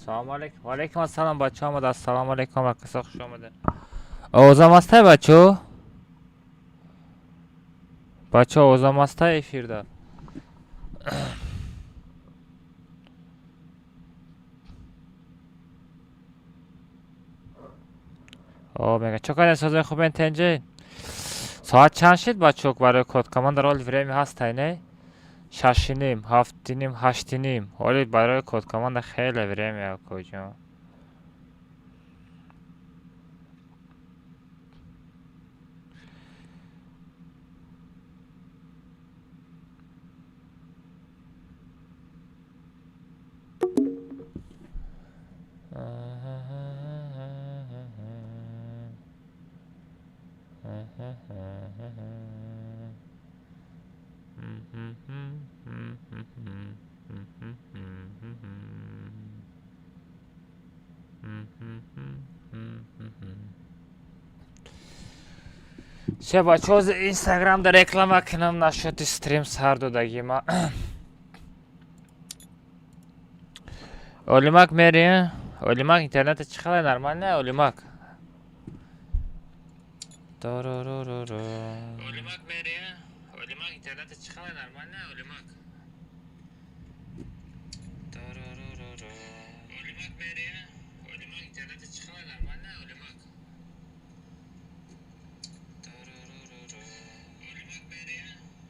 سلام علیکم. و علیکم السلام بچه آمد. السلام علیکم و کسا خوش آمده. اوزا مسته بچه بچه اوزا مسته افیرده. میگه چه کنید سازه خوب این تنجه ساعت چند شد بچه برای کد کمان در حال وریمی هست نه 6:30 7:30 8:30 ولی برای کد کمان خیلی وریمی کجا چه بچه از اینستاگرام در رکلام کنم نشد استریم سر دادگی ما اولیماک میری؟ اولیماک اینترنت چی خیلی نرمال نه اولیماک اولیماک میری؟ اولیماک اینترنت چی خیلی نرمال نه اولیماک اولیماک میری؟ اولیماک اینترنت چی خیلی نرمال نه اولیماک اولیماک میری؟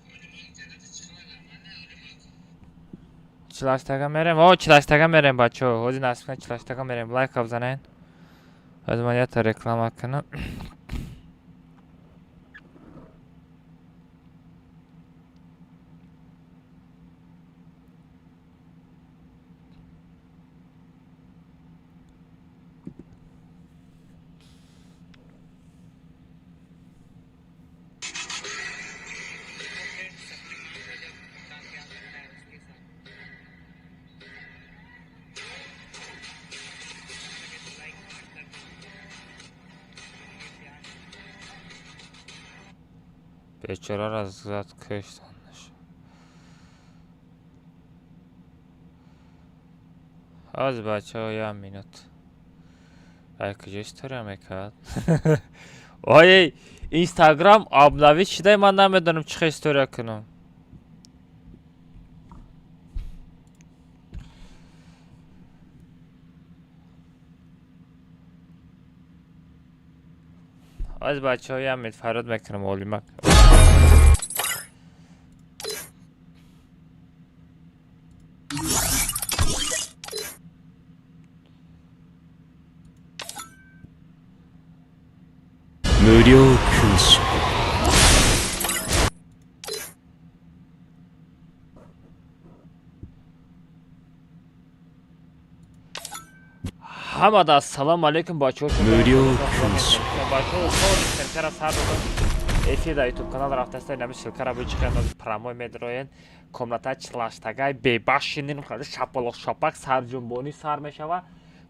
اولیماک اینترنت چی خیلی نرمال نه اولیماک 40 تاگه میرم. او 40 تاگه میرم بچه ها حوضی نصف کنید 40 تاگه میرم لایک ها بزنین از من یه تا رکلام کنم بیچاره را زد کشتنش از بچه ها یه مینوت ای کجا استوریا میکرد آی اینستاگرام آبنوی شده من نمیدونم چه استوریا کنم از بچه های هم فراد میکنم اولیمک無料空襲 حمد السلام علیکم بچه ها無料空襲 بچه ها سر از هر دادم ایفی در یوتیوب کانال رفته نمی شلکر بای چیخه نازی پراموی میدروین کمناتا چلاشتگای بیباشینین خواهد شپلوخ شپک سر جنبونی سر میشوه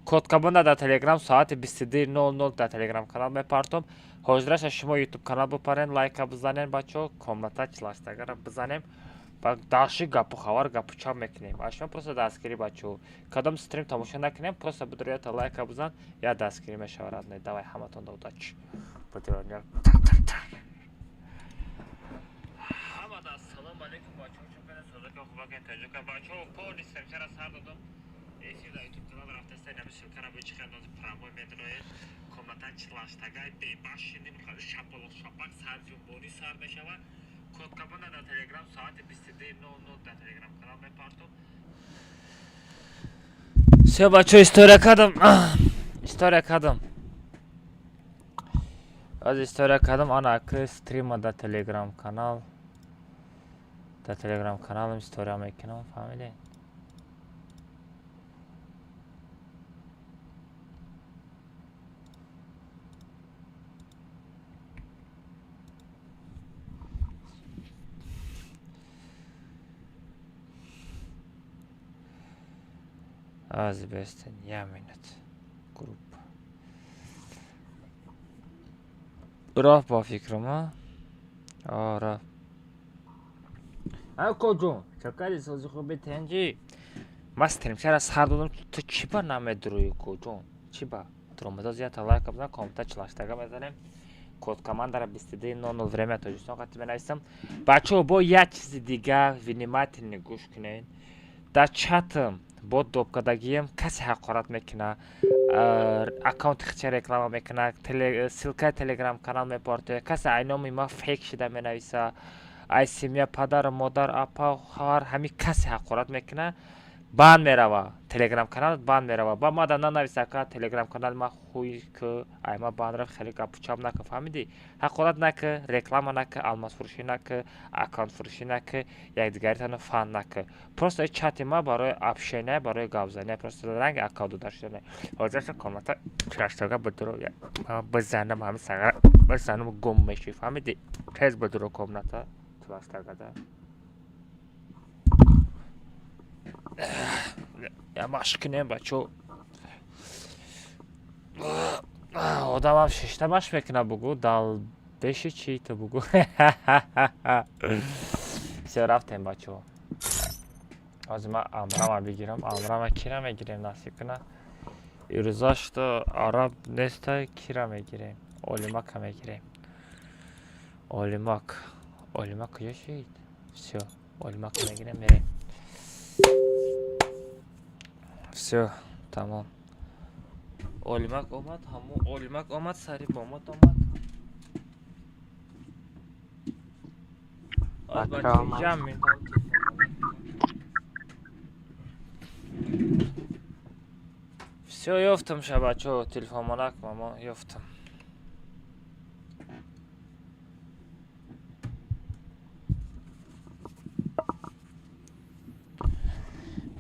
کد کابون در تلگرام ساعت 22:00 در تلگرام کانال میپارتم حجرش شما یوتیوب کانال بپارین لایک بزنین بچه ها کمناتا چلاشتگای را بزنیم و داشتی گپو خبر گپو چا میکنیم اشما پروسه دستگیری بچه ها کدام ستریم تماشا نکنیم پروسه بدرویت لایک بزن یا دستگیری میشورد نه دوای همتون دوداچ بدرونیا حمد السلام علیکم بچه ها چون کنه سوزه که خوبه که انتجا که بچه ها پا نیستم چرا سر دادم ایسی در یوتیوب کانال رفته سته نمیشه کنه بای چی خیلی نازی پراموی میدروید کمتا چلاشتگای بیباشینیم خواهد شپلوخ شپک سر جنبونی سر میشوه کد کابون در تلگرام ساعت 22:00 در تلگرام کانال میپارتم سه بچه استوریا کدم از استوریا کدم آن اکر استریم در تلگرام کانال استوریا میکنم فهمیدین از بستن یه مینت گروپ راه با فکرم ها راه اکو جون چکاری سازی خوبی تنجی Мастерим, чара сар додам, ту чӣ ба намедурӯи куҷон? Чӣ ба? Тромада зиёда лайк бизан, комментар чилаштага мезанем. Код командара 22:00 время Тоҷикистон қатӣ менависам. Бачаҳо бо як чизи дига внимательно гӯш кунед. Дар чатам бо добкардагиям касе ҳақорат мекуна, аккаунти хича реклама мекуна, ссилкаи телеграм канал мепортоя, касе айноми ма фейк шида менависа, ай семья падару модар апа хавар ҳами касе ҳақорат мекуна, бан мерава, телеграм канал бан мерава. Ба мада нанависа ка телеграм канал ма хуй ку ай ма бан раф хеле гапучам нака, фаҳмидӣ? Ҳақорат нака, реклама нака, алмазфурӯшӣ нака, аккаунт фурӯшӣ нака, якдигаритонро фан нака. Просто чати ма барои общение, барои гапзания, просто ранги аккаунт дода шуда не. Ҳозирша комментар чаштага бидуро бизанам, ҳами сага бизанам гум мешӣ, фаҳмидӣ? Тез бидуро комната чаштагада. Я машқ кунем бачо. Одамам шишта машқ мекуна бугу, дал беши чӣ то бугу. Всё, рафтем бачо. Ҳозир ман амрама бигирам. Амрама кира мегирем насиб куна. Ирӯза шуда араб неста, кира мегирем? Олимака мегирем. Олимак. Олимак куҷо шид? Всё, олимака мегирем, мерем. Всё, тамом. Олимак омад, ҳамон олимак омад, сари бомот омад. Всё, ёфтам шабачо, телефонмонак мамо, ёфтам.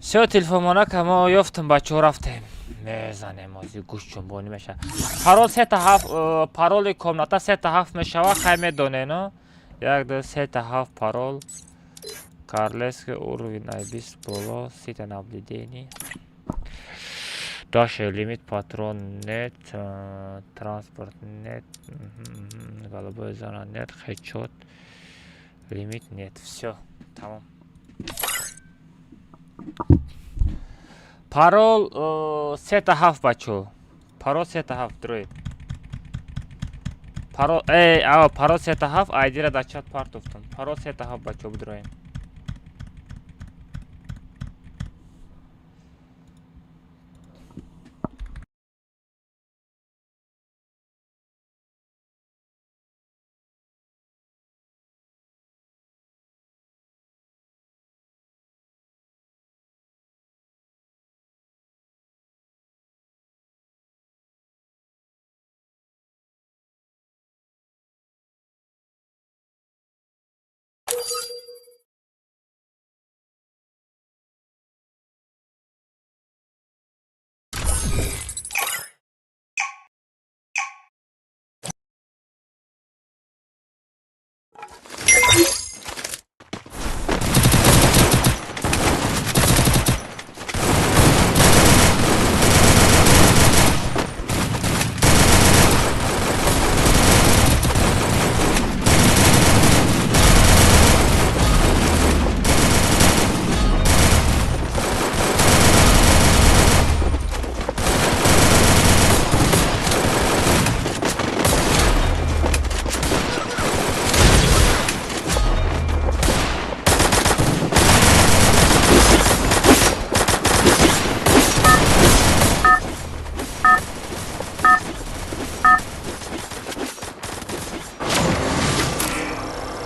Всё, телефонмонак мамо, ёфтам бачо, рафтем. Мезанем ҳозир гӯш ҷунбонӣ мешава. Парол 3 пароли комната 3 мешава, хай медонено. 1 2 3 парол. Карлески уровень I20 боло, сита наблюдений. Даше лимит патрон нет, транспорт нет, голубая зона нет, хэдшот, лимит нет. Всё, тамом. Парол 3 бачо. Парол 3 дроид. Парол парол 3 айдира дар чат партофтам. Парол 3 бачо бидроем.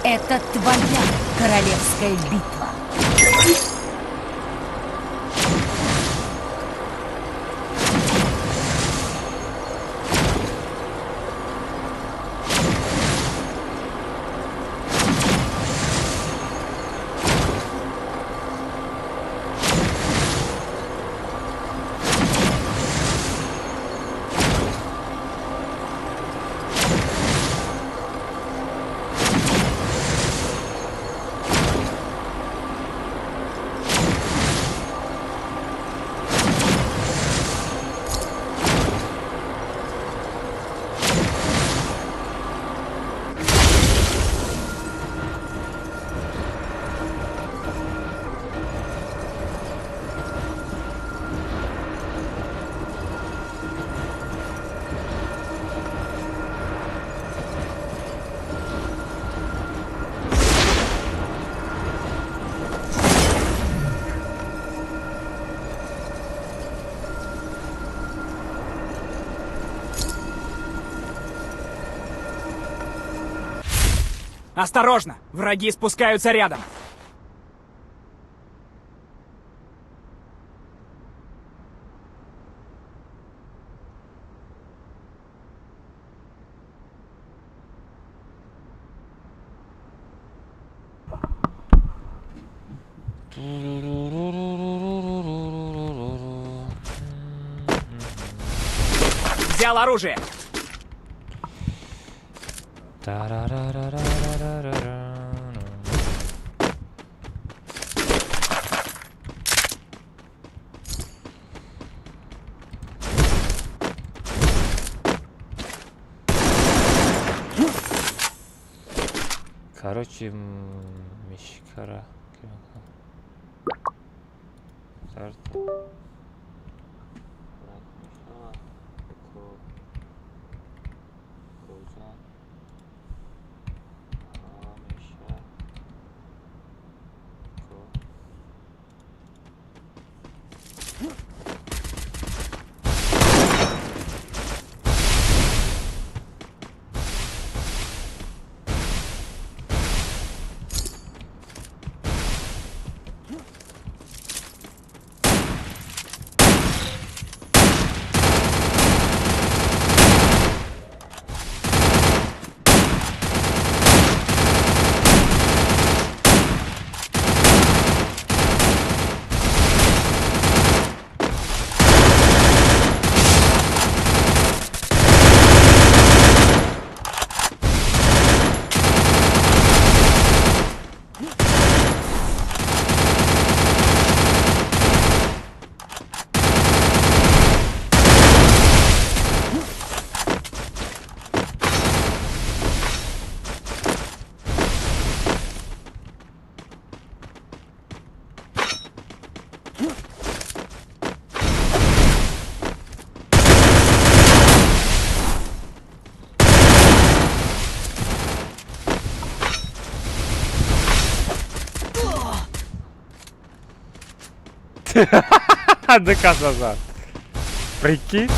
Это твоя королевская битва. Осторожно! Враги спускаются рядом! Взял оружие! Короче, мишкара. До назад. Прикинь.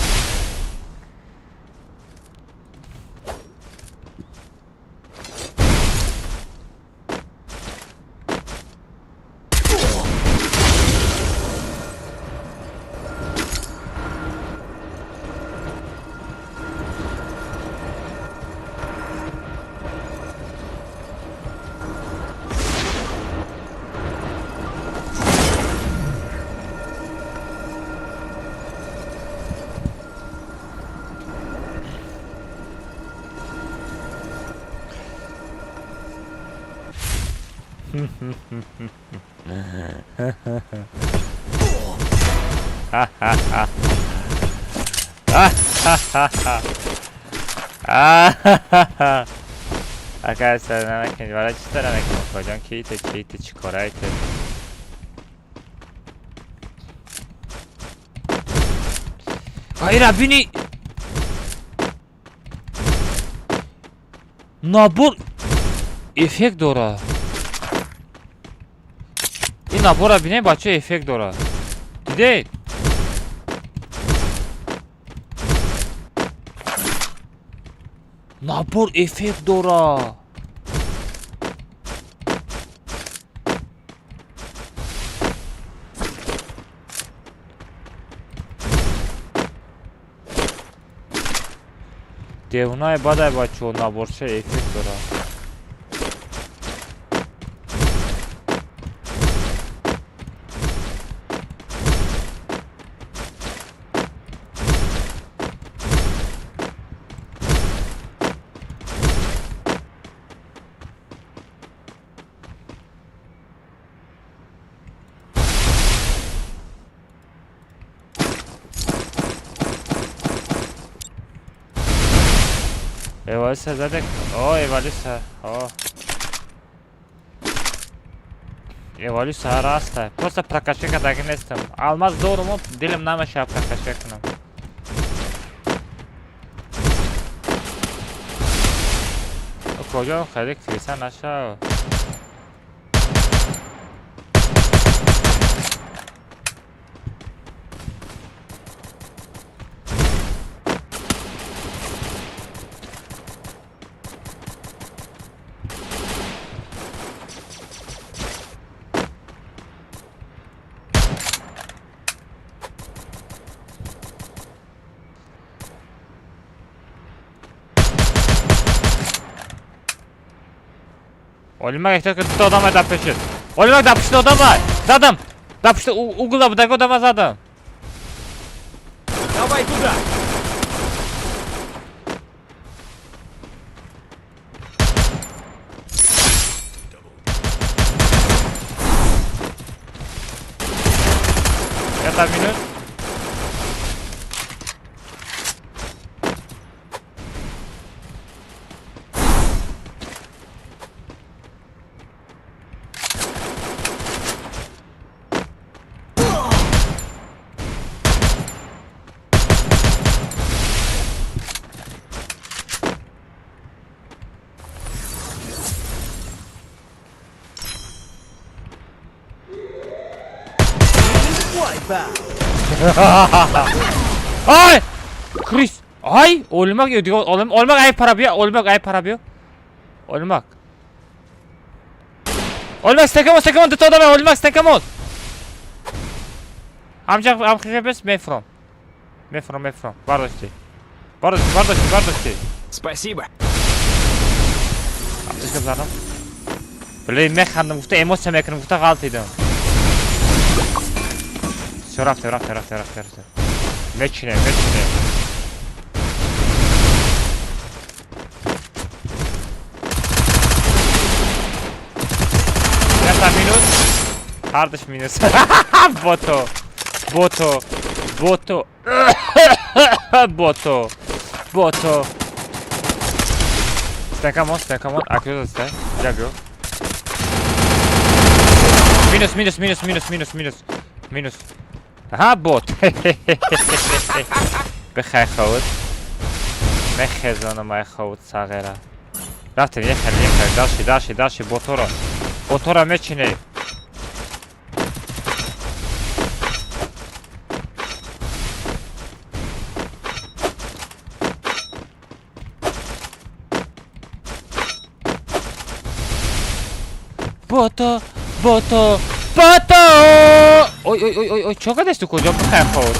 Arkadaşlar hemen var açıklar hemen koyacağım keyite çıkaraydı. Hayır abi ni nabur efekt dora. Nabur abi ne başı efekt dora. Değil. Nabur efekt dora. Devnay baday başı o nabur şey efekt dora. Evalisa zaten Evalisa Evalisa rasta. Просто прокачать так не стам. Алмаз здорово, делим нам еще прокачать нам. کجا خیلی کلیسا نشه. Olimak jak to odama zapyszy. Olimak zapyszy odama. Zadam. Zapyszy uгла bu tego odama zadam. Давай туда! Это минус. Ay! Chris! Ay! Olmak yok diyor. Olmak ay para bir. Olmak ay para bir. Olmak. Olmak stekam de toda olmak stekam. Amca хребес мефром. Мефром. Бардости. Бардости. Спасибо. Aptışkım zanım. Блин, механdım kutu emosya mekrim kutu kaltıydım. Сёрав. Мечне. Это минус. Хардыш минус. Бото. Стекамон. Акюза сте. Жабю. Минус. Aha bot. بخیر خود. مخزانم خود صغیره. رفتیم یه خیلی داشتی بوتورا میچینه. بوتو. Ой, чого десь куди бухає хоуч?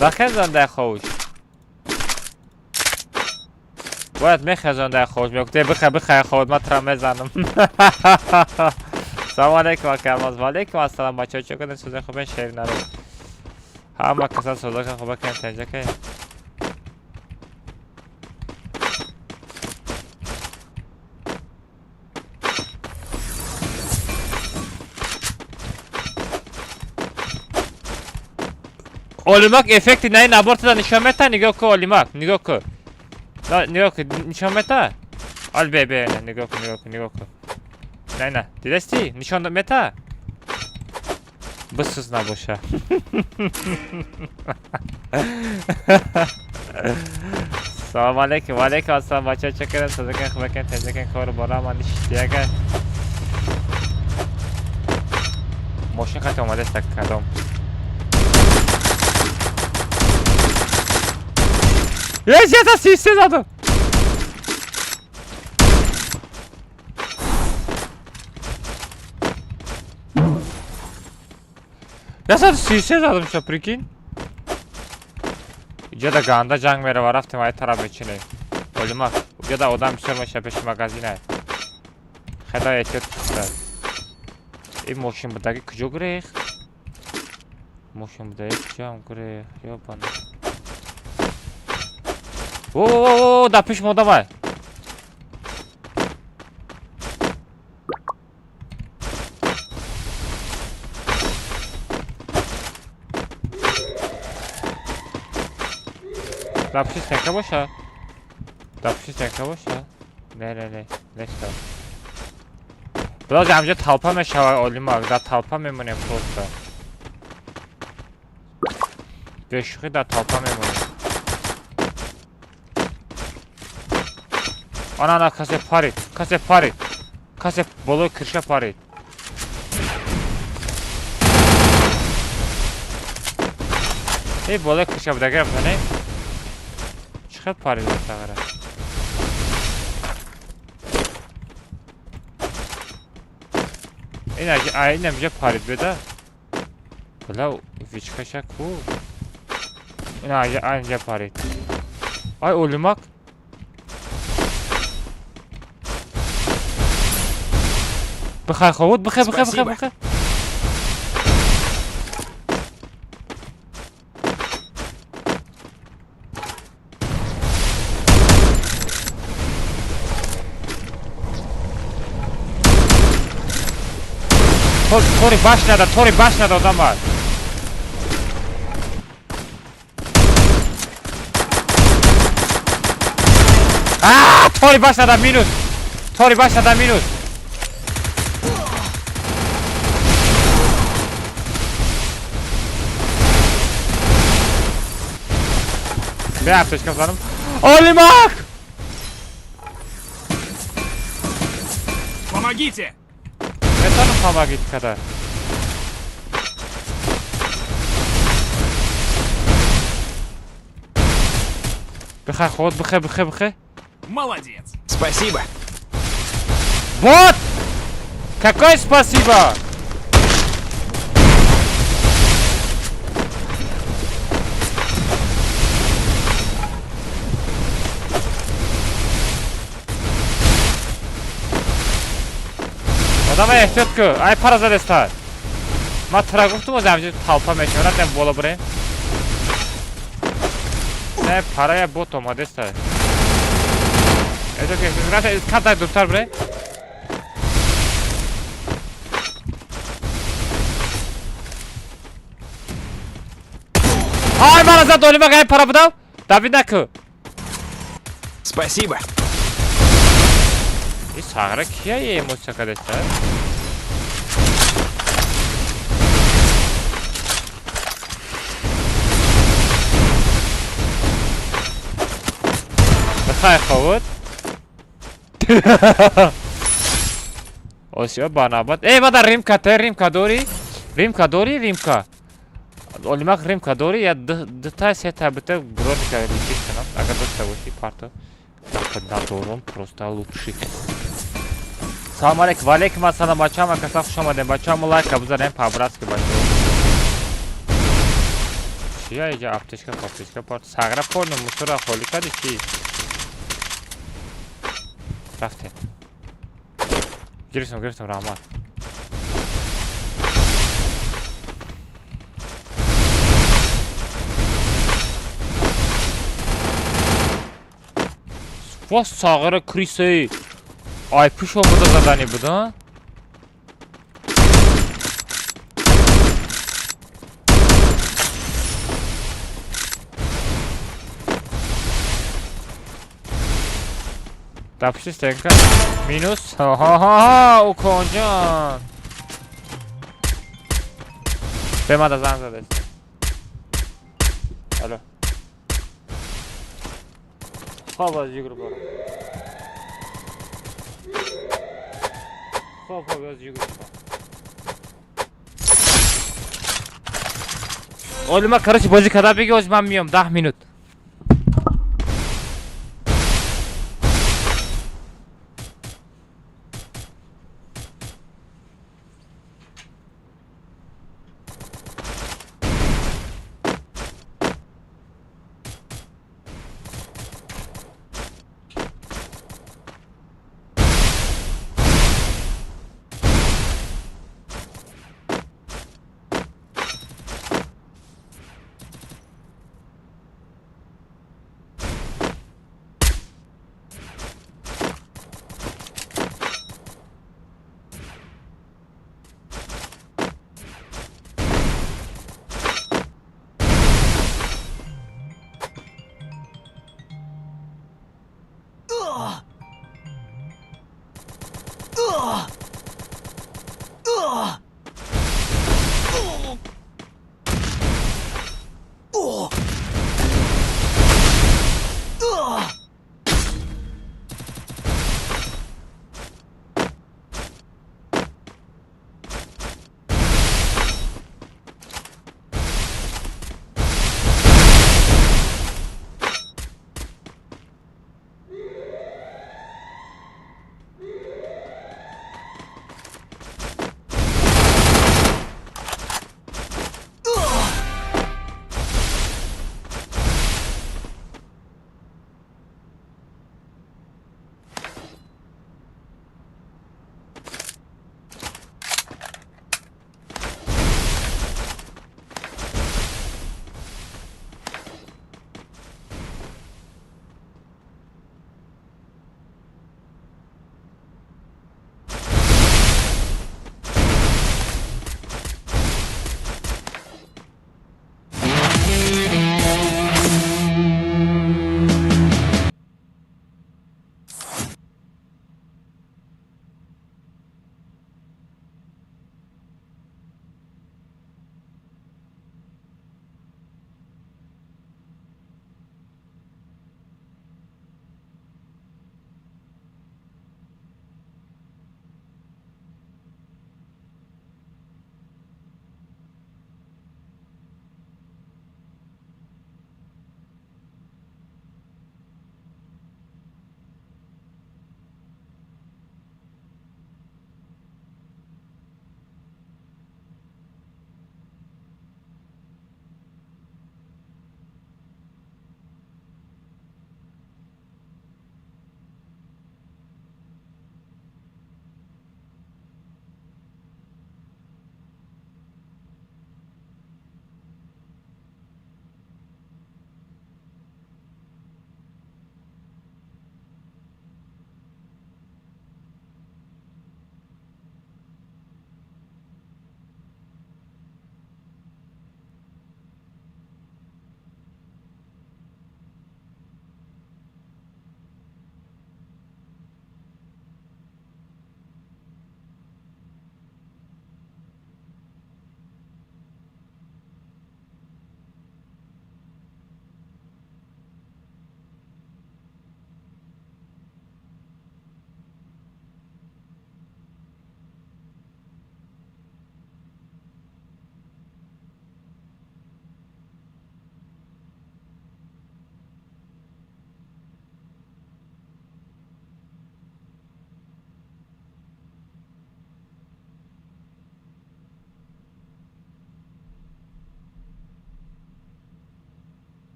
Бахезанде хоуч. باید میخزانده خوش میگفته بخیر خود ما ترمزانم. سلام علیکم و کرماز و علیکم السلام بچه ها چون کنید سوزن خوبه شیر نرو همه کسان سوزن خوبه کنید تنجه که Olimak efekti neyin abortuda nişanmeta Nigoko Olimak Nigoko nişanmeta Al bebe Nigoko Neyna Dilesti nişanmeta Bıssız na boşa Salam aleyküm assalam bacha çekerim sözüken kıveken tezeken kıvırı boraman işittiye gel Moşun kaç olmadı stakadom Есть это сиси задом. Я сад сиси задом что прикинь? Где-то ганда джангмера var рaftim ay taraf içine. Ölümak. Где-то odam sürmüş yapış magazine. Хеда etет. И мошин buradaki küçük грех. Мошин buradaki küçük грех. Ёбаный. О, да пишмо давай. Да пиши стенка боша. Не. Нечто. Biraz amca talpa meşava olimag da talpa memunem просто. Beşikte da talpa memunem. Ana kaset bolu kırşa parit. Ey bolu kırşa budaga yapsana. Çıkıp parit sağara. Aynen bir parit beda. Bula viçkaşa ku. Aynen parit. Ay olimak. Бухай, ховут, бухай. Спасибо. Тори баш нада, одам бар. Тори баш нада, минус. Бе аптечка занам. Олимак! Помогите! Это нам помогит когда. Бухай, ход, бухай. Молодец! Спасибо! Вот! Какое спасибо! Давай, тетка, ай пара задеста. Ма тра гуфтум оз амҷи талпа мешавад, дем бола бурем. Не, пара я бот омадеста. Это ки, грата катай дуртар буре. Ай, мана зад олима гай пара будав. Давид наку. Спасибо! И сагра кия е эмоция кадеста. Бахай хавот. Осиё банабад. Мада римка дори. Римка. Олимак римка дори, я дта сета бита броника летит канам. Агар дошта боши парто. Надорон просто лучший. Салом алейкум, валейкум ассалам бачаам, каса хуш омадем бачаам, лайк бизанем по-братски бачаам. Чия иҷа аптечка порт. Сагра порно мусора холи кади чи? Рафтем. Гирифтам раҳмат. Вас сагра крисе. Ай, пиш омада задани буд, а? Дапши стенка. Минус. Ха-ха-ха, уконҷан. Бемада занг задест. Алло. Хоб аз югур борам. Хоб аз югур. Олима, короче, бозӣ када беги, ҳозир ман миём 10 минут.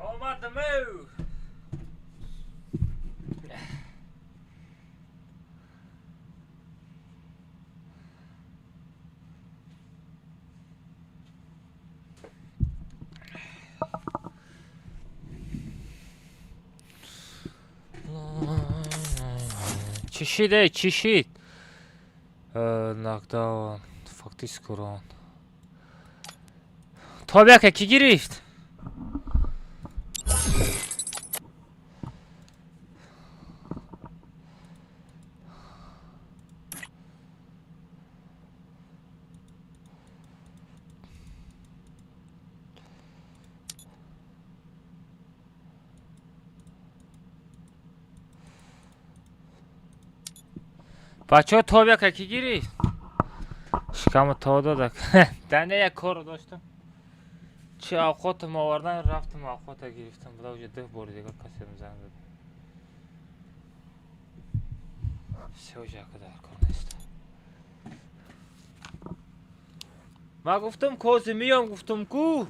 آمدم. چشید چشید ناکداون فاکتیس کرون تا که کی گرفت بچه ها تا که کی گرفت شکم تا دادک دنه یک کار داشتم چه اوقاتم آوردن رفتم اوقات گرفتم بدا وجه 10 بار دیگه کسی هم زنگ زد سه وجه که در کار نیست ما گفتم کوزی میام گفتم کو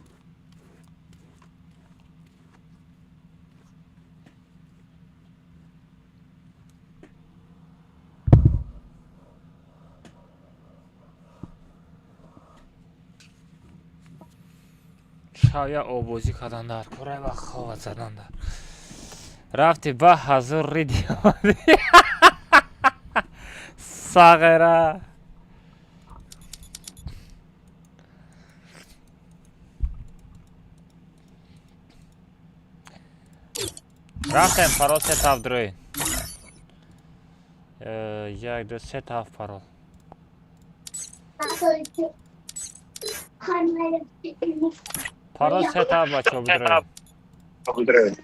شاید آبازی کردن در کره و خواه زدن در رفتی با حضور ریدی ساغره رفتم پارول سه تاف دروی یک دو سه تاف پارول پارول سه تاف بچه بدروی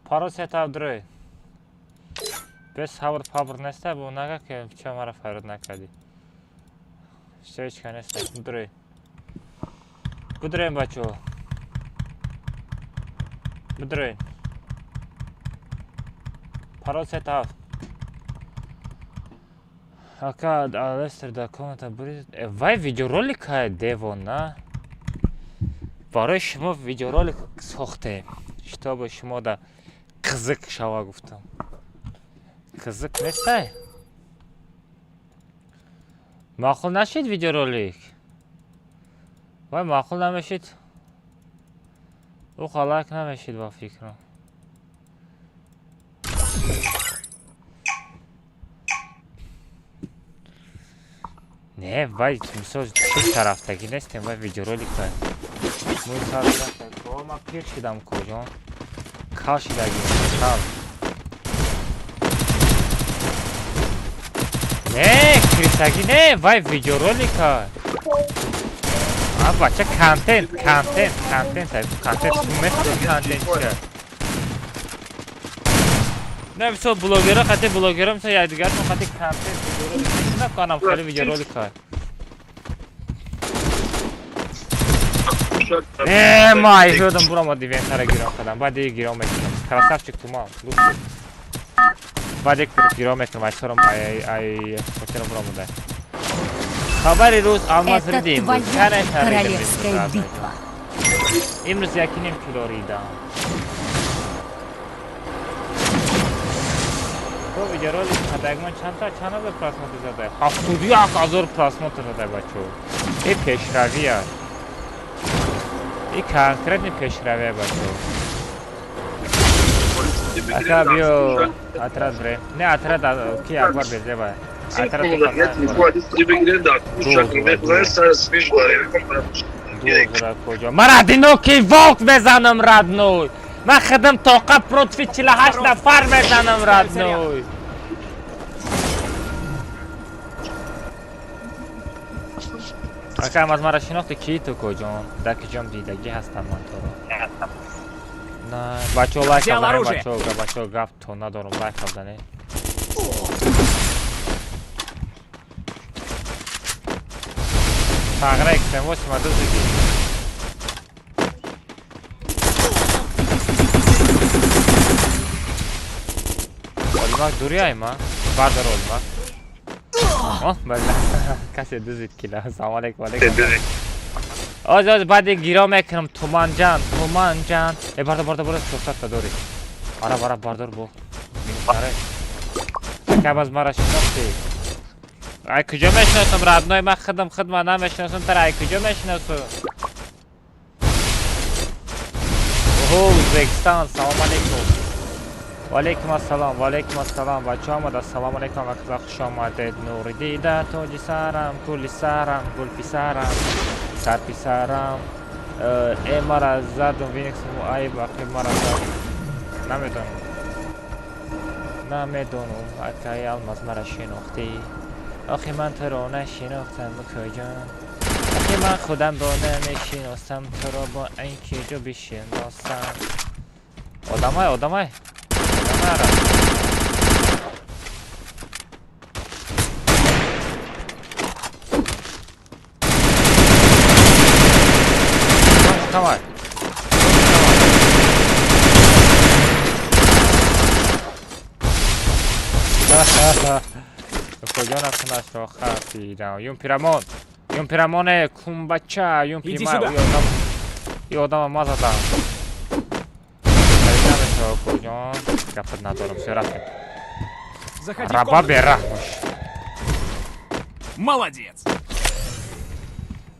پارول سه تاف دروی بس هاورد پابر نسته بو نگه که چه مرا فرود نکردی سویچ که نسته بدروی بدرویم بچه بدرویم پارول سه تاف Ака, Алестер да комната будет. Вай видеоролика девон, на? برای شما ویدیورولик ساختیم чтобы شما да قزق شوا گفتم قزق نیسته معقول نشید ویدیورولик وای معقول نمیشید او خلاق نمیشید با فکرم نه وای مثلا چه طرفتگی نیستیم وای ویدیورولик ما پیر شدم کجا کاشیدگی نه کریستگی نه وای ویدیورولик بچه کانتنت نه مثلا بلوگرها خطی بلوگرها مثلا یادگار من خطی کانتنت ویدیورولик نکنم خیلی ویدیورولик ما ایفیدم برام و دیوینتر گیرام کردم بعد دیگه گیرام میکنم کراسافچیک تو ما بعد یک گیرام میکنم ایسارم ای خطیرم برام بوده خبری روز آلماز ریدیم بود کنه تریدیم امروز یکی نیم کیلو ریدم تو ویدیورولик خدایگمان چند به پراسموت زده 71,000 پراسموت زده بچه این پیشروی هست این کنکرت پیشروی بچه اتا بیو اتراد بره نه اتراد کی اکبر بیزه باید اتراد دو کجا من ردینو کی وقت بزنم ردنوی من خدم طاقه پروتفی 48 نفر بزنم ردنوی اکا هم از مرا شناختی کی تو کجا در کجام دیدگی هستم من تو رو نه بچه ها لایک هم بچه ها گفت تو ندارم لایک هم زنه تغیره اکسیم باش مدد بگیر Olmak duruyor ama. Vardır olmak. بله کسی دوزید کلا سلام علیکم آز بعد گیرا میکنم تومان جان برده شوستت داری آره باردار بو آره کم از مرا شناختی ای کجا میشناسم ردنای من خدمت نمیشناسم تر ای کجا میشناسم اوه ازبکستان سلام علیکم و علیکم السلام بچه آمد السلام علیکم وقت خوش آمدید نور دیده تاج سرم کلی سرم گل پیسرم سر پیسرم ای مرا زدم وینکس ای باقی مرا زدم نمیدونم اکی الماز مرا شناختی آخی من تو رو نشناختم کجا آخی من خودم رو نمیشناسم تو رو با این کجا بشناسم آدمای Давай. کجا نکنه شو خفیدم یون پیرامون کون بچه یون پیرامون یادم ما زدم نمیشه کجا گفت ندارم سرعت ربا برحمش Молодец.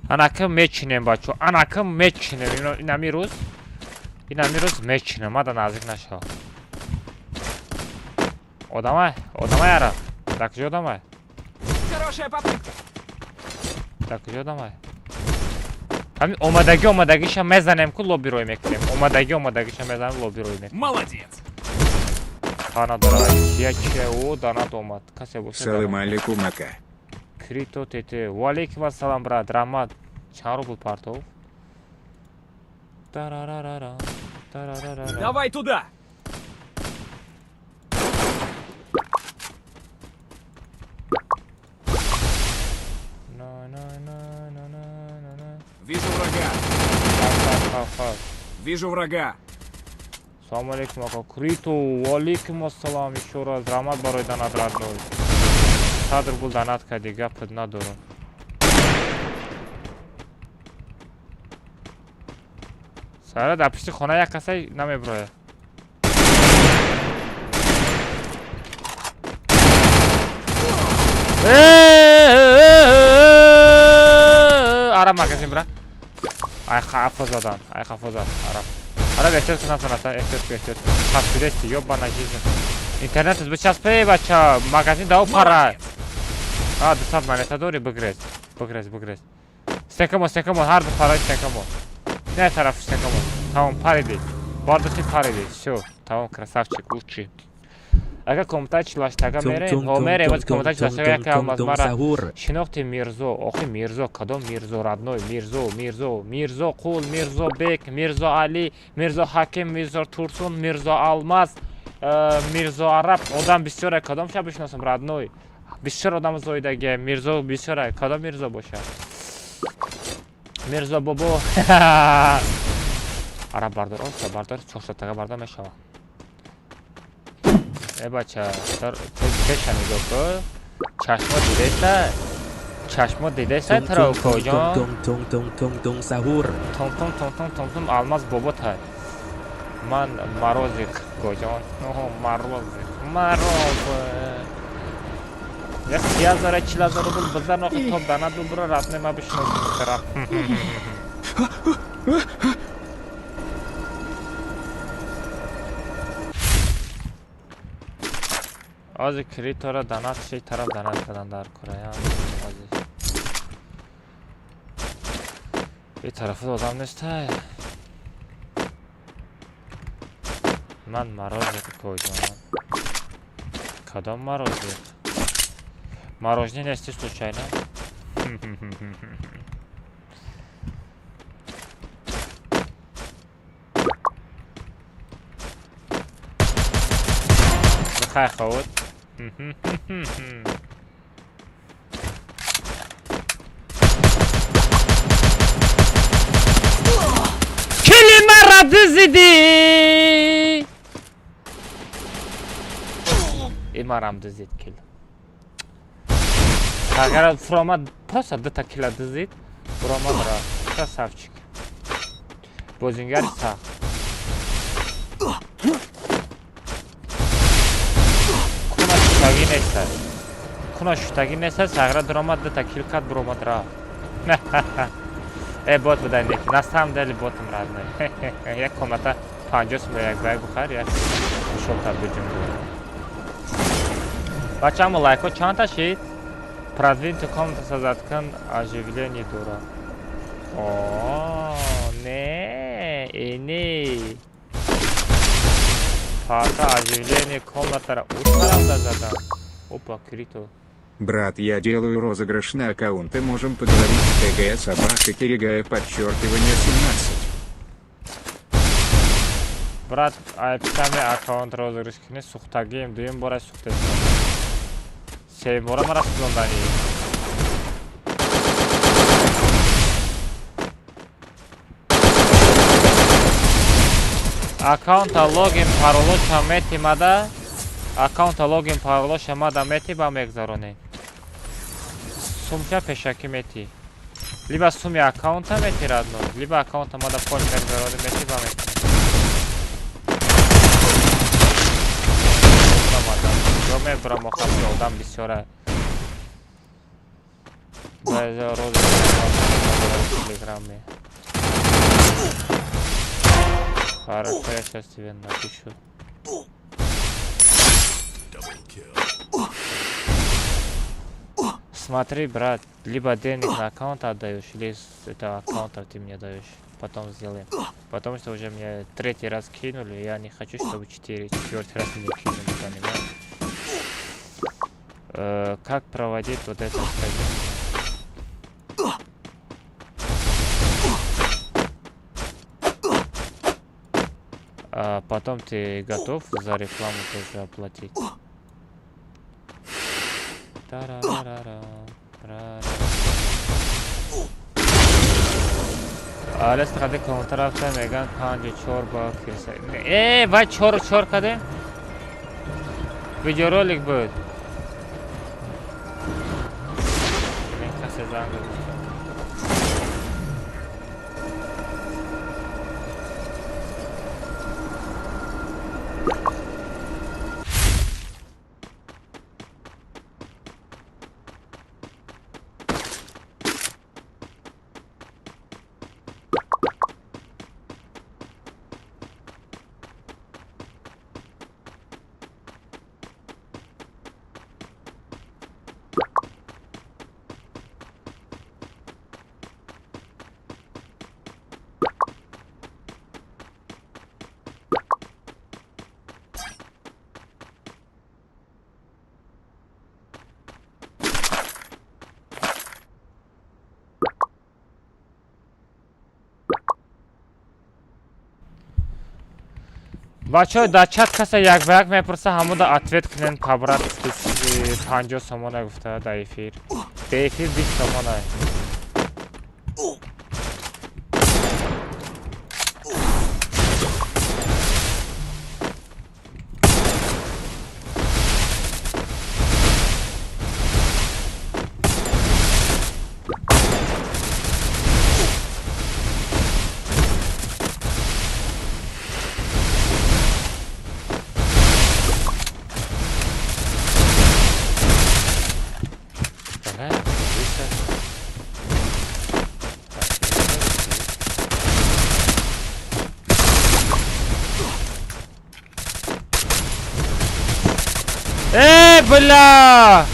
Anakım meçinem baço. Anakım meçinem. İnanmıyoruz. Meçinem. Hadi nazik naşo. Odama yara. Takıcı odama. Хорошая попытка. Takıcı odama. Hani omadagi şa mezanem ku lobby roy meklem. Omadagi şa mezanem lobby roy meklem. Молодец. Kana dara. Yaçe o dana domat. Kase bu. Салам алейкум, ака. Крито тете. Валейкум ассалам брат. Рамат. Чару был партов. Тарарарара. Давай туда. Вижу врага. Вижу врага. Салам алейкум ака. Крито. Валейкум ассалам. Еще раз. Рамат барой данат радной. Садр был данат кади. Гапад надору. سارا در پشت خونه یک کسی نمیبروه عرب مکسیم برا ای خفا زدن عرب احتیاط کنم سنتا احتیاط تصویده استی یا با نجیزم اینترنت از بچسبه بچه مگزین داو پره دوستان منیتا دوری بگریز استکمو هر دو پرای استکمو نه طرف استکمو تمام پریدی باردستی پریدی شو تمام красавчик лучший اگه کمتاچ لاشتاگا میره امروز کمتاچ لاشتاگا یک الماز مرا شناختی میرزو آخی میرزو کدام میرزو ردنوی میرزو قول میرزو بک میرزو علی میرزو حکیم میرزو تورسون میرزو الماز میرزو عرب آدم بسیاره کدام شب بشناسم ردنوی بسیار آدم زایدگه میرزو بسیاره کدام میرزو باشه میرزا بابا عرب باردار چوشتاگا باردار میشوه ای بچه چشم نگاه کن چشما دیده سای تراو کجان تون سهور تون الماز بابا تای من مروزی کجان مروز یک 30,000 40,000 روبل بزار نخود توب دانا دو برو رات نما بشناسم طرف از کریتورا دانات شی طرف دانات کردن در کره این طرف آدم نیست من مروزی کجان کدام مروزی Мороженое нести случайно? Захай хавот. Kelime radizidi. İmaram dizid kill. Сагара фрома просто 2 кило дизит. Фрома бра. Красавчик. Бозингар сах. Куна шутаги неста. Сагара дрома 2 кило кат брома дра. бот будай неки. На самом деле ботом разный. Як комната 50 сум як бай бухар, як шока будем. Бачамо лайко чанд ташид? Продвинутая комната со заткан оживление дура. О, не, не. Пока оживление комната утарам задам. Опа, крито. Брат, я делаю розыгрыш на аккаунты, можем поговорить. ТГ собака Киригая подчеркивание 17. Брат, айптами аккаунт розыгрыш кine сухтагим, дуем бора сухтагим. Сей бора мара сухтагим. Аккаунта логин паролоша мети мада. Аккаунта логин паролоша мада мети ба мегзароне. Сумка пешаки мети. Либо суми аккаунта мети радно, либо аккаунта мада поль мегзароне мети ба мети. Доме брамо хапи одам бисёра. База роз телеграме. Хорошо, я сейчас тебе напишу. Смотри, брат, либо денег на аккаунт отдаешь, или с этого аккаунта ты мне даешь. Потом сделаем. Потому что уже мне 3-й раз кинули, я не хочу, чтобы 4-й раз мне кинули, понимаешь? Как проводить вот это, скажи? Потом ты готов за рекламу тоже оплатить? Алес каде контрафта меган 54 ба кирса. Вай чор каде? Видеоролик будет. Как се зангли? Бачо да чат каса як ба як мепурса ҳамуда ответ кунен пабрат 50 сомона гуфта да эфир. Де эфир 20 сомона. Бля!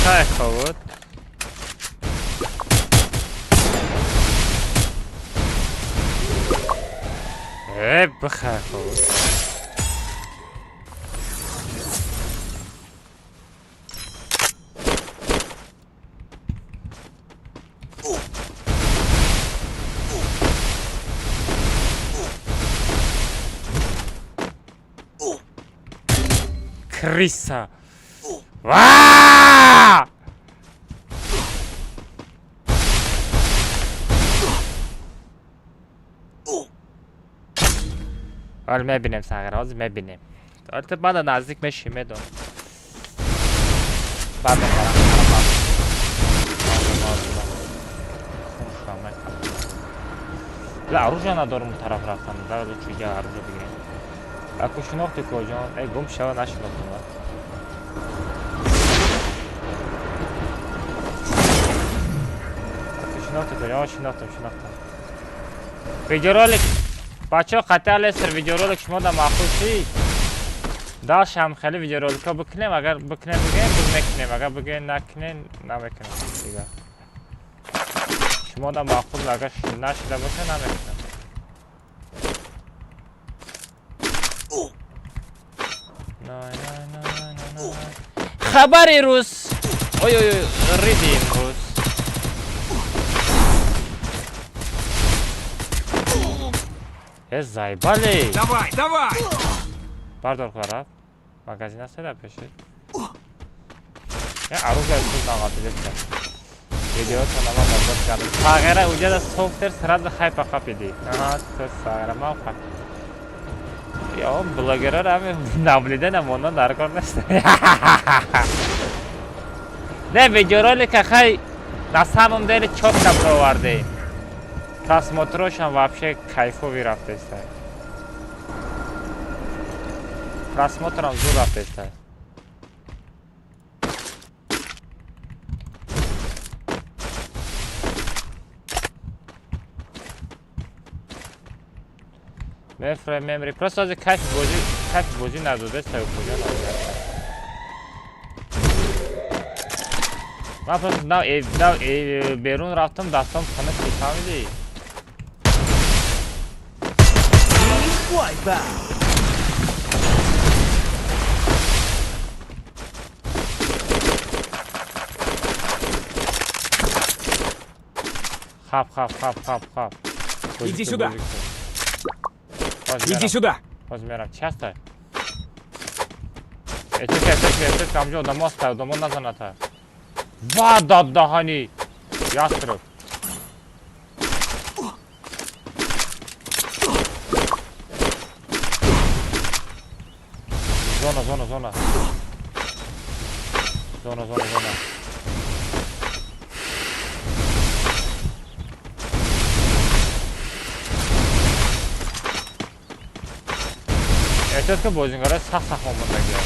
Какая холод? Бахая холод. Крыса. Al mebinem sagar, hozir mebinem. البته بعد نزدیک بشیم بدون بعد لا اروجا ندارم اون طرف رفتم در دو چیگه اروجا بگیریم اکو شناختی کجان ای گم شوه نشناختم اکو شناختی کجان شناختم ویدیورولک بچه ها خطه لسر ویدیورولک شما در معقول شید داشت هم خیلی ویدیورولک ها بکنیم اگر بکنیم بگیم نکنیم اگر بگیم نکنیم نمیکنیم دیگه شما در معقول اگر نشده باشه نمیکنیم خبری روز اوی ریدیم روز زایبالی Давай, давай! بردار خراب مگزین هست در پیشید یه عروض از ناقاتی بکن ویدیو تا نما مزد کردم ساغره اوجه در سوفتر سرد خیلی پاقا پیدی آها تو ساغره ما خواهد یا بلاگره را همه نبلیده نموندن در کار نشته نه ویدیو رولی که خیلی نصابم دیل چوب کم رو ورده просмотрош هم вообще кайфовый рафтестай. Просмотр هم зур рафтестай. Meframe memory. Просто از کیف بازی نداده سایو کجا نداده. من просто بیرون رفتم دستم خنک میفهمیدی. Хап. Иди сюда. Иди сюда. Возьмерам. Часто. Это камжо дома ставь, дома назаната. Вада дахани. Ястров. Зона. Зона. Эчетка бозингара сах-сах момундаги.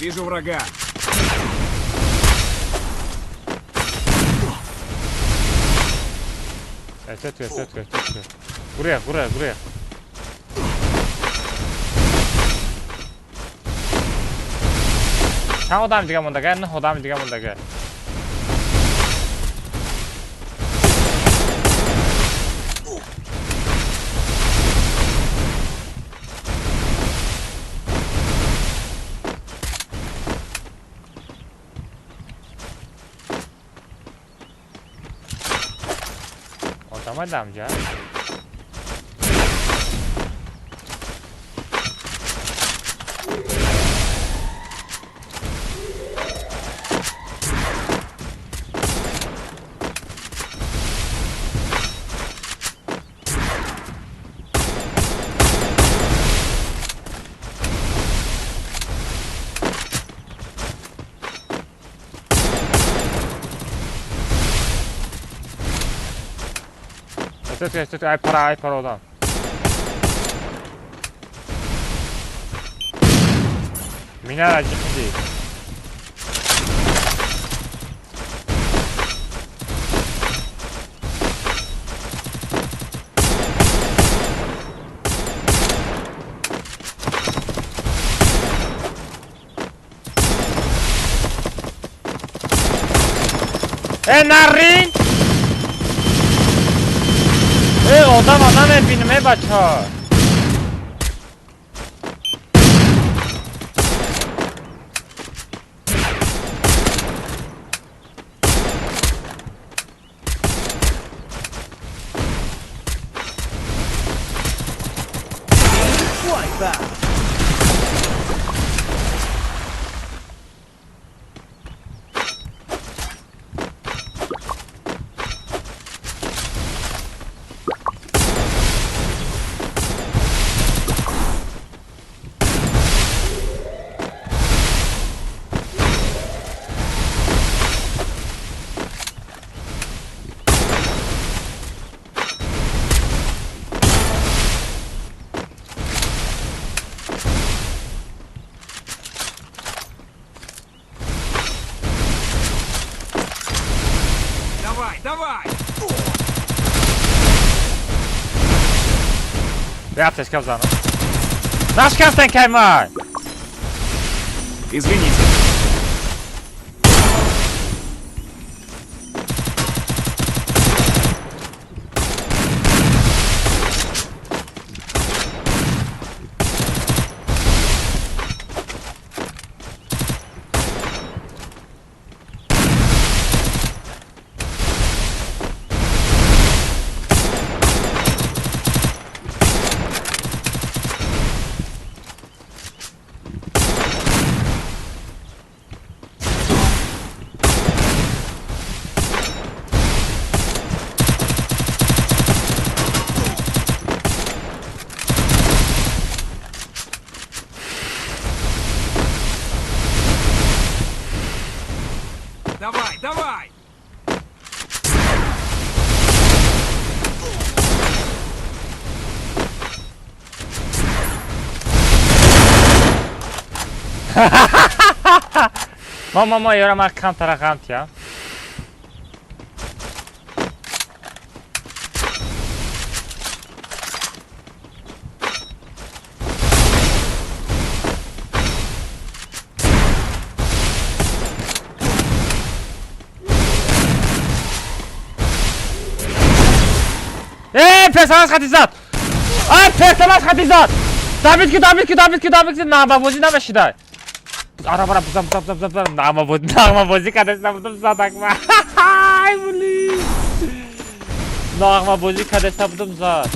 Вижу врага. Эчетка. Гурия. Чан одам дига мондага, не одам дига мондага. Одам дам жа. Эчетка, ай пара одам. Меня раджихиди. Нарин! آدم ببینیم بچه ها Я аптечка взяну. Наш кастен каймай! Извините. Давай, давай! Mama, göra man kantara kant ya. Personaj khatizat! Ay, personaj khatizat! Davidki, namabozi namashida. Ara, buzam. Namabozi kadesam budum zadakma. Ay, blin. Namabozi kadesam budum zad.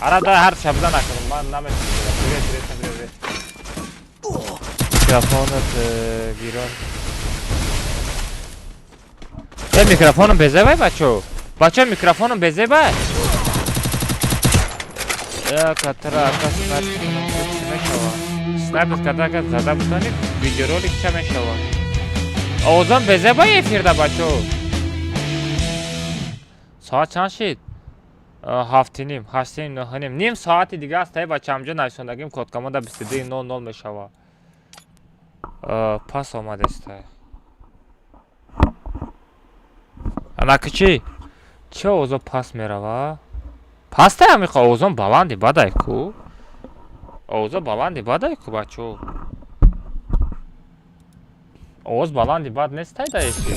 Arada her şabdan akılım var, namet. Привет. Mikrofonu giron. Mikrofonum bezevay bacho. Bacho mikrofonum bezevay. Ya katara akaslar. Sniper kadar zada butani videorolik çameşava. Ozan bezevay efirde bacho. Saat çand shid? 7:30 ним соати дига аст ва чамҷо навишондагим кодкоманда 22:00 мешава. Пас омадест. Анаки чи озо пас мерава? Паста амиқа озон баланди бадай ку? Озо баланди бадай ку бачо? Оз баланди бад нестай да еши?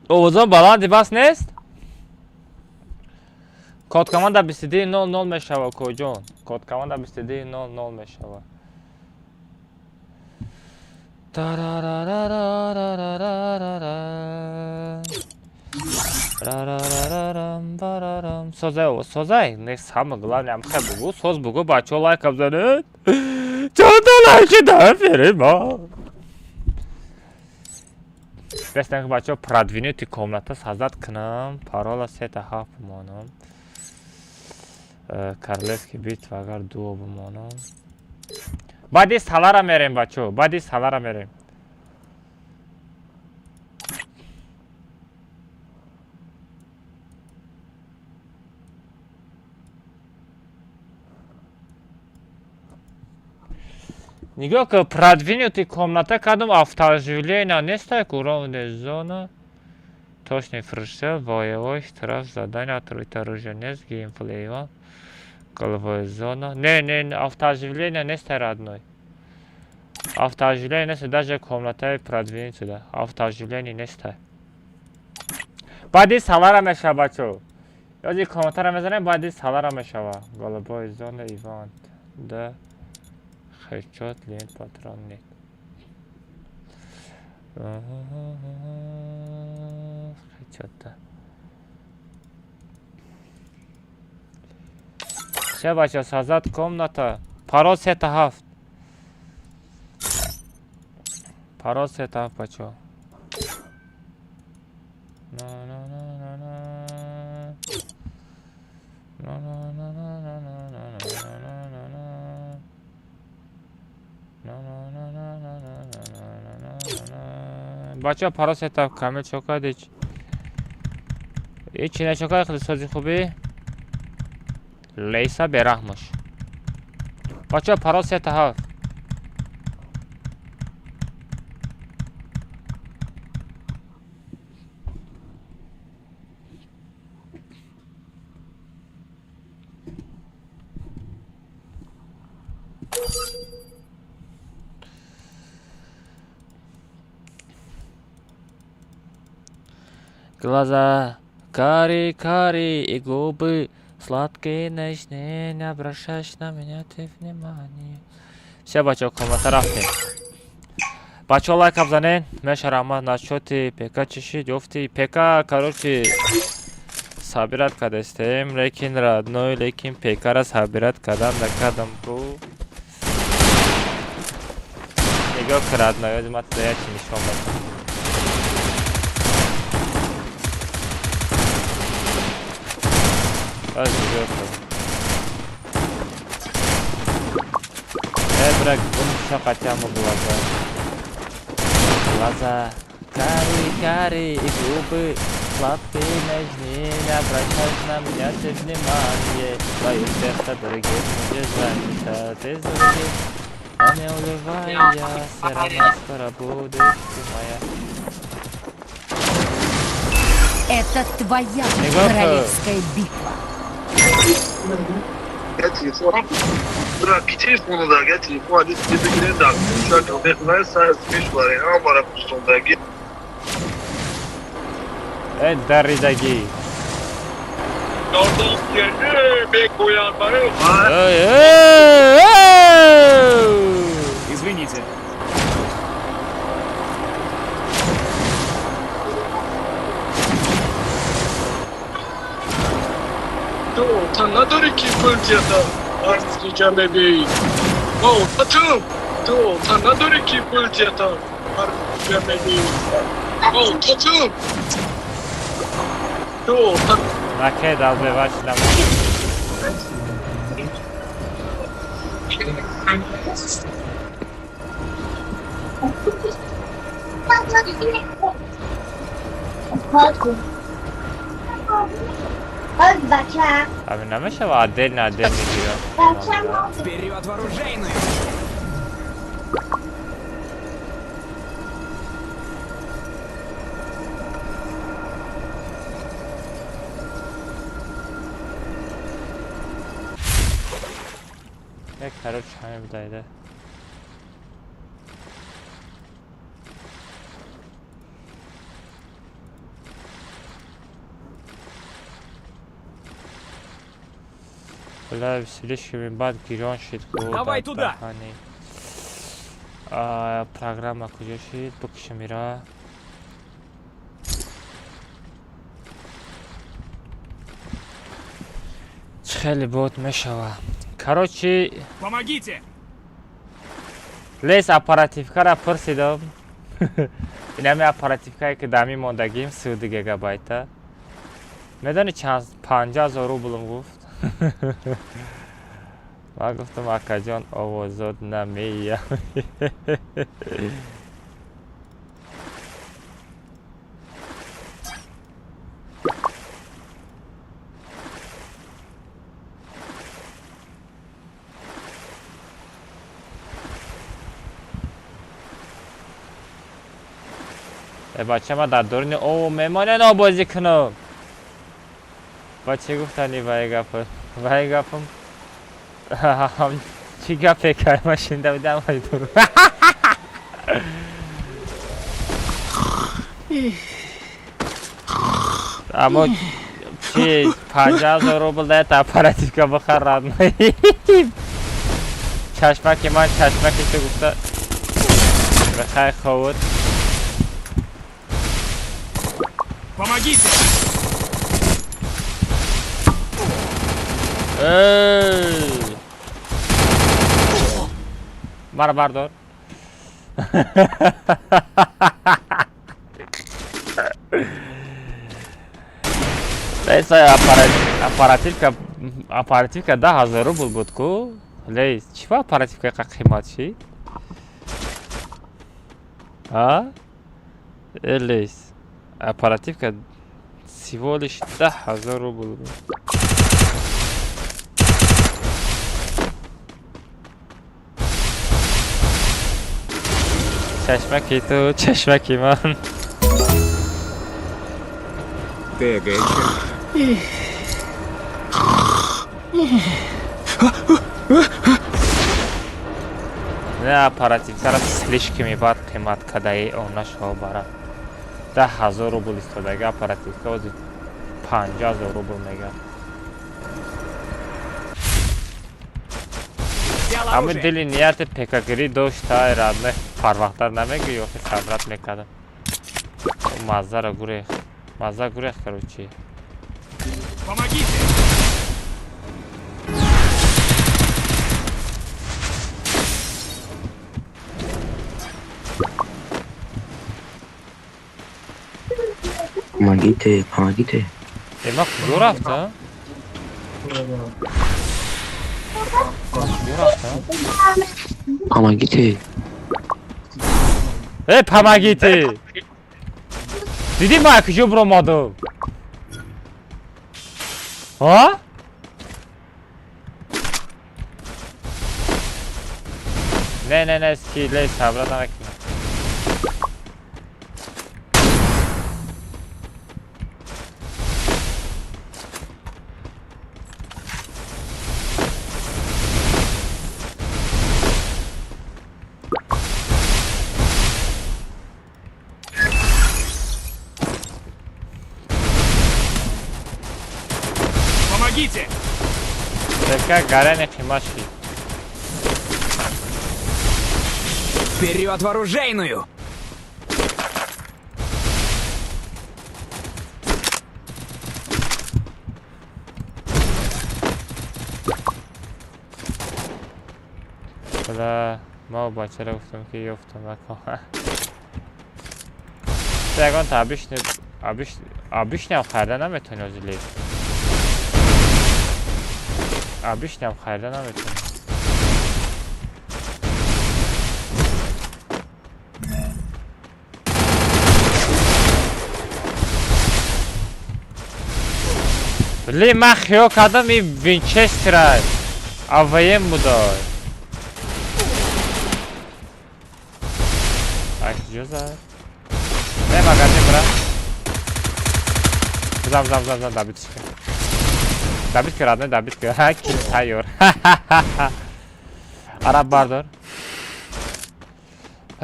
Озон баланди бас нест? Код команда 22:00 мешава коҷон. Код команда 22:00 мешава. Созай, не самое главное, амхай бугу, соз бугу, бачо лайк абзанет. Чонда лайки да ферима. Бестен бачо продвинутый комната создать к нам. Парола сета хаф бумонам. Королевский битва агар дуо бумонам. Бади салара мерем бачо, бади салара мерем. Нигоҳ ка продвинутый комната кадом автооживление нестак уровня зона. Точный фришел, боевой, штраф, задание, открытое оружие, нест, геймплей, головая зона. Не, автооживление нестак родной. Автооживление нестак, даже комната продвинуть сюда. Автооживление нестак. Бади салара меша бачо. Ёди комната мезанем, бади салара мешава. Головая зона, ивант. Да. Хэдшот, лент, патрон нет. Хэдшот-то. Все, бача, создать комната. Парол сета хафт. Парол сета хафт, бачо. بچه ها پراس تا کامل چوکا دیچ این چینه چوکا خیلی سازی خوبی لیسا برحمش بچه ها پراس تا هفت Глаза карие и губы сладкие, нежные, не обращаешь на меня ты внимание. Все, бачо, комната рафтим. Бачо, лайк обзанен, мешарама, начоти, пека чеши, дёфти, пека, короче, сабират кадестем, лекин родной, лекин пекара сабират кадам накадам бу. Нигё к родной, я матляти не шомат. Брак, все хотя бы глаза карие и губы сладкие, нежные, не обращаешь на меня ты внимание. Твое сердце, дорогие, мне занято, ты звонишь, а не улыбай я, все равно скоро будешь ты моя. Это твоя королевская битва. Gel telefon. Bırak bir telefonu da gel telefon. Hadi birbirine de şu an ben sana speech var ya. Ama kusunda git. Даридаги. Oradan geldi. Bek koyan bana. Извините. Tanrı'dır ki fırtiyata artlayacağım bebeği. Atım. Tanrı'dır ki fırtiyata artlayacağım bebeği. Atım. Raket al ve başlama. Abi نمیشه و عدل میگیره Вперед вооружейную! یک طرف همه بدایده Бля, веселишь бат гирон шит. Давай туда! Программа куда шит, букшамира. Хели бот мешава. Короче, Помогите! лес оперативка ра пурсидам. Инами оперативка ки дами мондагим 30 гигабайта. Медани чанд 50,000 рублем гуфт. من گفتم اکا جان آوازات نمیه بچه ما در دورین او میمانه نابازی کنم بچه گفتنی وای گفم چی گفه که ما شنده بودم وای دور اما چی 50,000 روبل ده تا اپراتیفکا بخر راد چشمکی من چشمکی که گفته بخیر خود Помогите! مرا بردار لیس اپاراتیفکا 10,000 روبل بود کو لیس چی با اپاراتیفکا قیمت چی ها؟ اليس اپاراتیفکا سیوالش 10,000 روبل بود. چشمکی تو چشمکی من. ТГ نه اپاراتیفکا را слишком бад қимат кадаи онашо бара 10,000 рубл истодagi اپاراتیفکا ози 50,000 рубл мегар. Взял ами оружие. дили нияти пекагирӣ дошта радне фарвақтар намеги ё ки сабрат мекардам. маззаро гурехт. мазза гурехт короче. Помогите! Помогите, помогите. Ема куҷо рафта? Куҷо рафта? Помогите. Помогите! Дидӣ ман куҷо биромадам? ҳа? Не, скиле сабра намекунам. Помогите! Така гарани қимаши. Вперед в оружейную! худа мо бачаро гуфтам ки ёфтам након. ягон та обичням харда наметони озили. обичням харда наметони. ли ман хиёл кардам ин винчестера авм будой. куҷо зад? Не магазин бра. Зам дабитка. Дабитка радне дабитка. Ха кил тайёр. Араб бардор.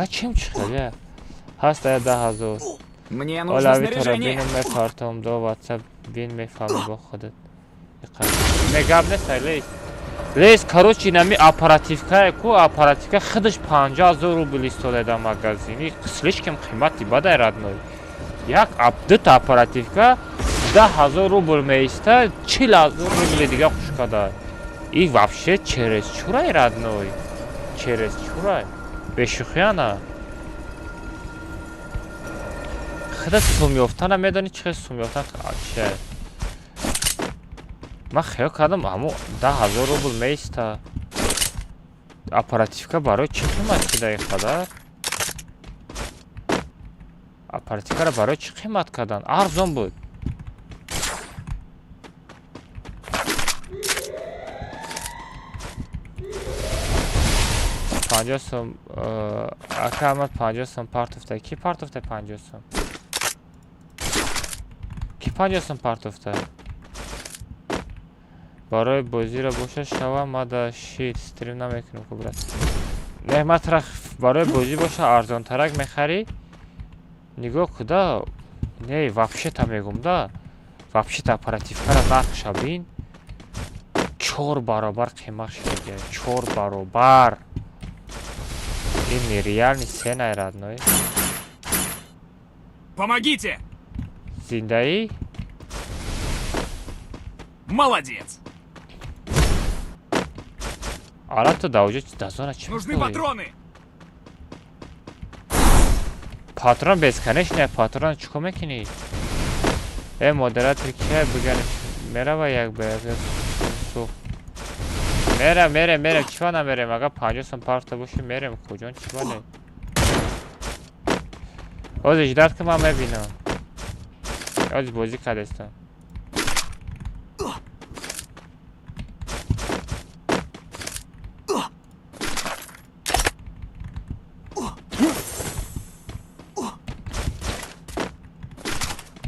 Чим чиқад? ҳаст 10,000. Мне нужно олави снаряжение. торабину мекартам до ватсап бин мефаҳми бо худат. мегаб неста лейс. лейс короче нами оперативка ку оперативка худаш 50,000 рубл истода да магазини. слишком қимати бадай родной. як апдейт оперативка 10,000 рубл меиста 40,000 рубл дига хушкада. И вообще через чурай родной. Через чурай. бешухяна. худат сум ёфтана медони чиқас сум ёфтан чиа. ман хиёл кардам аммо 10,000 рубл меиста. оперативка барои чӣ қимат кидаи қадар? оперативкаро барои чӣ қимат кардан? арзон буд. پنجاه سوم اکامت 50 سوم پارتوفته کی پارتوفته 50 سوم کی 50 سوم پارتوفته برای بازی را باشه شوا ما دا شیت استریم نمیکنم که برات نعمت را برای بازی باشه ارزان ترک میخری نگاه کدا نه вообще تا میگم دا вообще تا оперативка را نقش بین 4 برابر قیمتش میگه 4 برابر این нереальный сцена родной. Помогите! Зиндаи? Молодец! Ара то да уже дозора чё? Нужны патроны! Патрон бесконечный, патрон чё мекини? Модератор кия биган мерава як бе. мерем чива намерем ага 50 сом парта боше мерем куҷон чива не باز اجداد که من ببینم از بازی کردستم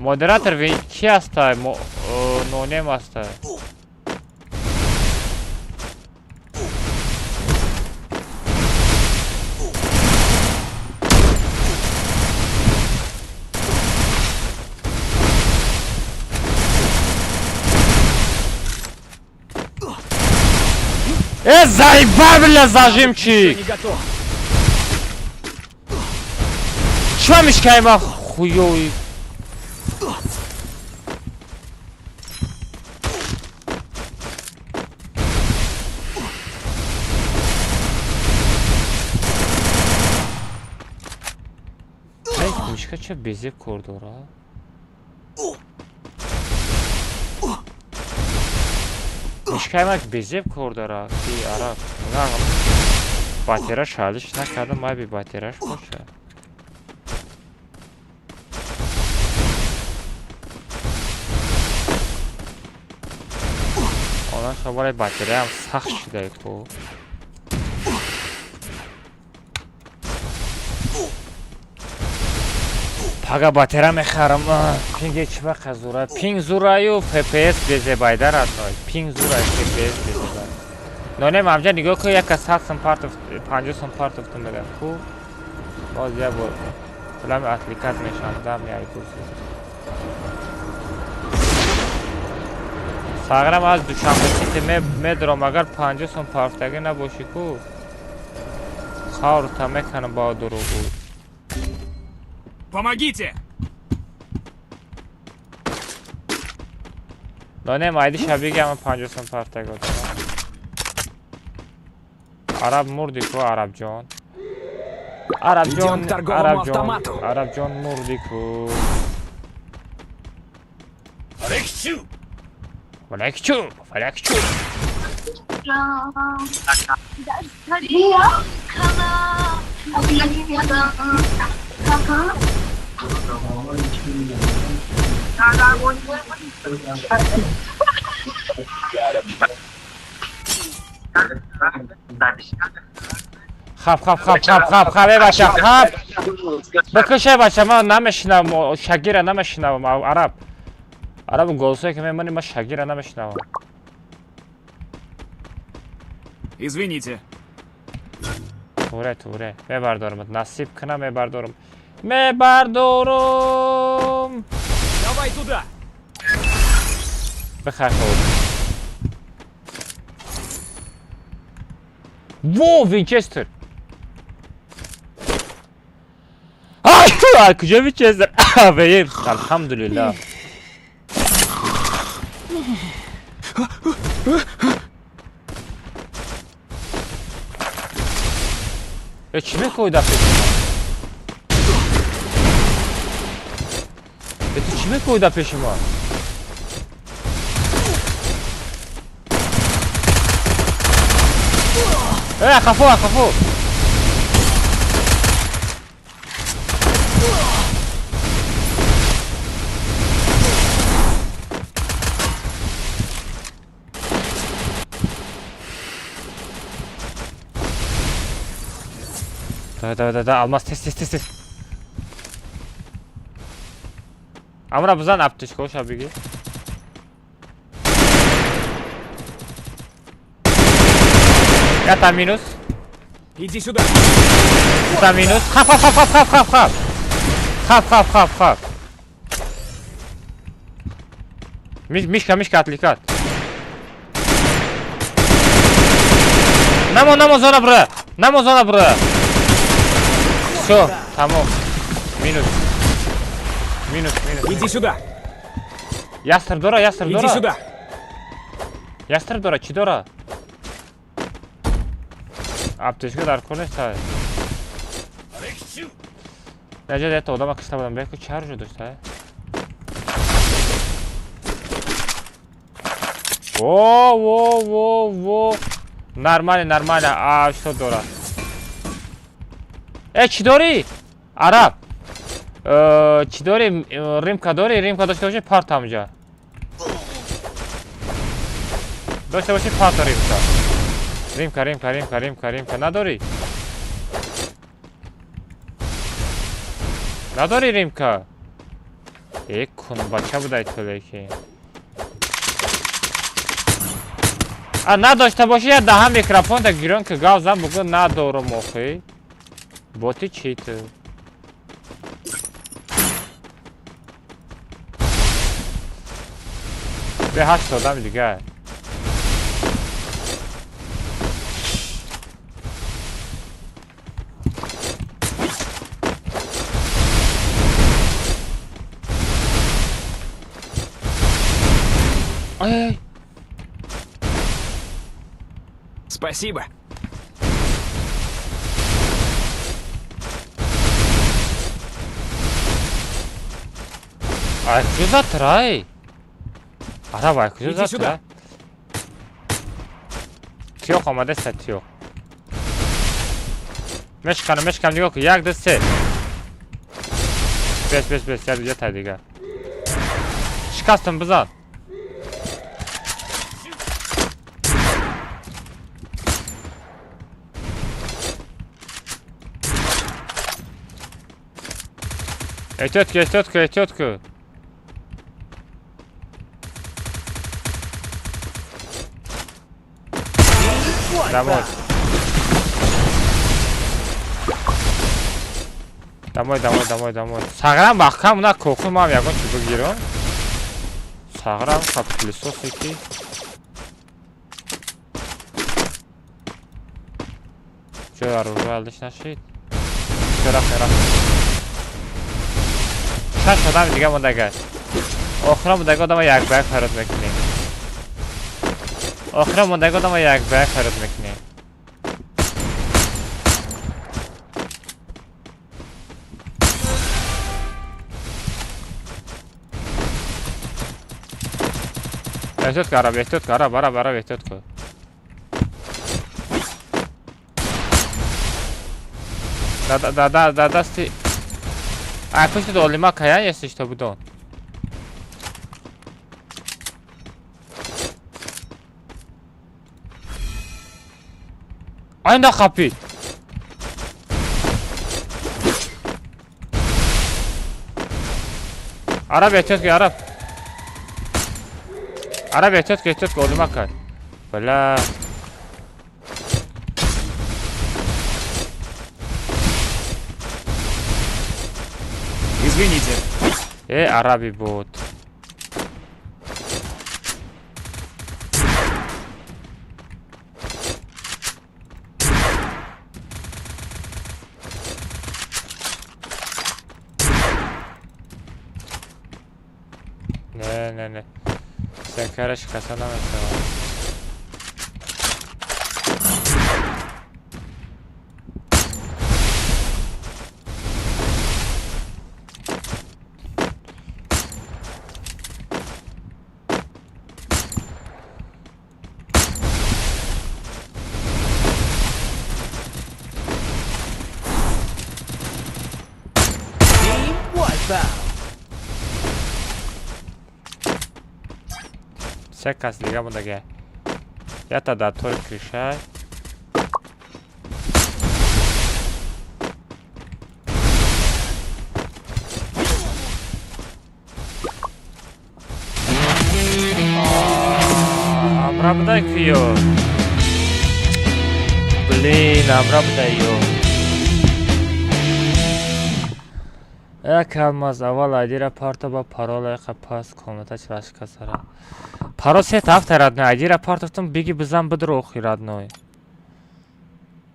مودراتور وی کی هسته؟ نونیم هسته заебал, бля, зажимчик! Не готов. Чё мешкаем, хуёвый? Мишка чё безеп кордора? Мишкаймак безеп кордора, ки араб. Батера шалиш накардам, майби батераш боша. Ona şabalay bateriyam sağ şidayı to. Пага батера мехарам. Пинге чиба қазура. Пинг зураю FPS безе байдар адной. Пинг зураю FPS безе байдар. Нонем амҷа нигоҳ ку як 100 симпартов 50 симпартов ту мегам ку. Боз я бо филами апликат мешандам я курси. Саграм аз душанбе сити медром агар 50 симпартаги набоши ку. Хаврта меканам ба дурӯғу. Помогите! Донем айди шабиги ама 50 симпартаги додам. Араб мурди ку арабҷон. Арабҷон, Идём к торговому арабҷон, автомату. арабҷон мурди ку. Фалакчу, фалакчу. خب بچه خب بکشه بچه ما نمیشنم شگیره نمیشنم عرب گلسوی که میمونی ما شگیره نمیشنم Извините. توره میبردارم نصیب کنم میبردارم Давай туда. بخیر خود وو وینچستر کجا وینچستر اوه الحمدلله چی میکنی در پیش ما؟ چی میکنی در پیش ما؟ خفو Да, алмаз тез. Амра бизан аптечка шабиги. Это минус. Иди сюда. Это минус. Хап. Мишка отвлекает. Намо зона бра. Все, тамом. Минус. Иди сюда. Ястр дора. Иди сюда. Ястр дора, чи дора? Аптечка дар кор неста. Наҷа дета одама кишта будам, беку чаржу дошта. Во. Нормально. Что дора? Чи дори? Араб. چی داریم؟ ریمکا داری؟ ریمکا داشته باشه پارت همونجا داشته باشه پارت ریمکا نداری؟ نداری ریمکا؟ یک کن بچه بودای تو لیکی نداشته باشی یا ده هم میکروفون تا گیرون که گاوزم بگو ندارم آخی بوتی چی تو؟ به 8 دادم دیگه ای Спасибо. Куди затрай? Арабай, куди Иди затрай? сюда. Тиох омаде се тиох. Мешкам нигоҳ кун. 1 2 3. Бес я тай дига. Шикастам бизан. Тетка. Домой. Саграм бахкам на коху мам ягон чӣ бигирам. Саграм капилисоси ки. Чӯ арӯвалдиш нашид? Раф. Шаш одам дига мондага. Охира мондага одама як бак харод мекунем. Ehtiyot kara, bara ehtiyot kara. Да, сти. Пусть это лима кая, если что буду. Айна хапи. Араб ehtiyot lima kaya. Бля. Извините. Араби бот. Не. Sen karış kazanamazsın. Секас дига мондага. Я-то да той кришай. Амрабдай киё. Блин, амрабдай ё. Як алмаз аввал айдира парта ба паролай пас комната чилашка сара. Парол се тафта родной, айдира партовтум биги бизан бидро охи родной.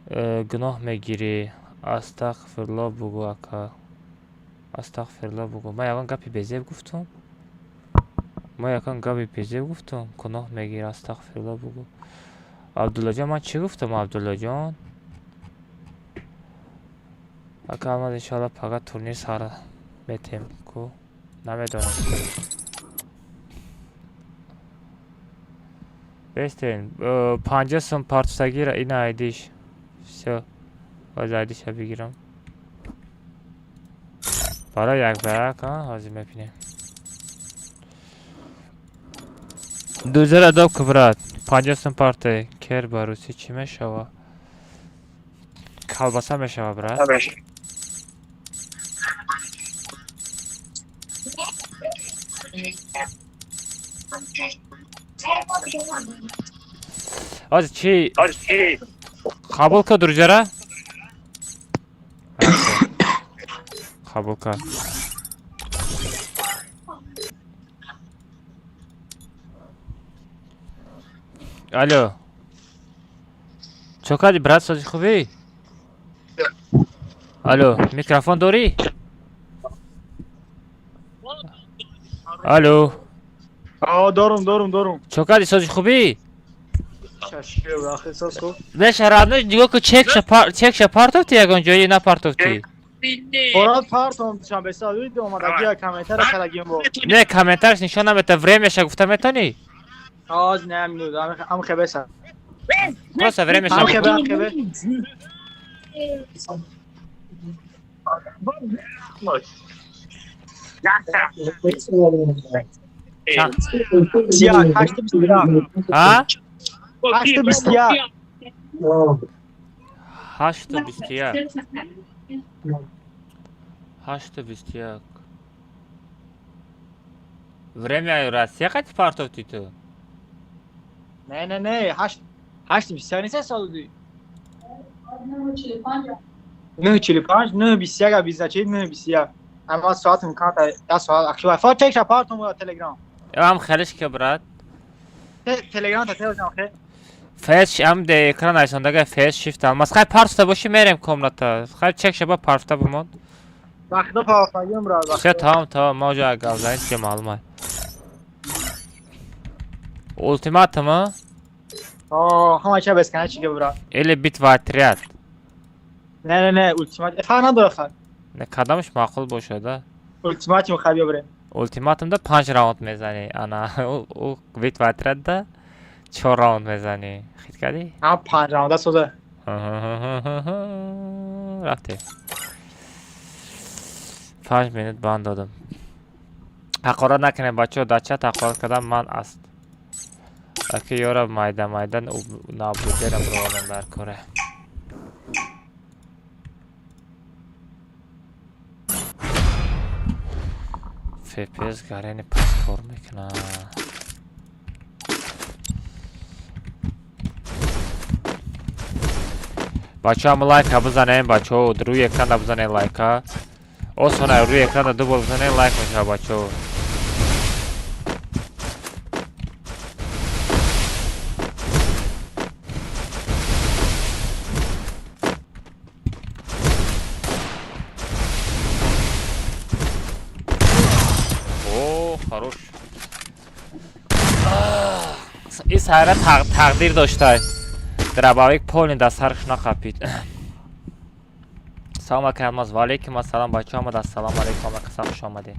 Гуноҳ мегири. Астағфирло бугу ака. Ма ягон гапи безеб гуфтум? Гуноҳ мегири, астағфирло бугу. Абдуллоҷон, ман чӣ гуфтам, Абдуллоҷон? Ака алмаз иншалла пага турнир сар метем ку. Намедонам. Бестен, 50 сум партусагира ина айдиш. Всё. Оз айдиша бигирам. حالا یک برک حاضی میپینیم دوزر اداب کبرات 50 پارته کر باروسی چی میشوه کالباسه میشوه برات حاضی چی قبول که درجره قبول که الو چوکادی برات سازی خوبی؟ الو میکروفون داری؟ الو دارم چوکادی سازی خوبی؟ چشکه و آخه ساز خوب نه رادنش دیگه که چک پارتوفتی یگان جایی نپارتوفتی فراد پارتون شام بسازید اومدگی ها کمیتر کلگیم بود نه کامنتارش نشون نمیده وریمش گفته میتونی؟ آز نمیدود هم خبه سر پس وریمش هم خبه سیاه 821 ها؟ 821 8:21 Время Россия قد پارتوفتی تو؟ نه 8 نیست سالودی 9:45 9:21 بیزنچه 9:21 اما ساعت امکان تا ساعت اخشوه فا چک شپارتون بود تلگرام هم خلش که برات تلگرام تا تلگرام خیلی فیس هم ده اکران ایساندگه فیس شیفت الماس خیلی پارفته باشی میریم کملتا خیلی چک شبا پارفته بمون وقتا پافتاگیم را سه tamam ما جا گازدارین که معلومه Ultimatum mı? همه چه بسکنه چی که برا Или bit vatriyat? نه ultimat فرق نداره فرق Ne kadarmış makul boşada. ultimat مخبی بریم Ultimatumda 5 round میزنی انا او bit vatriyatda 4 round میزنی خیلی کردی؟ هم 5 راونده سوزه رفتی 5 minut بند دادم حقارت نکنه بچه ها دچه حقارت کردم من است اکی یارا مایده نابوده رو برادم در کاره فپیز گرین پس کار میکنه بچه هم لایک ها بزنین بچه ها روی اکران بزنین لایک ها اصلا روی اکران دو بار بزنین لایک میشه بچه ها хорош این سهره تقدیر داشته درباویک پولین در سرش نخپید سلام علیکم و علیکم السلام بچه ها در سلام علیکم همه کسا خوش آمدین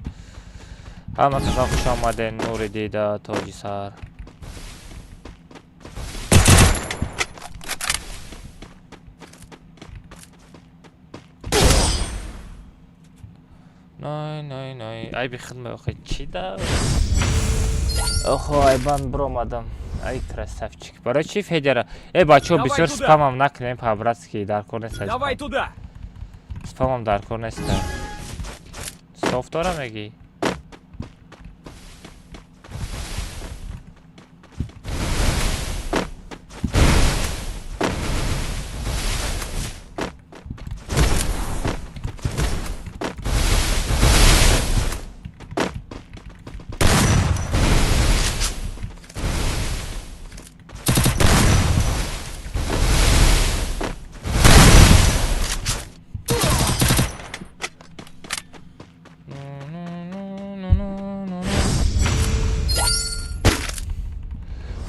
همه کسا خوش آمدین نور دیده تاجی سر نای ای بی خدمه اخی چی دا اخو ای بان برو مادم ای красавчик برای چی فیدره ای بچه ها بسیار سپام هم نکنیم پابراتسکی در کار نیست سپام هم در کار نیست صاف دارم میگی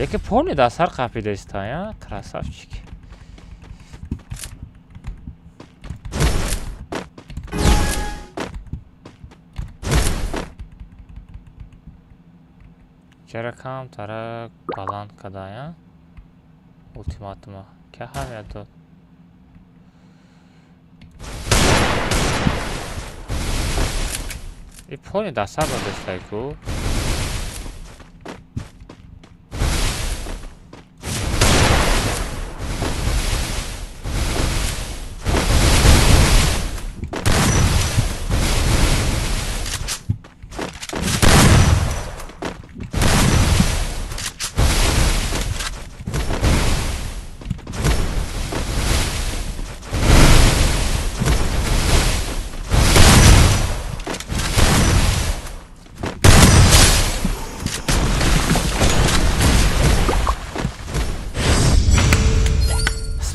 یکی پونی در سر قپیده است یا красавчик چرا کام ترک بلند کده یا ultimatuma که همه داد 이 폰이 다 싸가졌다 이거.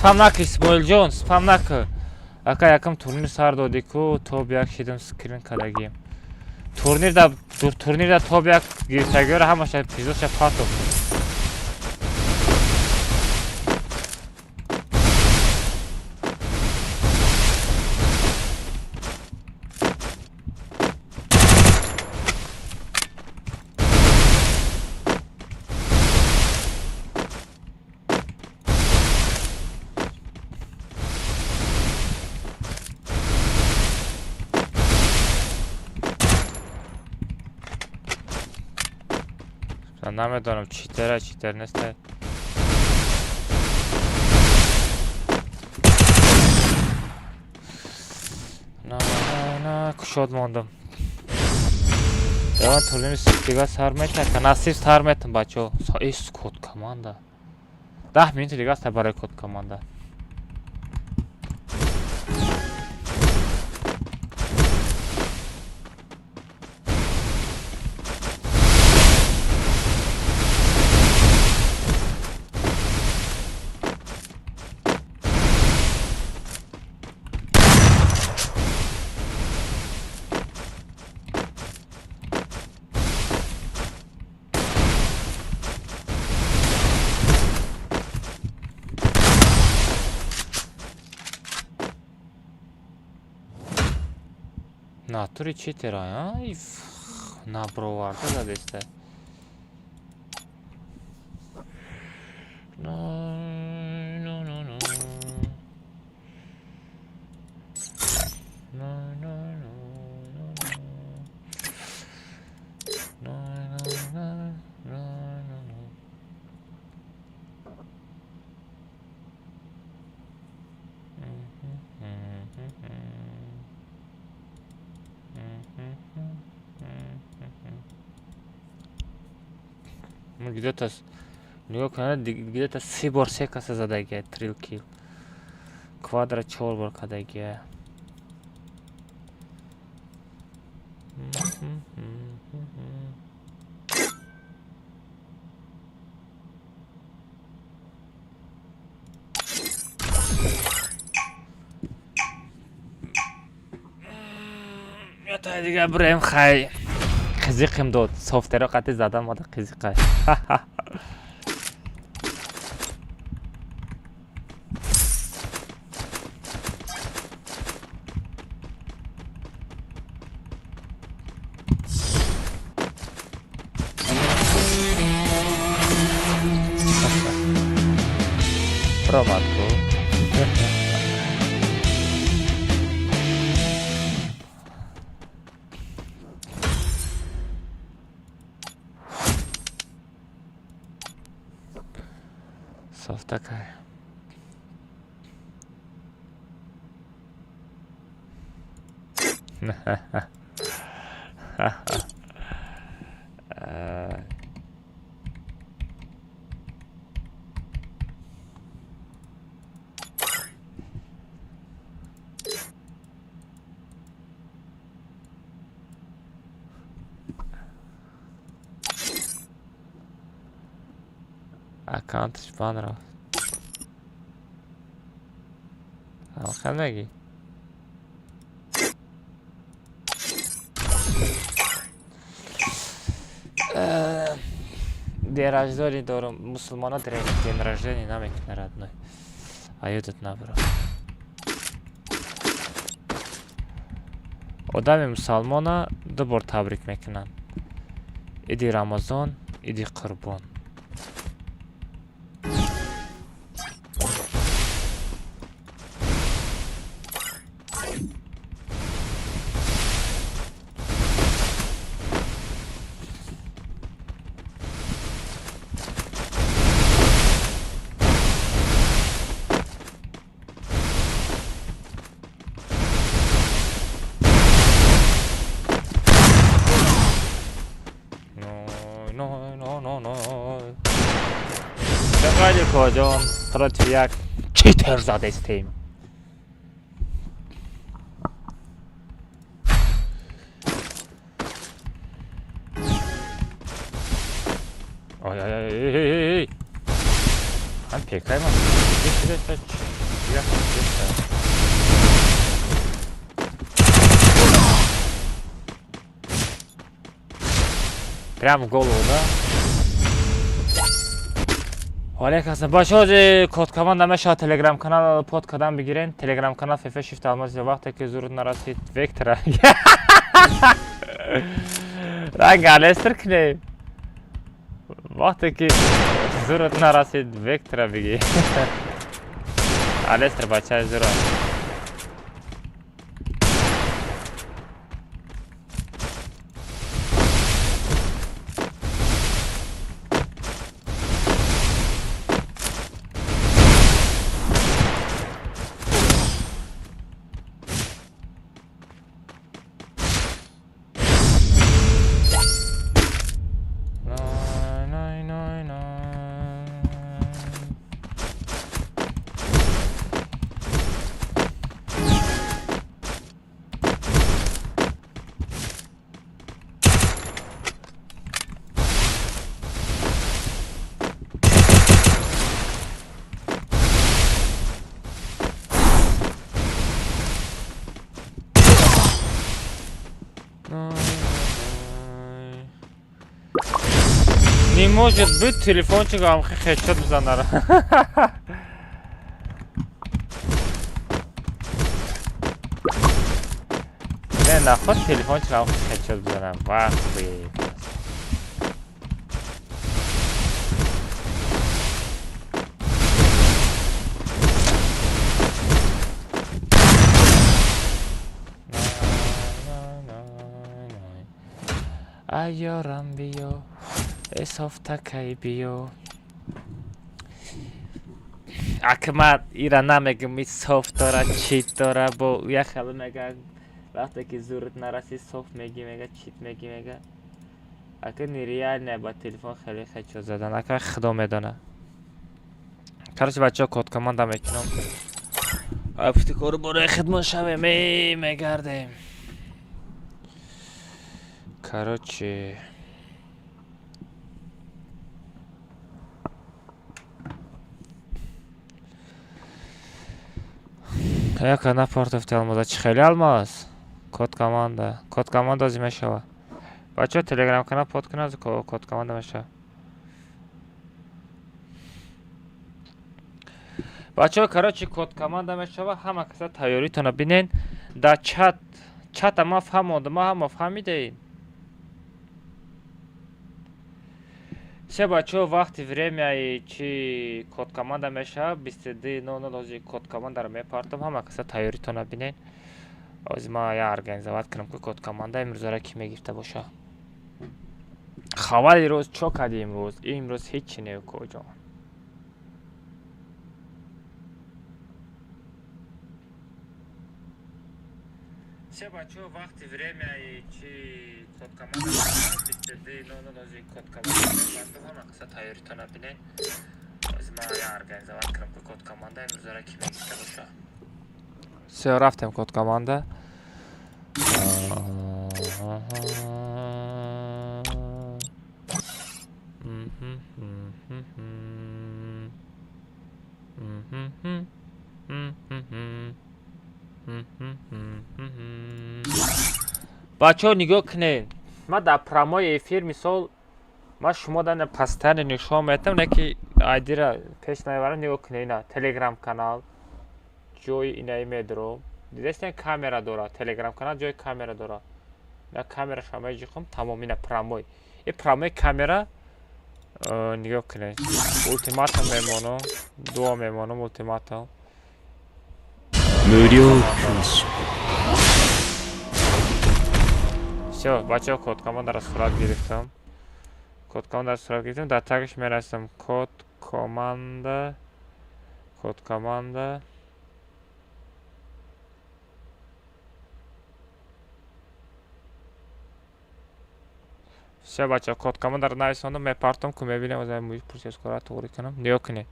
Spamnak İsmailjon, spamnak. Aka yakım turnir sardı odiku, tobiyak şidim screen kadagiyim. Turnirda tobiyak girse göre hamaşa pizosha pato. نمیدونم چیتر نیست. نه کشاد ماندم. یا تورنیر دیگه سر میتونم نصیب سر میتونم بچه ایست کد کمانده 10 minut دیگه است برای کد کمانده. Натуре читера, а? И на броварда задесте. Где-то где-то 3 бор секаса задайге трил кил. Квадра 4 бор кадайге. Я دیگه بریم خی قزیقم داد سافترها قطعی زدم ماده قزیقه Проматку. Софт такая. Аккаунтش بند رفت. خیلی نگی день рождения дором мусульмана день рождения намекне родной а едут набрал одами мусульмана ду бор табрик мекунанд иди рамазон иди қурбон ملیکا جان طرف یک چیتر زده استیم. آی آی آی من پیکای من прям в голову, да? Олег Асан, башози код команда меша телеграм канал под кадам бигирен. Телеграм канал FF Shift алмаз вақте ки зурут нарасид вектора. Ранг алестер кне. Вақте ки зурут нарасид вектора биги. Алестер бача зурут. Не может быть, телефончик вам хедшот бзанара. Не, наход телефончик вам хедшот бзанара. Вахты. Айорам био. Эсофтакай био. Акмат ира намегм софт дора чит дора бо яхал мега вақте ки зурут нараси софт меги мега чит меги мега акн реально ба телефон хеле хачо задан ака худо медона. Короче бача код команда мекунам. Аптикор бора хидмат шаве мегардем. Короче яка нафортов алмаза чихели алмаз код команда зимешава бача телеграм канал подкана код команда меша бача короче код команда мешава ҳама каса тайёритона бинен да чата ма фаҳмонд ма ҳама фаҳмидем все бачо вақти времяи чи код команда меша 22:00 ҳози код командаро мепартам ҳама каса тайёритона бинен ҳозир ма я организоват кунам ки код команда имрӯзара ки мегирфта боша хабари рӯз чо кади имрӯз ҳечи неукоҷон все бачо вақти времяи чи код команда меша 22:00 ҳози код команда мепартам ҳама каса тайёритона бинен ҳозир ма я организоват кунам ки код команда имрӯзара ки мегирфта боша все рафтем код команда бачаҳо нигоҳ кунед ман дар промои эфир мисол ман шумо дар пастани нишон метам не ки айдира пеш мебарам нигоҳ кунед ина телеграм канал ҷои инаи медорам дидестен камера дора телеграм канал ҷои камера дора на камера шама ҷиқам тамом ина промой и промои камера нигоҳ кунед ультиматум мемонам дуо мемонам ультиматум все бачаҳо код командаро сурат гирифтам дар тагиш мерасам код команда все бачаҳо код командаро нависондам мепартам ки мебинем оза муи процессора туғри кунам нигоҳ кунед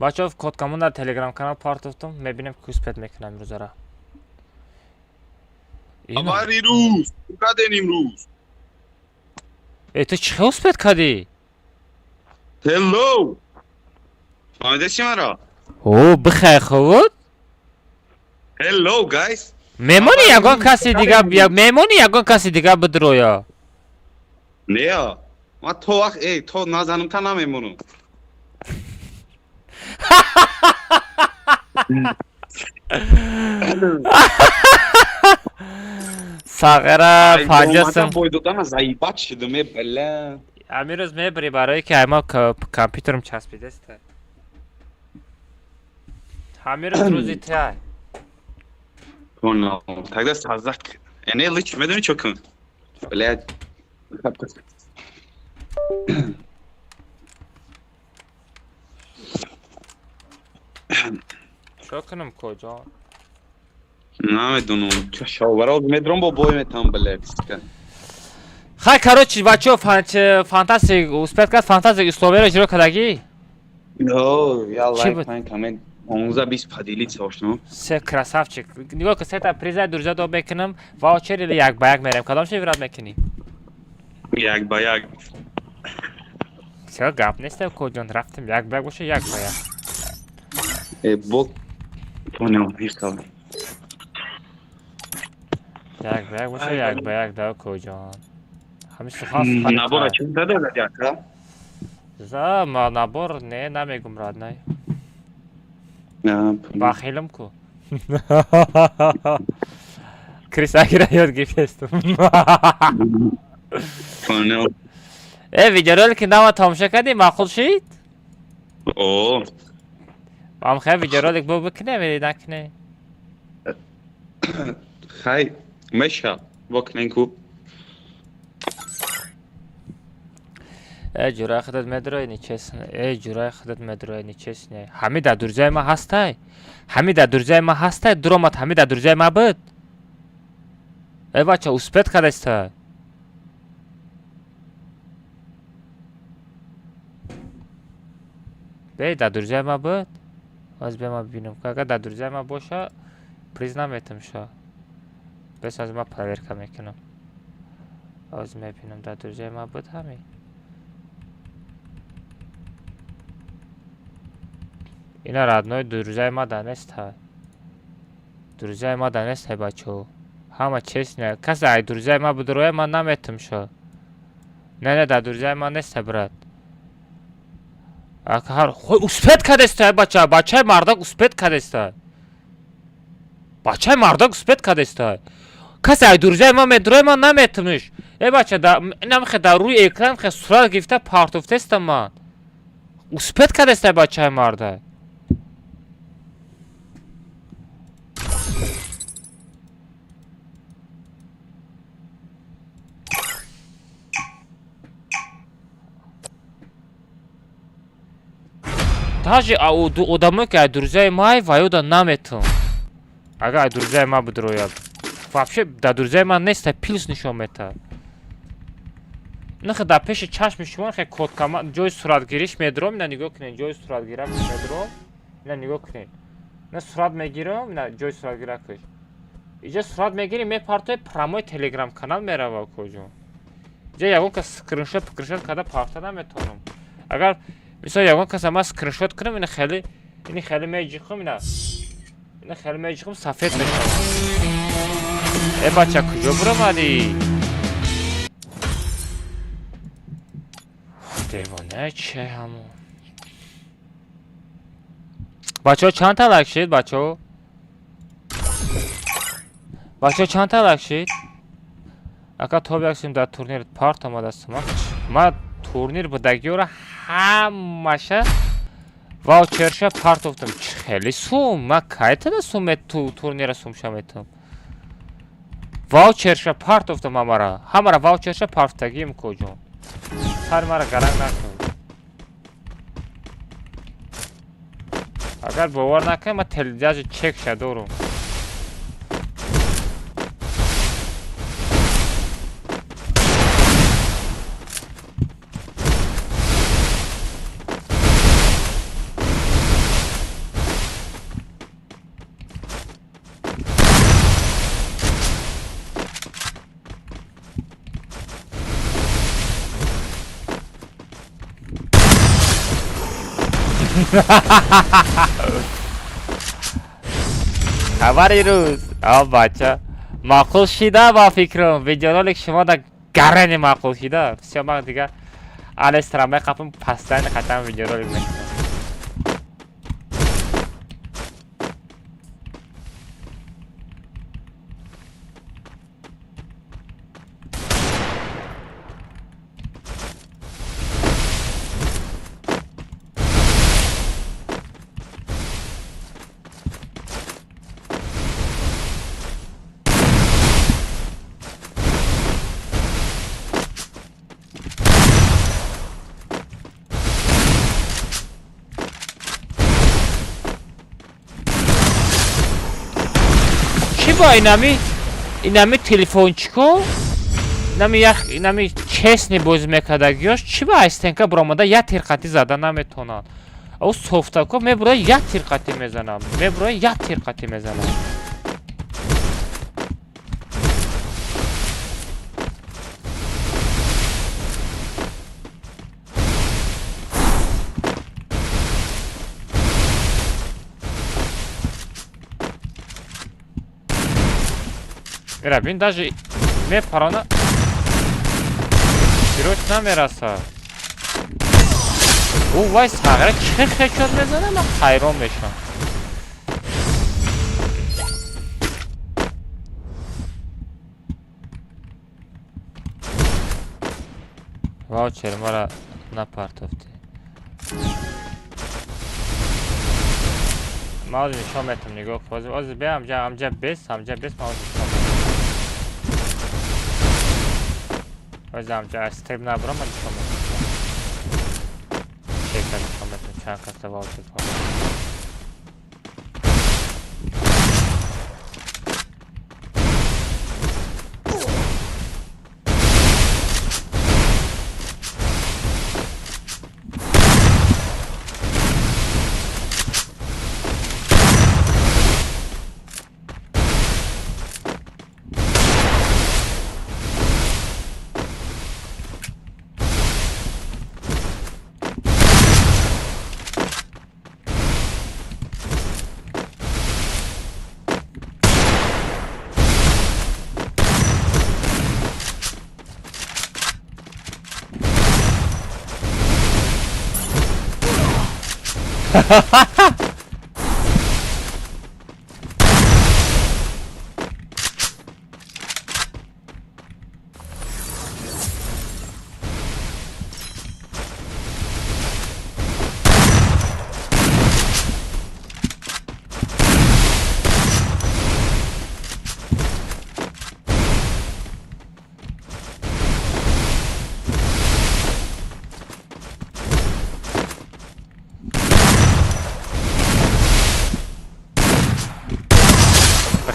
بچه کدکامون در تلگرام کانال پارت افتم میبینیم که اسپت میکنم امروز را خبری روز کدن امروز ای تو چه اسپت کدی؟ هلو فهمیده چی مرا؟ او بخیر خود؟ هلو گایز میمونی یکان کسی دیگه میمونی یکان کسی دیگه بدرویا نه ما تو وقت ای تو نازنم تا نمیمونم ساغره پنجستم بویدودن از عیبت شدم بله امیروز میبری برای که اما کامپیوترم چسبیده است امیروز روزی تای کنم tak da sazak yani liç medeni çok bile چه کنم کجا؟ نمیدونم چه شاورا مدرم با بوی میتام بله خیلی کاروچی بچه فانتاستیک اسپت کرد فانتاستیک استوبر اجرا کردگی؟ نه یا چی لایک بود؟ من کامنت 15-20 پادیلی سوشنم سه کراسافچیک نگاه که سه تا پریزه درجه دو بکنم واوچر ili یک با یک میرم کدام چه ویراد میکنی؟ یک با یک چرا گپ نیست کجان رفتم یک با یک باشه یک با یک بوک کنم هیچ کار یک با یک باشه یک با یک دا کجان همیشه خاص نبوده چون داده یک زا ما نبور نه نمیگم راد نه بخیلم کو کریس اگر یاد گرفتم کنم ای ویدیو که نام تماشا کردی معقول شید؟ اوه هم خیلی ویدیو رو بو بکنه ولی نکنه خی مشا بکنین کو ای جورای خودت مدرای نیچسنه ای جورای خودت مدرای نیچسنه همین در درجه ما هسته همین در درجه ما هسته درامات همین در درجه ما بود ای بچه اسپت کدسته بی در درجه ما بود از به ما ببینم که اگر در درجه ما باشه پریز نمیتم شا بس از ما پاور کم میکنم از میبینم در درجه ما بود همین اینا ردنای درجه ما دانست ها درجه ما دانست های بچه همه چیز نه کسی ای درجه ما بدروه ما نمیتم شا نه در درجه ما نیست برد هر خوی اسپت کدسته بچه بچه مردک اسپت کدسته بچه مردک اسپت کدسته کسی ای درجه ما مدروه ما نمیتمش ای بچه نمیخه در روی اکران خیلی صورت گفته پارتوفته است من اسپت کدسته بچه مرده даже одамое ки ай друзьяи мои ваюда наметон агар ай друзьяи ма будрояд вообще дар друзьяи ман неста пилс нишон метад нахе дар пеши чашми шумо хе коткама ҷои суратгириш медиром ина нигоҳ кунед ҷои суратгирак медиром ина нигоҳ кунед ина сурат мегирам ина ҷои суратгиракш иҷа сурат мегирим мепартои прамои телеграм канал мерава коҷон иҷа ягон кас скриншот карда парта наметонам агар مثلا یکان کسی ما اسکرینشات کنم اینه خیلی میجیخم اینا خیلی میجیخم سفید میشم ای بچه کجا برامدی دیوانه چه همون بچه ها چند تا لک شید بچه ها چند تا لک شید اکا تو بیاکسیم در تورنیر پارت آمده است ما تورنیر будагиё ра ҳамаша ваучерша парт уфтам хеле сум ма кайтада сумет ту турнира сумша метам ваучерша парт уфтам ҳамара ваучерша партагим коҷон сар мара гарак накун агар бовар накунӣ ма телевизор чекша дорум خبری روز بچه معقول شده با فکرم ویدیورالک شما در گرن معقول شده بسیار من دیگه استرامه قپم پستن ختم ویدیورالک میکنم با اینمی تلفونچیکو اینمی честный боз мекардагиёш чӣ ба айстенка биромада як тирқатӣ зада наметонад ав софтако мебура як тирқатӣ мезанам мебура як тирқатӣ мезанам Бин даже мепарона сироч намерасад вай сағира чӣ хечот мезана ман хайрон мешам ваучер мара напартофти ма озин нишон метам нигоҳ озин бе амҷа бес ма озин нишон метам Ozim amca step nabram man nishon metam chekka nishon metam chand qasta voucher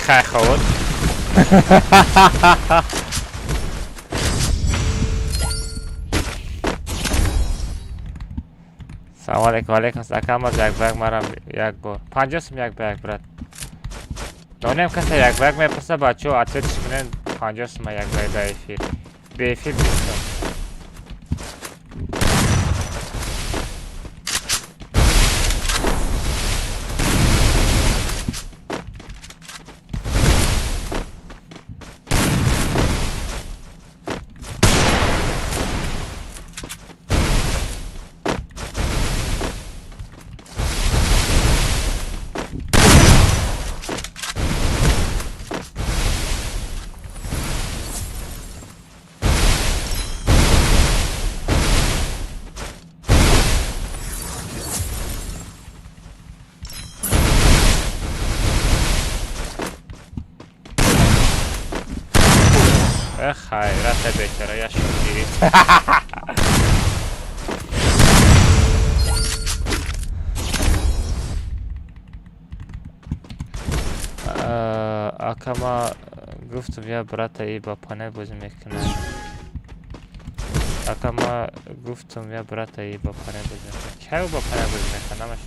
خیر خود سلام علیکم علیکم سلام از یک برگ مرم یک بار 50 سم یک برگ برد دانیم کسی یک برگ میپرسه بچه ها اتلیتش کنین 50 سم یک برگ در افیر به افیر بیستم خیرت بیچاره یا شوگیری آکما گفتم یا برات ای با پانل بازی میکنه آکما گفتم یا برات ای با پانل بازی میکنه چه با پانل بازی میکنه نمش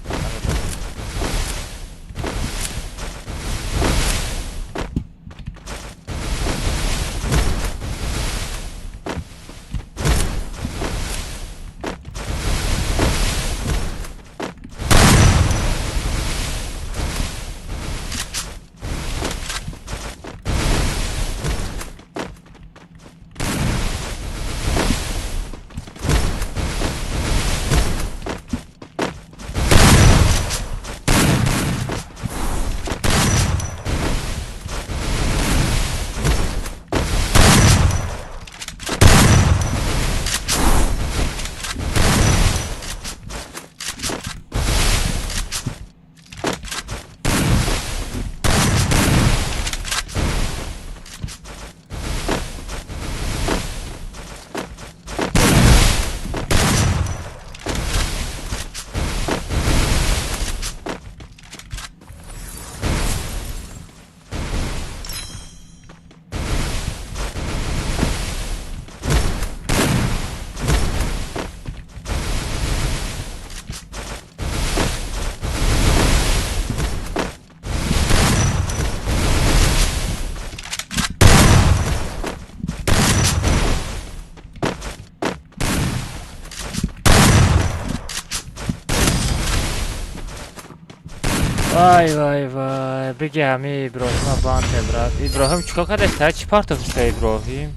Vay vay vay. Bigem İbrahim'e bante brat. İbrahim çikoka deste çi partofusta İbrahim.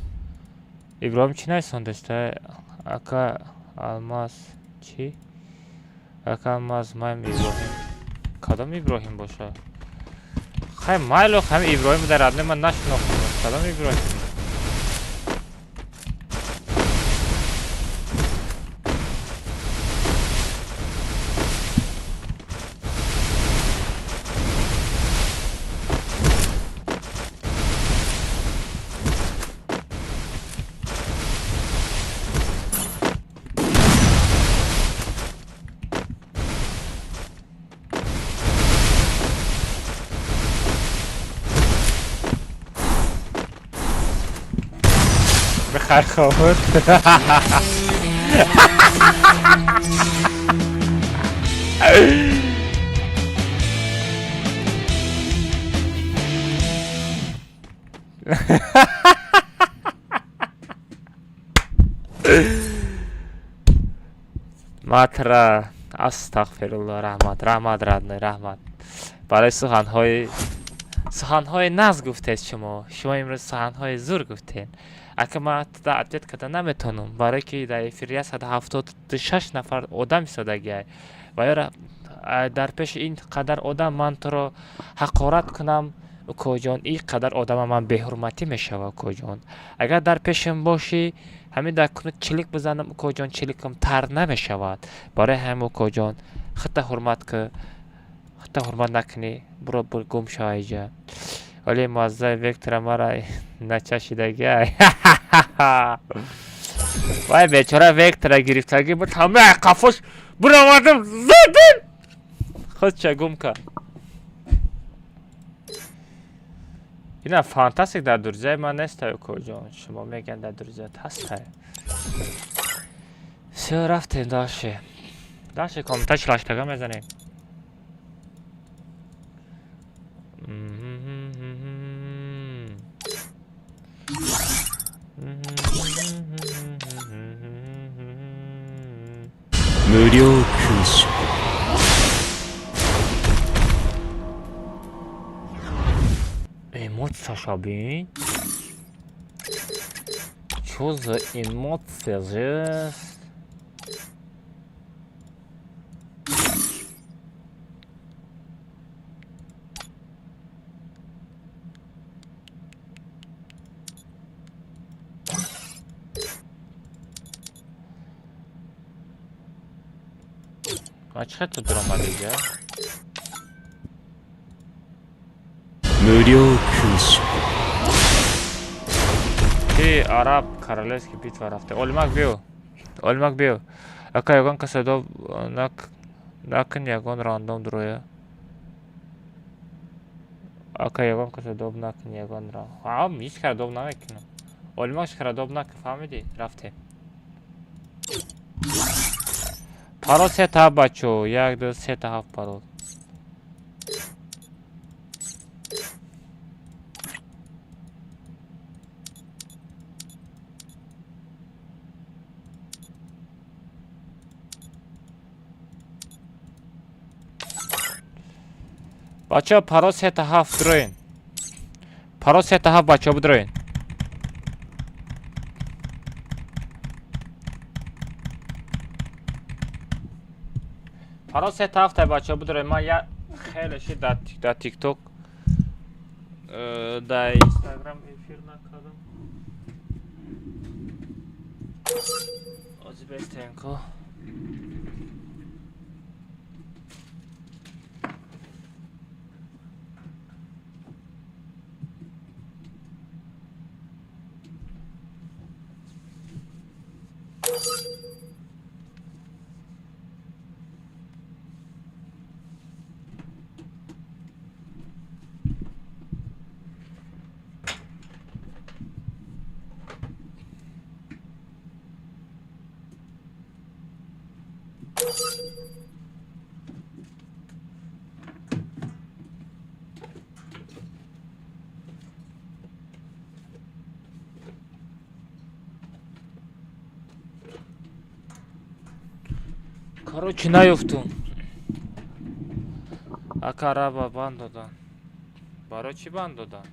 İbrahim çi neyson deste. Aka almaz çi. Aka almaz mayım İbrahim. Kadam İbrahim boşa. Hay maylo hem İbrahim der adne man naş nokta. Kadam İbrahim. بخر خواهد ماترا استغفرالله رحمت رحمت برای سخنهای ناز گفته شما امروز سخنهای زور گفتین اگه ما تعدد کده نمیتونم برای که در افریقا 176 نفر آدم ایستادگی و یا در پیش این قدر آدم من تو رو حقارت کنم کوجان این قدر آدم من به حرمتی میشوه کوجان اگر در پیشم باشی همین در کنه چلیک بزنم کوجان چلیکم تر نمیشود برای همو کوجان خط حرمت نکنی برو گم شو اینجا ولی موزه وکتر مرا نچشیدگی وای بیچاره وکتر گرفتگی بود همه قفش برآوردم زدن خودش گم کرد اینا فانتاستیک در درجه من نیست کجان شما میگن در درجه هست سه رفتیم داشه کامنتاش لاشتگاه میزنیم 무료 금시 Эмоция шабин. Что за эмоция же? А что тут драматика? 무료 금시 Ты араб королевский битва рафте. Олмак бил. Ака ягон касадов накн ягон рандом дроя. Ака ягон касадов накн ягон рандом. Ам هیچ کردوب نمیکنم. Олмакش کردوب نک فهمیدی رفته. پارو سه تا بچو یک دو سه تا هفت پارو. بچه پارو سه تا هفت دروین. پارو سه تا هفت بچه بدروین. پارو سه تا هفت بچه بدروین. من یه خیلی شید در تیک توک در اینستاگرام افیر نکردم. از بستنکو Короче, наёфтум. караба банд додан. Барои чӣ банд додан?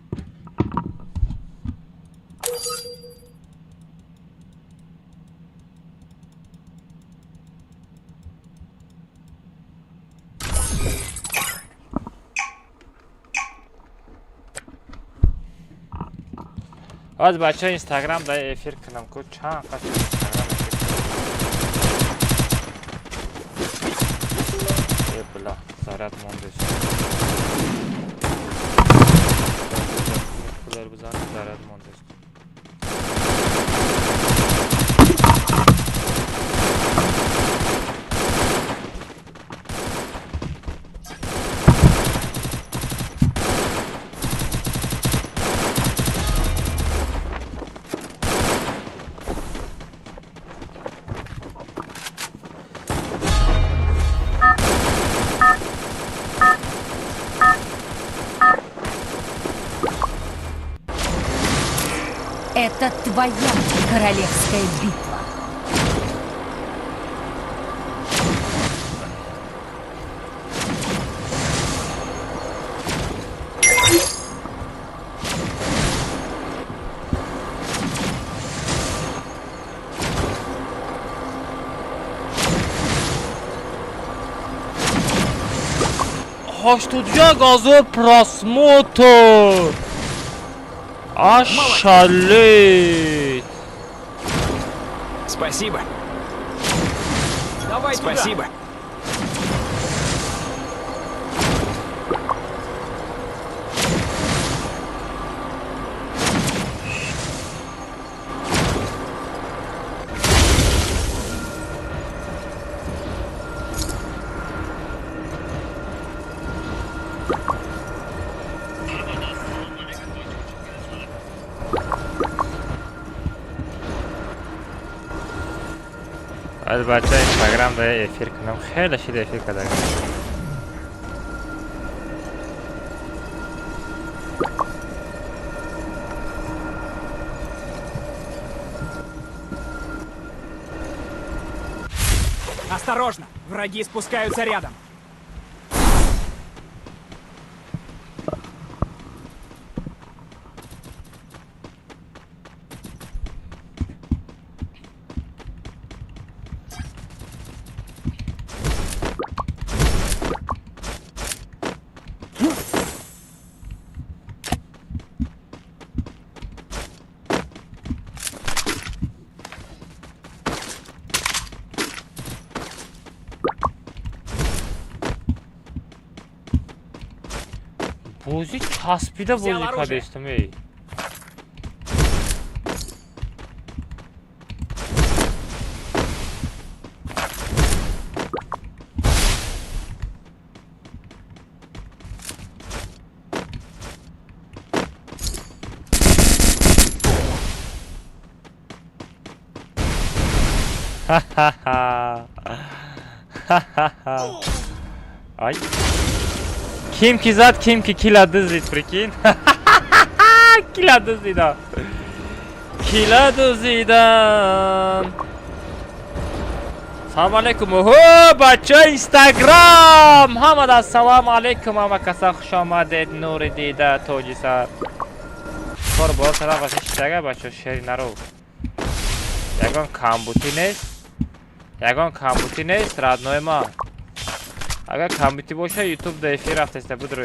Ҳозир бачаҳо Instagram да эфир кунам ку чанд қасм Instagram эфир кунам. Била, заряд мондеш. Кулер бизанам, заряд мондеш. Это твоя королевская битва. Ҳаштодяк ҳазор просмотр. Ошалеть! Спасибо. Давай Спасибо. Albatta Instagramda efir kunam xeyli shida efir kadar. Осторожно! Враги спускаются рядом. Bozi kaspida bozi kadestim ey. Ha ha ha. Ha ha ha. Ay. Kim ki zat, kim ki kiladı zid, прикинь. Kiladı zidan. Kiladı zidan. Salam aleykum. Oho, bacha Instagram. Hamada salam aleykum. Ama kasa xush omaded. Nuri dida tojisa. Kor bor taraf vaše ishtaga bacha sheri naro. Yagon kambuti nes, radnoy ma. Agar kambuti boşa YouTube'da efir haftasında budur.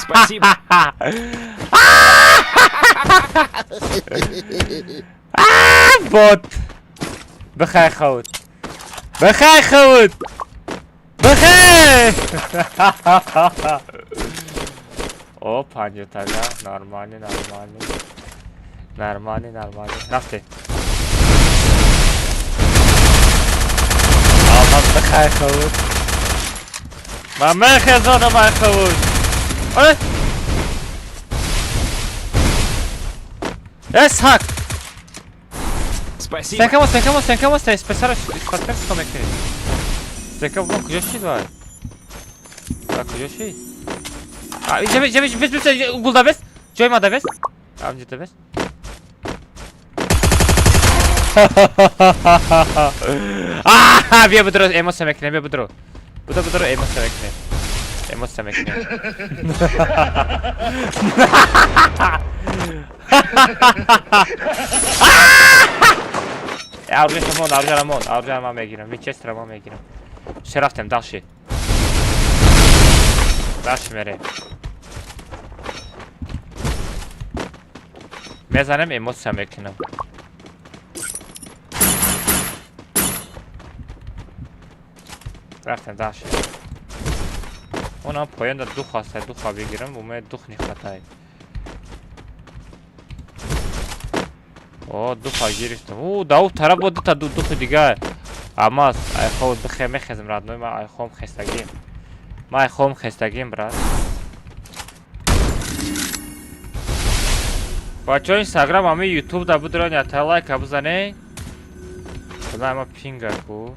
Спасибо. Bot. Bexey xavut. Bexey xavut. Bexey. O 50 taga. Normali. Нормально. Рафте. Такая хавуд. Мамеха зона моя хавуд. Ой! Сак! Спасибо. Стенкамос, спасараш, спасараш комекти. Стенкамос, кujashid var. Bak kujashid. Bes, gulda bes. Joymada bes. Amcıda bes. Bia budro, emos semekne, bia budro. Budro, emos semekne. Emos semekne. Arjan ma megiram, Winchester ma megiram. Şeraftem dashi. Dashi mere. Mezanem emosiya mekinam. رفتم داش اونم پایان دو خواسته دو خواه بگیرم و من دو نخواه اوه دو خواه گیرفتم اوه داو طرف بود تا دو خواه دیگه اما ای خواه بخیر میخیزم راد نوی ما ای خواه خستگیم براد بچه ها اینستاگرام همه یوتیوب دا بود ران یا تا لایک ها بزنه بزنه اما پینگه کو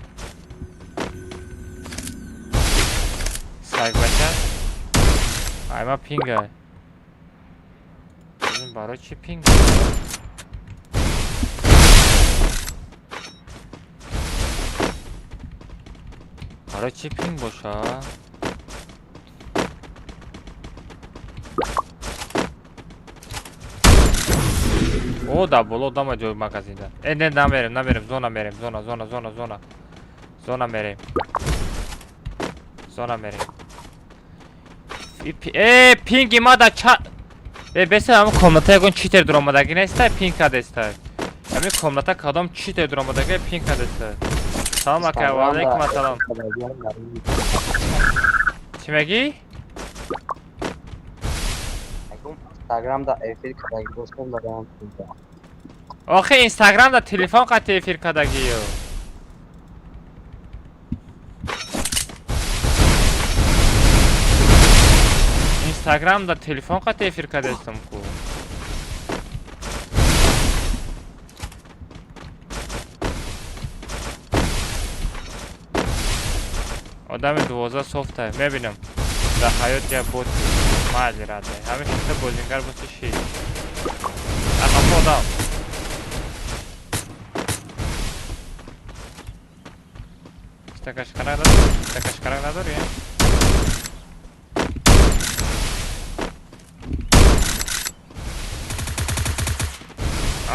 Sayfaça. Ayma pinga. Bizim baroçi pinga. Baroçi ping boşa. O da bol o da mı diyor magazinde. Ne namerim zona merim zona merim. Pingi mada ça... Bese ama komnata yakın cheater durumdaki ne ister? Ping adı ister. Yani komnata kadam cheater durumdaki ping adı ister. Tamam akay, aleyküm selam. Çimegi? Instagram'da efir kadar dostum da ben ping'e. Oxe Instagram'da telefon katı efir kadar giyiyor. Instagram'da telefon katı efir kadar istem ku. آدم 12 صفته میبینم در حیات یا بود معذرت همه شده بازینگر بسته شید اخم آدم استکشکرک نداری؟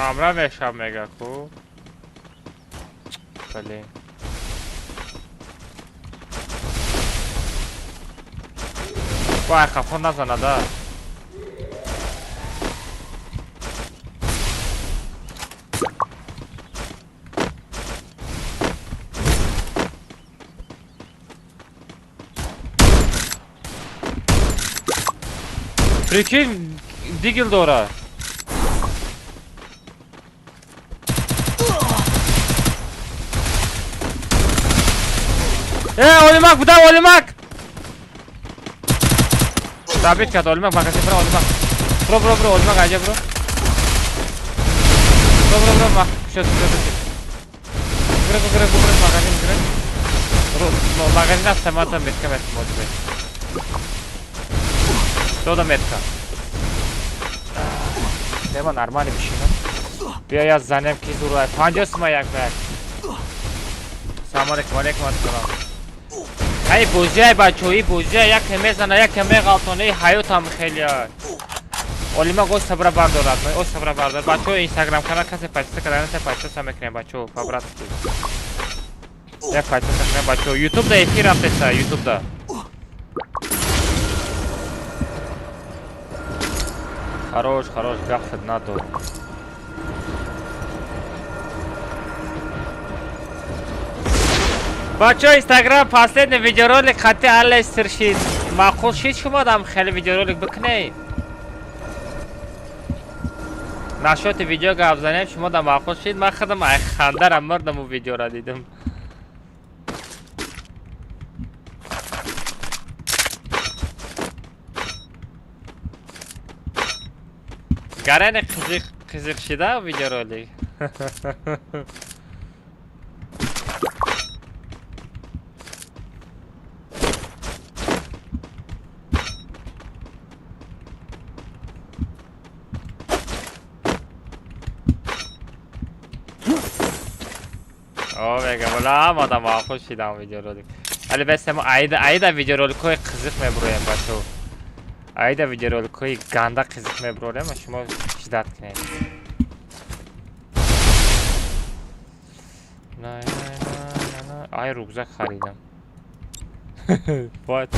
امرا میشم میگه خوب بله وای خفون نزنه ده Prikil digil dora olimak bu da olimak Sabit kat olimak makasih bro olimak bro olimak aja bro mak shot gerak makasih bro makasih nak sama metka motive Toda metka Dema нормально бишина Bia ya zanem ki duray 50 ma yak bak Salam alaikum assalam Ай бузяй бачои бузяй як мезана як меғалтони ҳаётам хелия олима го сабра бардорад о сабра бардор бачо инстаграм канал касе пачта кадана се пачта са мекне бачо фабратски як пачта мекне бачо ютуб да эфир аптеса ютуб да хорош гафт надо بچه اینستاگرام последний видеоролик خطی علی سرشید معقول شید شما دام خیلی ویدیورولик بکنید نشاط ویدیو گپ زنیم شما در ماخوش شید. من خودم خندرم مردم اون ویدیو را دیدم. گرن قزق شده ویدیو را لی. بگم ولی ما دم آخوش شیدم ویدیو رولیک. ولی بس ما عیده ویدیو رولیکوی قزق میبرویم بچو. عیده ویدیو رولیکوی گنده قزق میبرویم و شما شدت کنید. نه آی روکزک خریدم. باید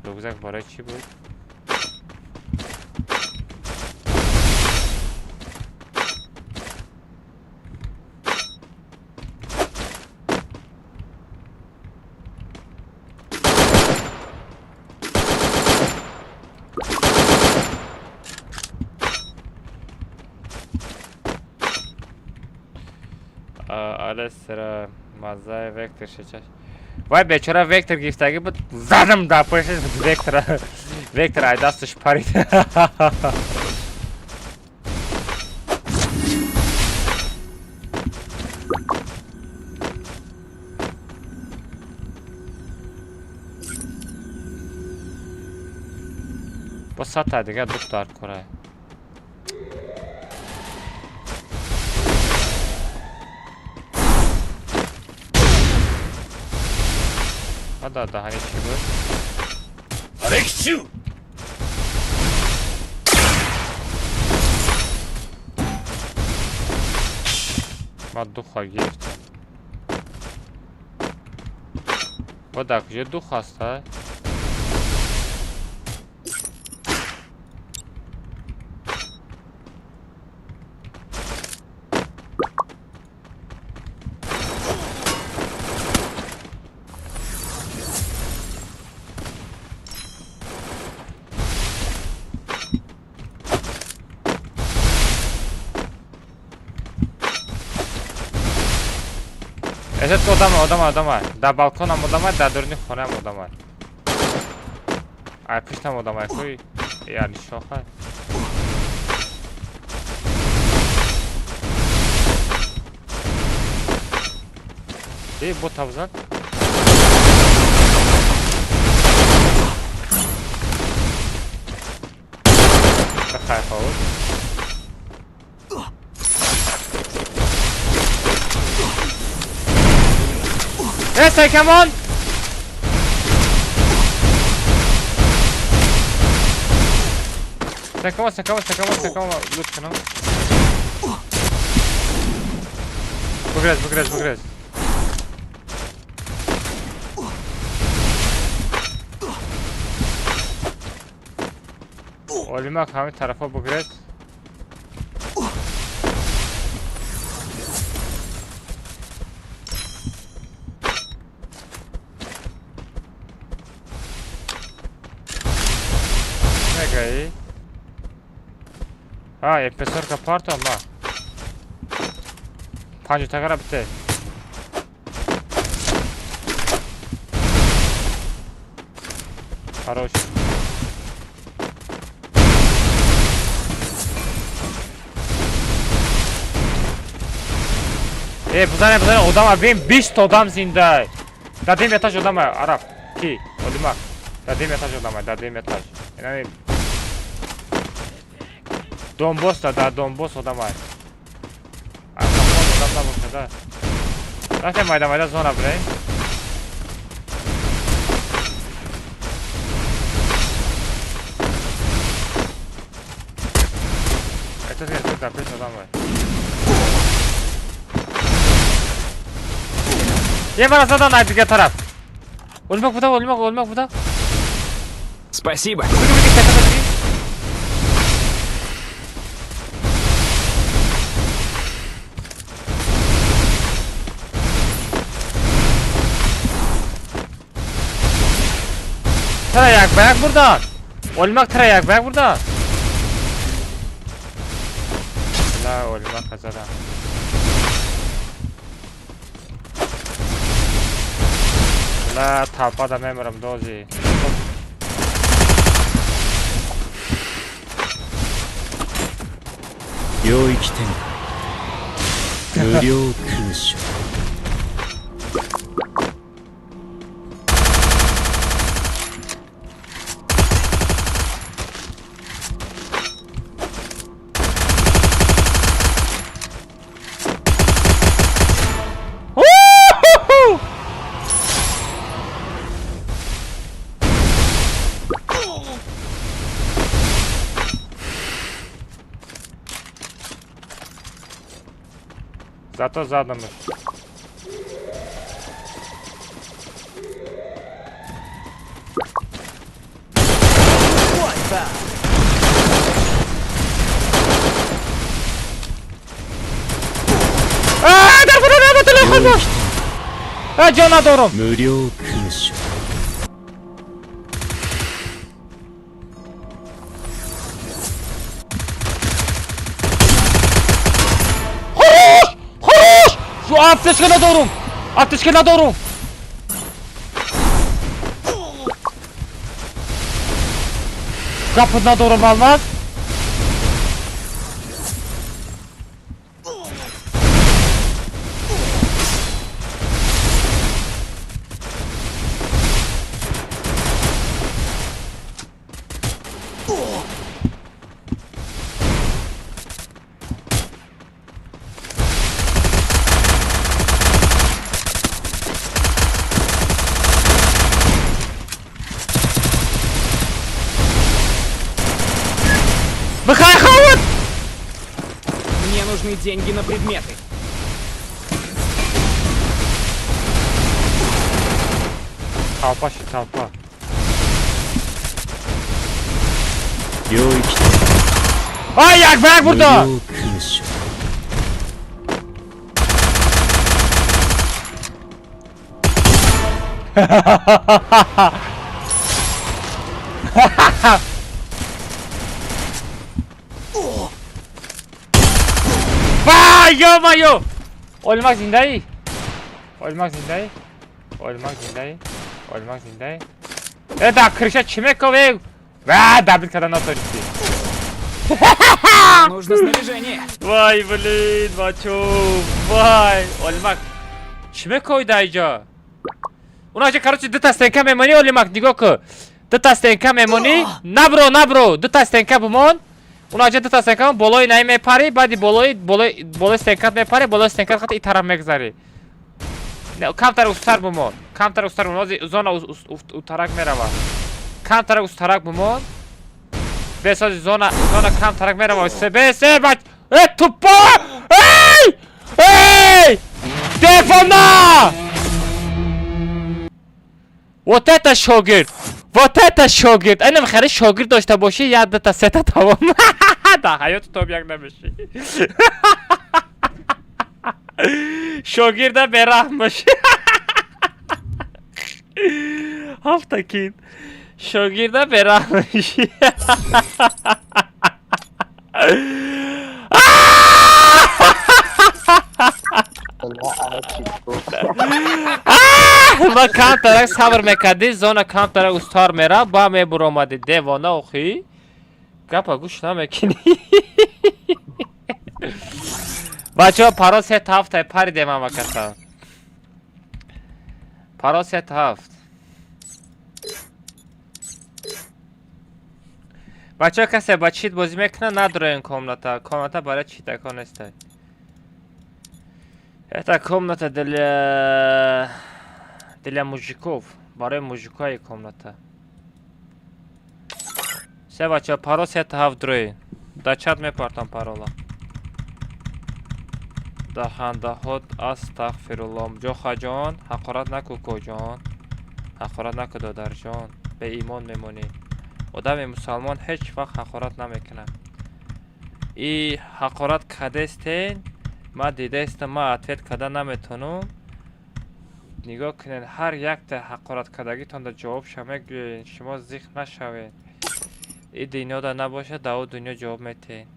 روکزک برای چی بود؟ آره سر مزه وکتر شچش. وای بیچاره وکتر گیفتگی بود زدم در پشتش بود وکتر ای دستش پرید. با 100 تا دیگه دکتر کره. دهنی چی بود؟ Alexu! من دو خواه گرفتم. با در کجا دو خواسته؟ ازت آدم در بالکون هم آدم در درونی خونه هم آدم ای پشت هم آدم کوی یعنی شاخه ای بوت هم بخیر خواهد Hey, come on! Sakama, look, you know. Progress. Olimak hamı tarafa progress. गई हाँ ये पेसर का पार्ट है माँ 5 टका बते хорош бузане odam benim 20 odam zinde dadem etaj odam Arap ki olima dadem etaj odam dadem etaj yani Donbos da Donbos odam var. Kapon odamlar burada. Zaten mayda zona buraya. Это капец odam var. Ye bana zaten aydık taraf. Olmak burada. Спасибо. Tara yak bayak buradan. Olmak tara yak bayak buradan. Olmak zada. La talpa da memorim dozi.領域展開無料空襲Zато задумаешь. Джон Адором! 無料空襲 Şu apteşke Ador'um! Apteşke Ador'um! Kapıdan Ador'um almaz. Выхай, Мне нужны деньги на предметы. Talpa şu talpa. 領域展 Ay yak bırak 無 burada! 料空襲 Vay ё-моё! Olmak zindayı. Olmak zindayı. Olmak zindayı. Olmak zindayı. Да, крыша Чемековой! А, да, блин, когда на точке. Нужно снаряжение. Vay блин, бачу. Vay. Olmak. Чемековой дайджа. У нас же, короче, дыта стенка мемони олимак, нигоку. Дыта стенка мемони. Набро. Дыта стенка бумон. У нас же дыта стенка болой най мепари, бади болой стенкат мепари, болой стенкат хат и тарам мегзари. Камтар устар бумон. Камтар устар бумон. Зона утарак мерава. Камтар устарак бумон. Бесази зона камтарак мерава. Се бач. Тупо! Эй! Телефона! Вот это шогирд! Вот это шогирд! Айна мехари шогирд дошта боши, я дата сета тамом. Да, ҳаёти тобяк намеши. Шогирда бераҳм боши. Ҳафтакин. Шогирда бераҳм боши. ва камтарак сабр мекарди, зона камтарак устор мера, ба мебуромади девона охи. Гапа гӯш намекини. Бачаҳо паро 7 паридем амакаса. Паро 7. Бачаҳо касе ба чит бозӣ мекунад, надороен комната. Комната барои читакон нестай. Это комната для мужиков. Барои мужикои комната. Се бачаҳо паро 7 дрои. Да чат мепартам парола. Дахандаҳот астағфируллоҳ. Ҷохаҷон, ҳақорат наку коҷон. Ҳақорат наку додарҷон. Беимон мемонӣ. Одами мусалмон ҳеҷ вақт ҳақорат намекунад. И ҳақорат кадестен. Ма дидаистам, ма ответ када наметонам. Нигоҳ кунед, ҳар якта ҳақорат кадагитонда ҷавобша мегӯед. Шумо зиқ нашавед. И дунёда набошад, да у дунё ҷавоб метеҳед.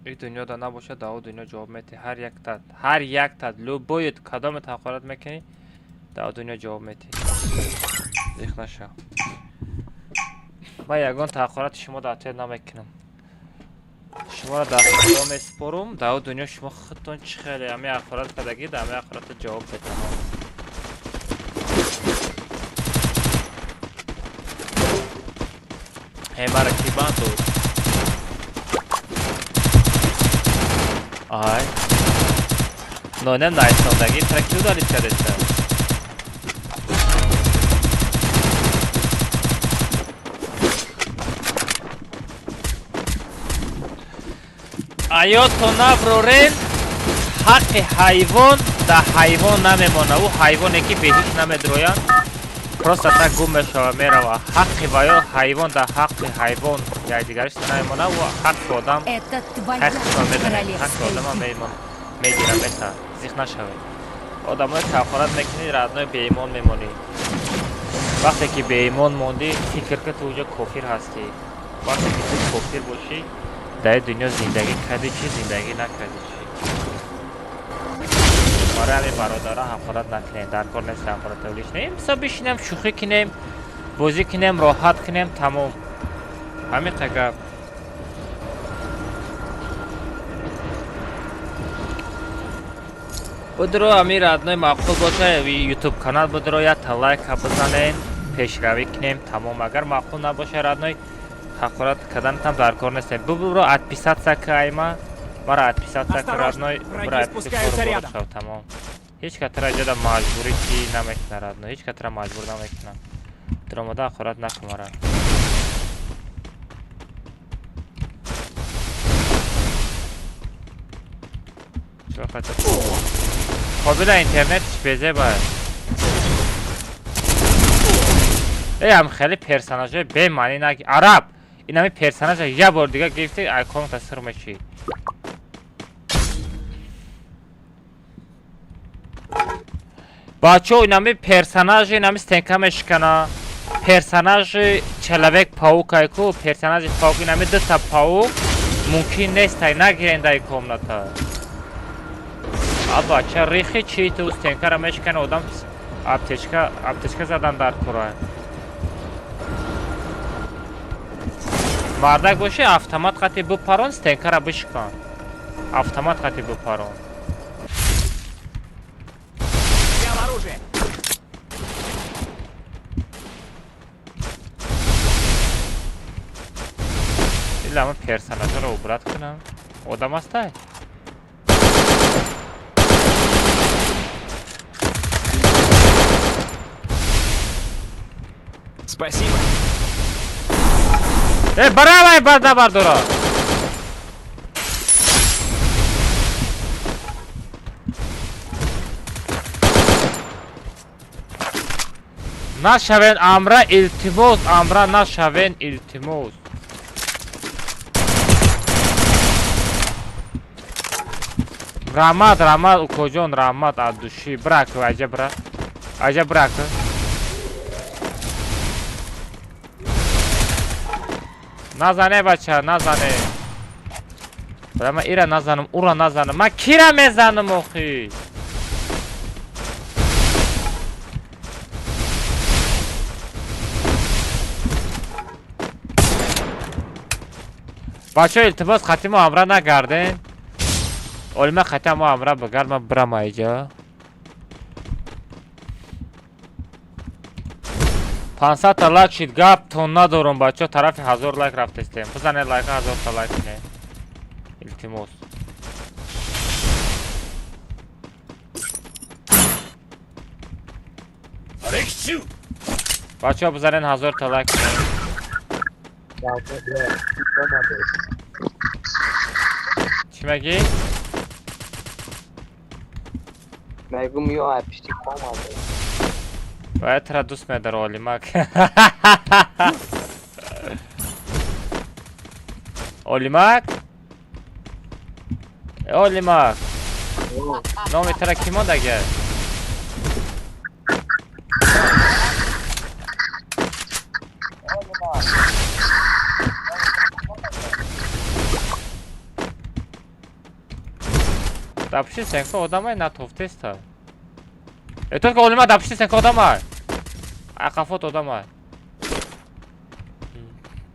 این دنیا دا نباشه دا او دنیا جواب میده. هر یک تا لوبویت کدام تحقیرات میکنی دا او دنیا جواب میده. دیخ نشو. من یگان تحقیرات شما دا تید نمیکنم. شما را در خدا میسپارم دا او دنیا شما خودتون چی خیلی همی آخرت کدگی دا همی آخرت جواب بده. همه را کی باندو آی نونم نایستاندگی ترکیو دارید کردیسته آیا تو نبرورین حق حیوان در حیوان نمیمونه او حیوانی که به هیچ نمیدروین پروست تا گم بشه میروه حق و یا حیوان در حق حیوان یا دیگرش نمیمونه و حق آدم Это твоя حق королевская آدم битва. میگیره بهتر زیخ نشوه آدم های تأخیرات میکنی ردنای به ایمان میمونی وقتی که به ایمان موندی فکر که تو اونجا کافر هستی وقتی که تو کافر باشی در دنیا زندگی کردی چی زندگی نکردی چی ماره همین برادرها حقارت نکنیم در کار نیست حقارت تولیش نیم بسا بشینیم شوخی کنیم بازی کنیم راحت کنیم تمام همین قگب بدرو امیر ادنای معقول باشه وی یوتیوب کانال بدرو یا تا لایک بزنین پیشروی کنیم تمام اگر معقول نباشه ادنای حقارت کردن هم در کار نیست برو ادپیسات سکه ایما برای ادپیسات سکه ادنای برای ادپیسات شو تمام هیچ کتر اجاده مجبوری چی نمیکنه ادنای هیچ کتر مجبور نمیکنه درامده حقارت نکماره قابل اینترنت بزه باید ای هم خیلی پرسناجه به معنی نگی عرب این همی پرسناجه یه بار دیگه گرفتی ایکون تصر میشی بچه این همی پرسناجه این همی ستنکه میشکنه پرسناج چلوک پاوک ایکو پرسناج پاوک این همی دو تا پاوک ممکن نیست نگیرنده ایکوم نتا آبا چه ریخی چی تو ستنکه را میشکنه آدم ابتشکه زدن در کره مردک باشه автомат قطعی بپران ستنکه را بشکن автомат قطعی بپران ایلا من پرسناجه را عبرت کنم آدم هسته Спасибо. برای برده بردارا نشوین امره التماس امره نشوین التماس رحمت اوکوجون رحمت عدوشی برک عجب برک نزنه بچه نزنه برای من ایره نزنم او را نزنم من کی را میزنم آخی بچه التباس خطی ما امره نگردین علمه خطی ما امره بگرد من برم ایجا 500 تا لایک شید گپ تون ندارم بچه طرف 1000 لایک رفتستیم بزنید لایک 1000 تا لایک نه التماس بچه بزنید 1000 تا لایک چی میگی؟ میگم یا اپیشتی کاماده باید ترا دوست میدار اولیمک اولیمک اولیمک نامی ترا کی مانده اگر Допусти сенко одамай на тофтеста. Только олима допусти сенко одамай. Акафот одамай.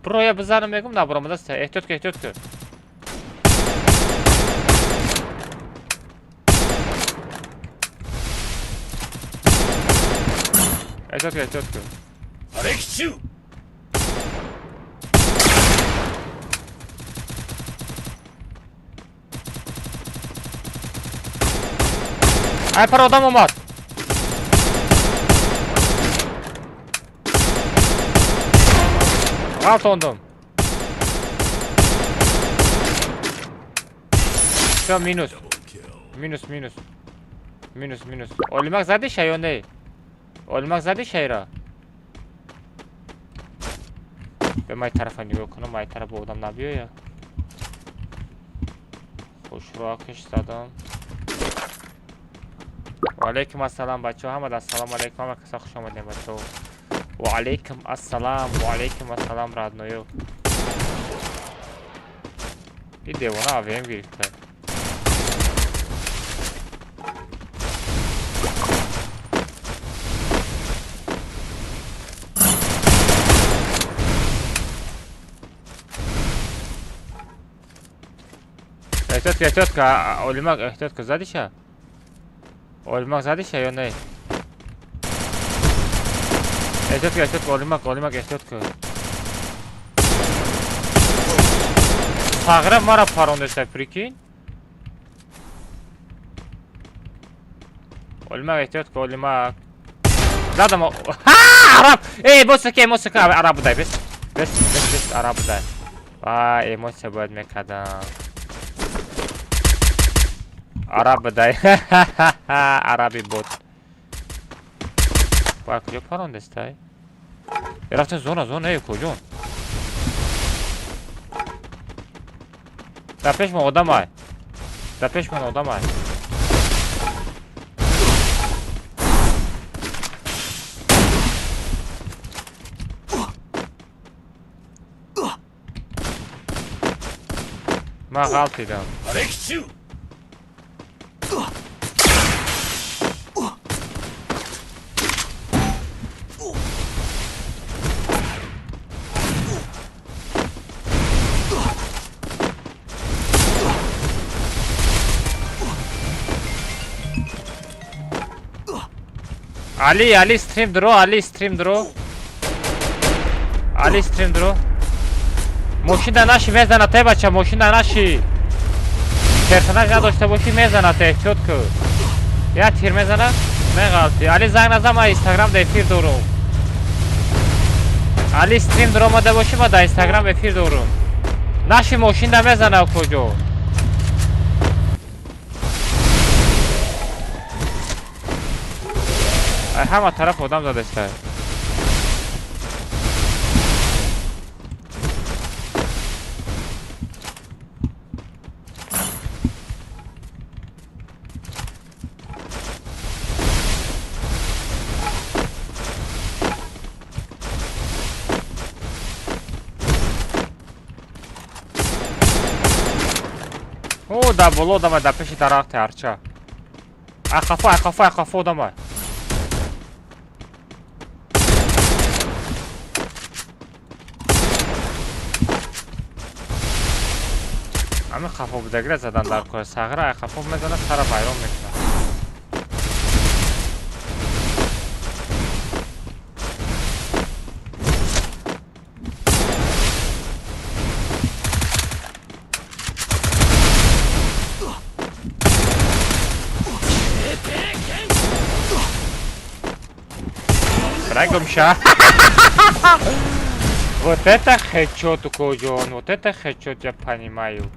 Бро я бизанам мегум набурам даст. Эhtiyot кер. Эhtiyot кер. Арексю! Ай пар одам омад. Галтондум. Всё, минус. Минус. Олимак зади шай ё не? Олимак зади шайра? Be май тарафа нигоҳ кунам, май тараф ба одам набиёя. Хушроҳакиш задам. Ва алейкум ассалам бачаҳо, ҳамада ассалому алейкум, ҳама касо хуш омадем бачаҳо. Ва алейкум ассалам радноё. И девона авем гирифта. Эhtiyot олимак эhtiyot задиша? Олимак задиша ё не? Эhtiyot олимак эhtiyot. Сагра мара парондеса прикинь. Олимак эhtiyot олимак. Задам. Араб! Эй, мосака араб дай, бес араб дай. Эмоция бояд мекардам. Араб дай. Араби бот. Бай куҷо парондестай? Рафтин зона куҷон? Дар пеш ман одамай. Ман ғалт дидам. Арексю! Али стрим дро. Мошина наши мезана те бача, мошина наши. Персонаж надошта боши мезана те, чётко. Я тир мезана? Мегалти. Али занг назам, ма инстаграм да эфир дорум. Али стрим дро омада боши, ма да инстаграм эфир дорум. Наши мошина мезана куҷо. Ай ҳама тараф одам задеста. О, да боло дамай, да пеши дарахти арча. Ахафо дамай. Ами хафо будагира задан дар кор сагра, хафо мезана сара байрон мекунад. Рагомша. Вот это хэдшот, Коджон, вот это хэдшот, я понимаю.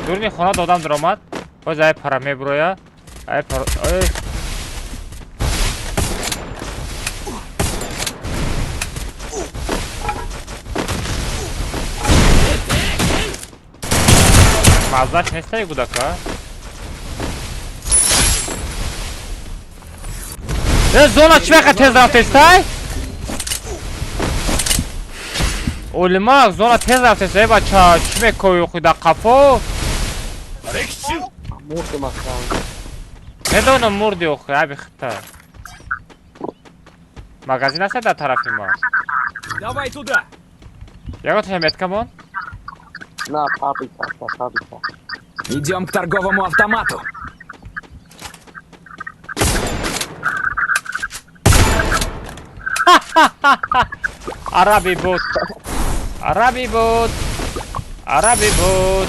Дурни хона додам дромад. Боз ай пара меброя. Ай пара. Ой. Мазлач нестай гудака. Зона чвека тез рафтестай? Olmak zona tez rafte bachcha chime koyu khuda qafo مرد مقام ندونم مردی اوخی ابی خطا магазин аст дар тарафи мо Давай туда! яготашам меткамон نه فابریکا فابریکا Идем к торговому автомату. عربی بود عربی بود عربی بود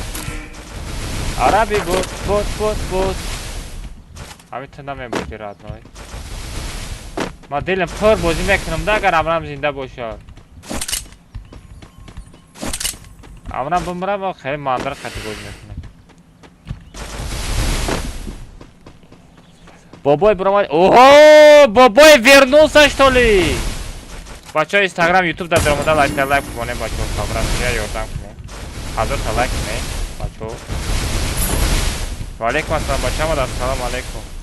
عربی بود همین تو نمیبودی رادنای ما دلم پر بازی میکنم ده اگر امرم زنده باشه امرم بمرم و خیلی ماندر خطی بازی میکنم بابای برامای اوه بابای вернулся что ли بچه اینستاگرام یوتیوب در درآمده لایک کنه بچه کامران یا یوردم کنه حاضر تا لایک کنه بچه و علیکم السلام بچه ما در سلام علیکم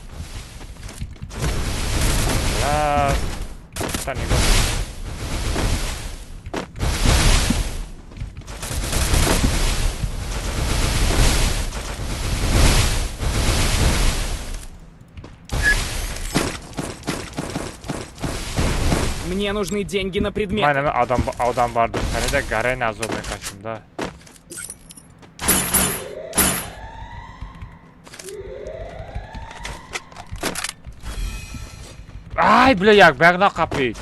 لا تا نگاه Мне нужны деньги на предмет. من آدم برداشتنی در گره نزد میکشم ده ای بله یک بگ نقپید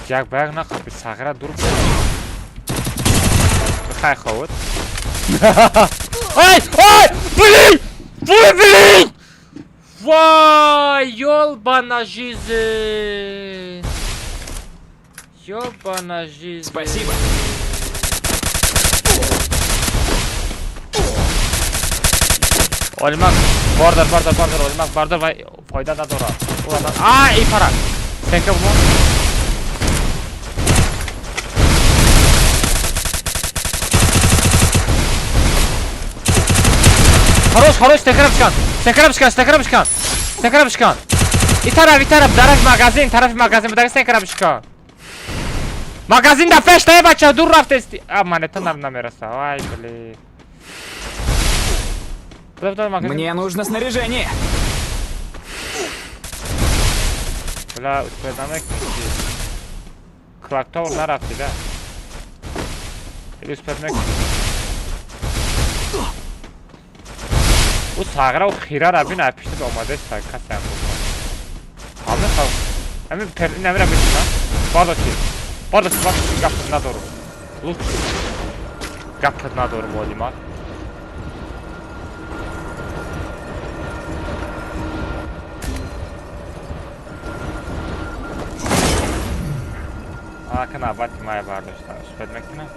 یک بگ نقپید ساغره دور بود بخواه خود ای بلی وای ёлбана жизнь ёбана жизнь Спасибо. Olmak bardır olmak bardır ve fayda da doğru. Ulan iyi para. Sen kim bu? Хорош, стекарab çıkan. İtaraf, taraf magazin, bir stекарab çıkan. Magazin da feştaya bacha dur raftesti. Aman etanam namerasa. Ay bli. Мне нужно снаряжение. Bla uspedamek ki. Klaktor narafti da. Uspedmek. او ساغره و خیره را بین اپیشته به اومده است کسی هم بود همه خواهد همین پرین نمیره بشیم بارداشی گفت ندارم لوت گفت ندارم والیمات کنه باید که مایه برداشتم شپد میکنم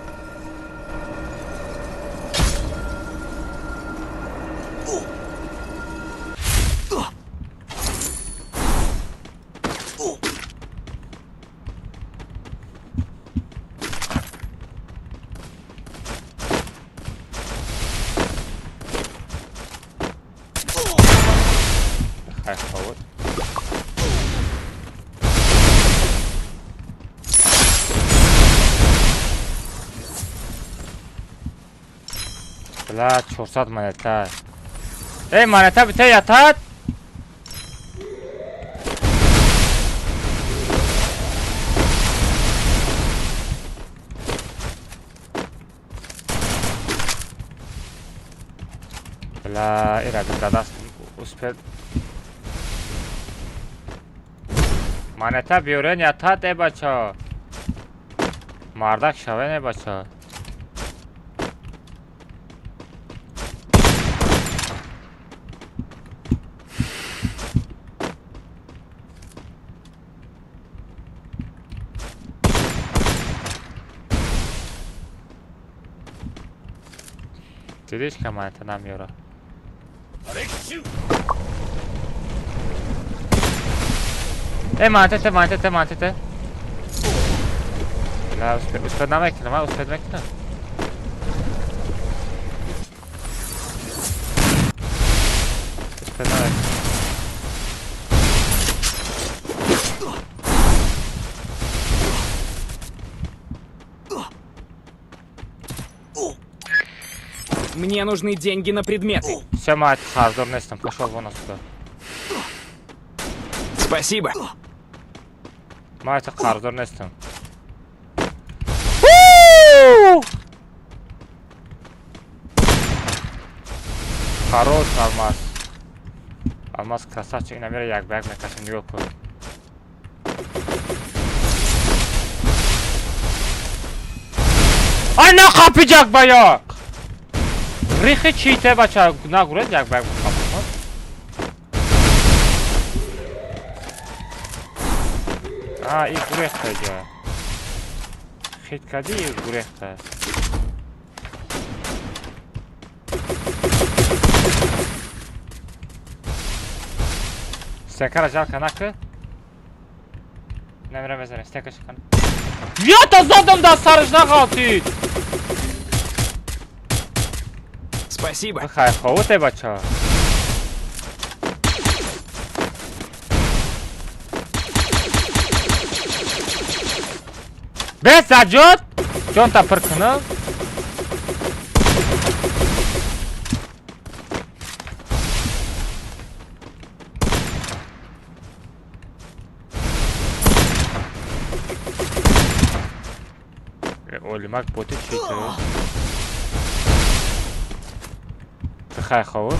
خود بلا 400 منتا ای منتا بته یاتات بلا ایرا داداست اسپد منتا بیورن یاتات ای بچا مردک شوه ای بچا دیدیش که منتا نمیاره ای منتا لا اسپد نمیکنم اسپد میکنم اسپد نمیکنم Мне нужны деньги на предметы. Все, мать, хардор нестом, пошел вон отсюда. Спасибо. Мать, хардор нестом. Хорош, Алмаз. Алмаз красавчик, наверное, як бэк мекашем, ниго кун. Ай, на капичак бая! Рихи чите бача, на гурет як бэк мекашем. А, и гурехта иде. Хит кади и гурехта. Стекара жалко нака. Намерам безарем, стека шукан. Я-то задом да саржна галтит! Спасибо. Хай, хоуте бача. Бес аджот! Джон та пыркынып. Олимак боты читы. Хай, хоут.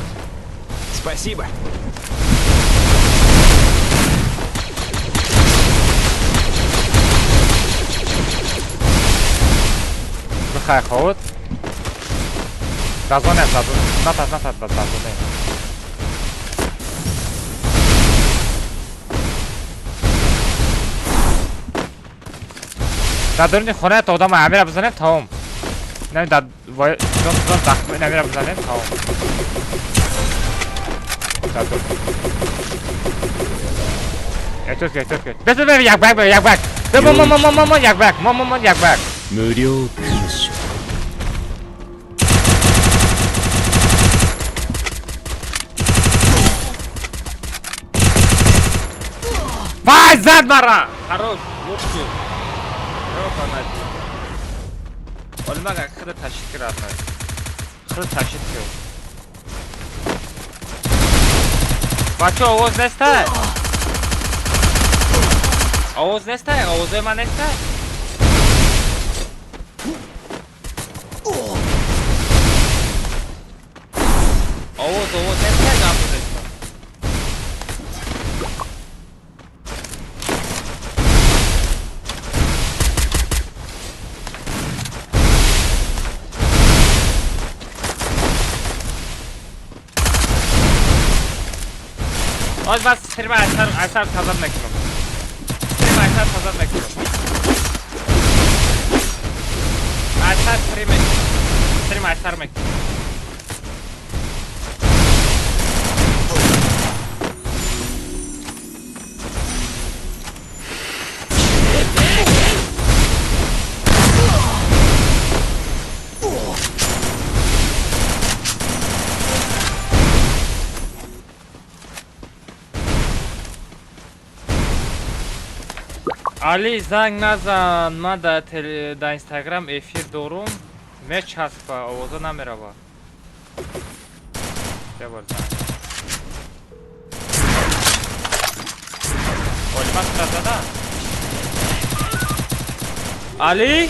Спасибо. Хай, хоут. Дазонет, натат, дазонет. دادرنی خونه تا آدم همه را بزنه تمام. نمی داد وای جون زخمی نمی را بزنه تمام. دادر. اتوس که. بس یک بک. ماما یک بک. 無料勲章 Vay zad mara. Хорош. Лучше. Olmaga xıra taşıt kiradlar. Xıra taşıt ki. Bacho ovoz nesta? Ovoz nesta? Ovoz ema nesta? Ovoz nesta? Gambu nesta? Az bas firma asar tazam mekinom. Firma asar tazam mekinom. Asar firma asar mekinom. Ali zang nazan, man da Instagram efir dorum. Meç haspa, ovoza namerava. Devar zang. Olmaz sırada. Ali?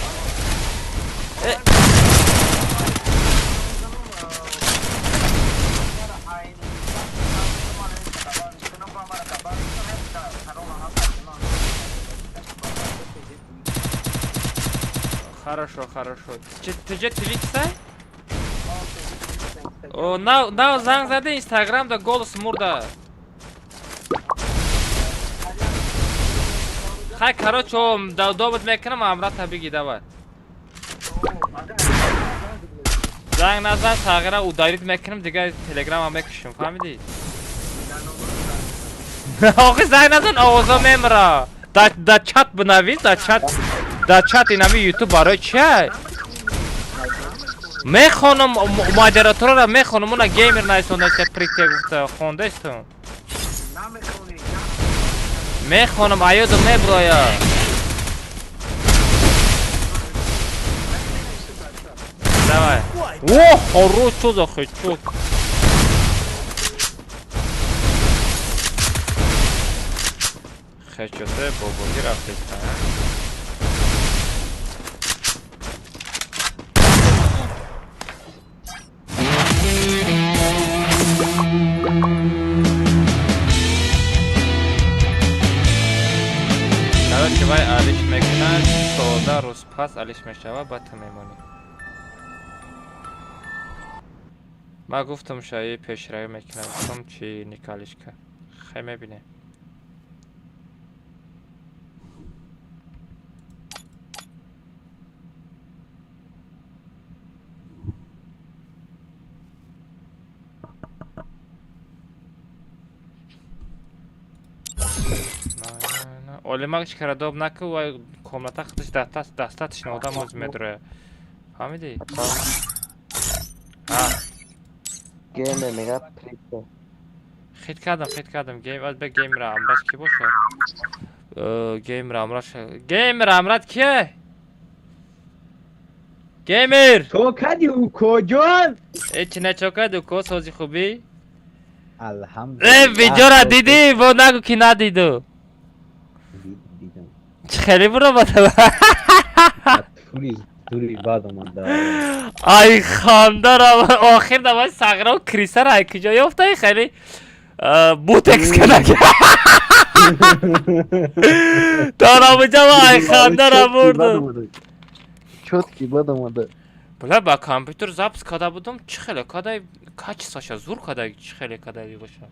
Хорошо. Ты же твикса? О, на занг заде Instagram да голос мурда. Хай, короче, да добот мекнам, амрата биги давай. Занг назад сагра ударит мекнам, дига телеграм мекшим, фамиди? Охи занг назад овоза мемра. Да чат бнави, да чат инами ютуб барои чия? Мехонам модераторра мехонам уна геймер найсондаста прикте гуфта хондастон. Мехонам аёду меброя. Давай. О, хорош, что за хычок? Хычоты, бобоги рафтеста. Короче, вай алиш мекунад, сода рӯзпас алиш мешава, ба ту мемонӣ. Ма гуфтам шаи пешравӣ мекунам, гуфтам чи никалишка. Хай мебинем. Олимак чикарадоб наку ва комната худаш дастатиш одам роз медроя. Фаҳмидӣ? Гейм мега прикол. Хит кардам. Гейм аз бе геймра амраш ки боша? Геймра амрат кие? Геймер! تو کدی او کجان چی نچوکد کو سازی خوبی؟ الحمدلله ویدیو را دیدی؟ و نگو که ندیدو. دیدم خیلی برو باید توری بعد اومد ای خاندارم آخر دوای سغرا و کریسه را کجا یافته خیلی بوتکس کنگ دارم اونجا ای خاندارم بردم چوتکی بعد اومده بله با کامپیوتر زبط کده بودم چی خیلی کده کچ ساشا زور کده چی خیلی کده باشم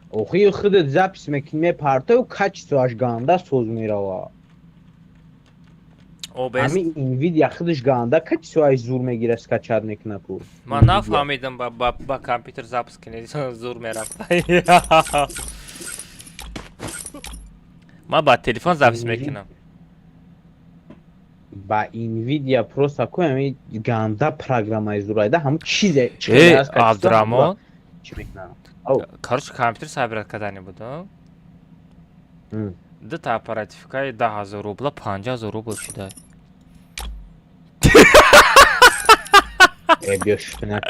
اوخی خودت زپس میکنی پرته و کچ سواش گانده سوز میروا OBS همین انویدیا خودش گانده کچ سواش زور میگیره سکچر میکنه کو من نفهمیدم با کامپیوتر زبط کنی زور میرفت من با تلفن زبط میکنم با انویدیا پروسا کو همین گانده پروگرامای زورایده همون چیزه چیزه از عبدالرحمن چی میکنه короче компьютер собирать когда не буду да оперативка 10,000 рубла 50,000 рубл считай بیا شونه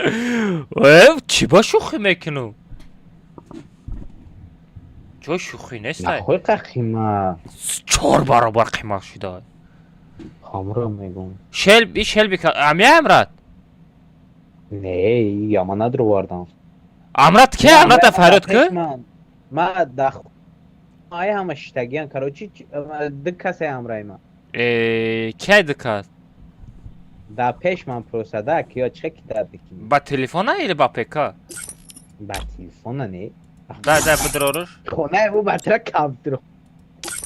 چی با شوخی میکنو جای شوخی نیست نخوی قیمه 4 برابر قیمت شده خامرو میگم شلبی امی امرد نه یاما ندرو واردم امرد که امرد فریاد که ما دخ آیا همه شتگیان کروچی دکسه امرای ما کی دکت دا پیش من پروسه دا کیا چک داد بکنی با تلفن یا با پیکا با تلفن نه да بدروش خونه او بطره کامپیوتر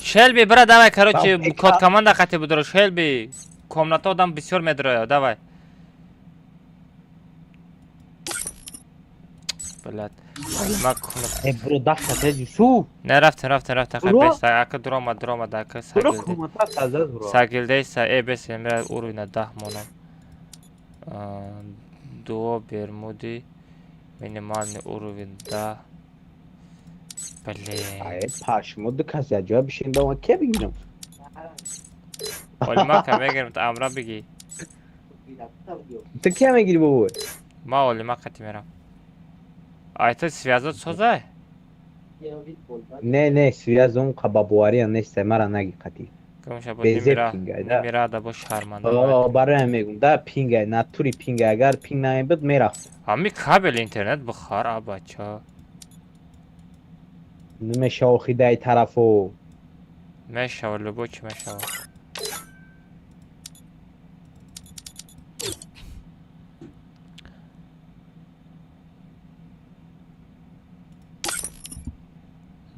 شلبی برا давай короче код команда خطی بدرو شلبی комната адам بسیار медроя давай блядь برو دخته یوسف نه رفتن خیلی بیسته اکا دراما داکا برو کمتا تازه برو ساگلده ایسا ای بیسته میره اوروینه 10 مونم دو برمودی минимальный уровень 10 блин پشمو دو کسی جواب بشین با ما که بگیرم олима ка мегирам ту амра бигӣ تو که میگیری بابا ма олима қати мерам ай ту связот созай نه связь اون قبابواری نیست مرا نگی قطی میراد با شرمنده برای هم میگم ده پینگه نتوری پینگه اگر پینگ نمیبود میرفت همی کابل اینترنت بخار بچه نمیشه آخیده ای طرفو میشه ولی بو چی میشه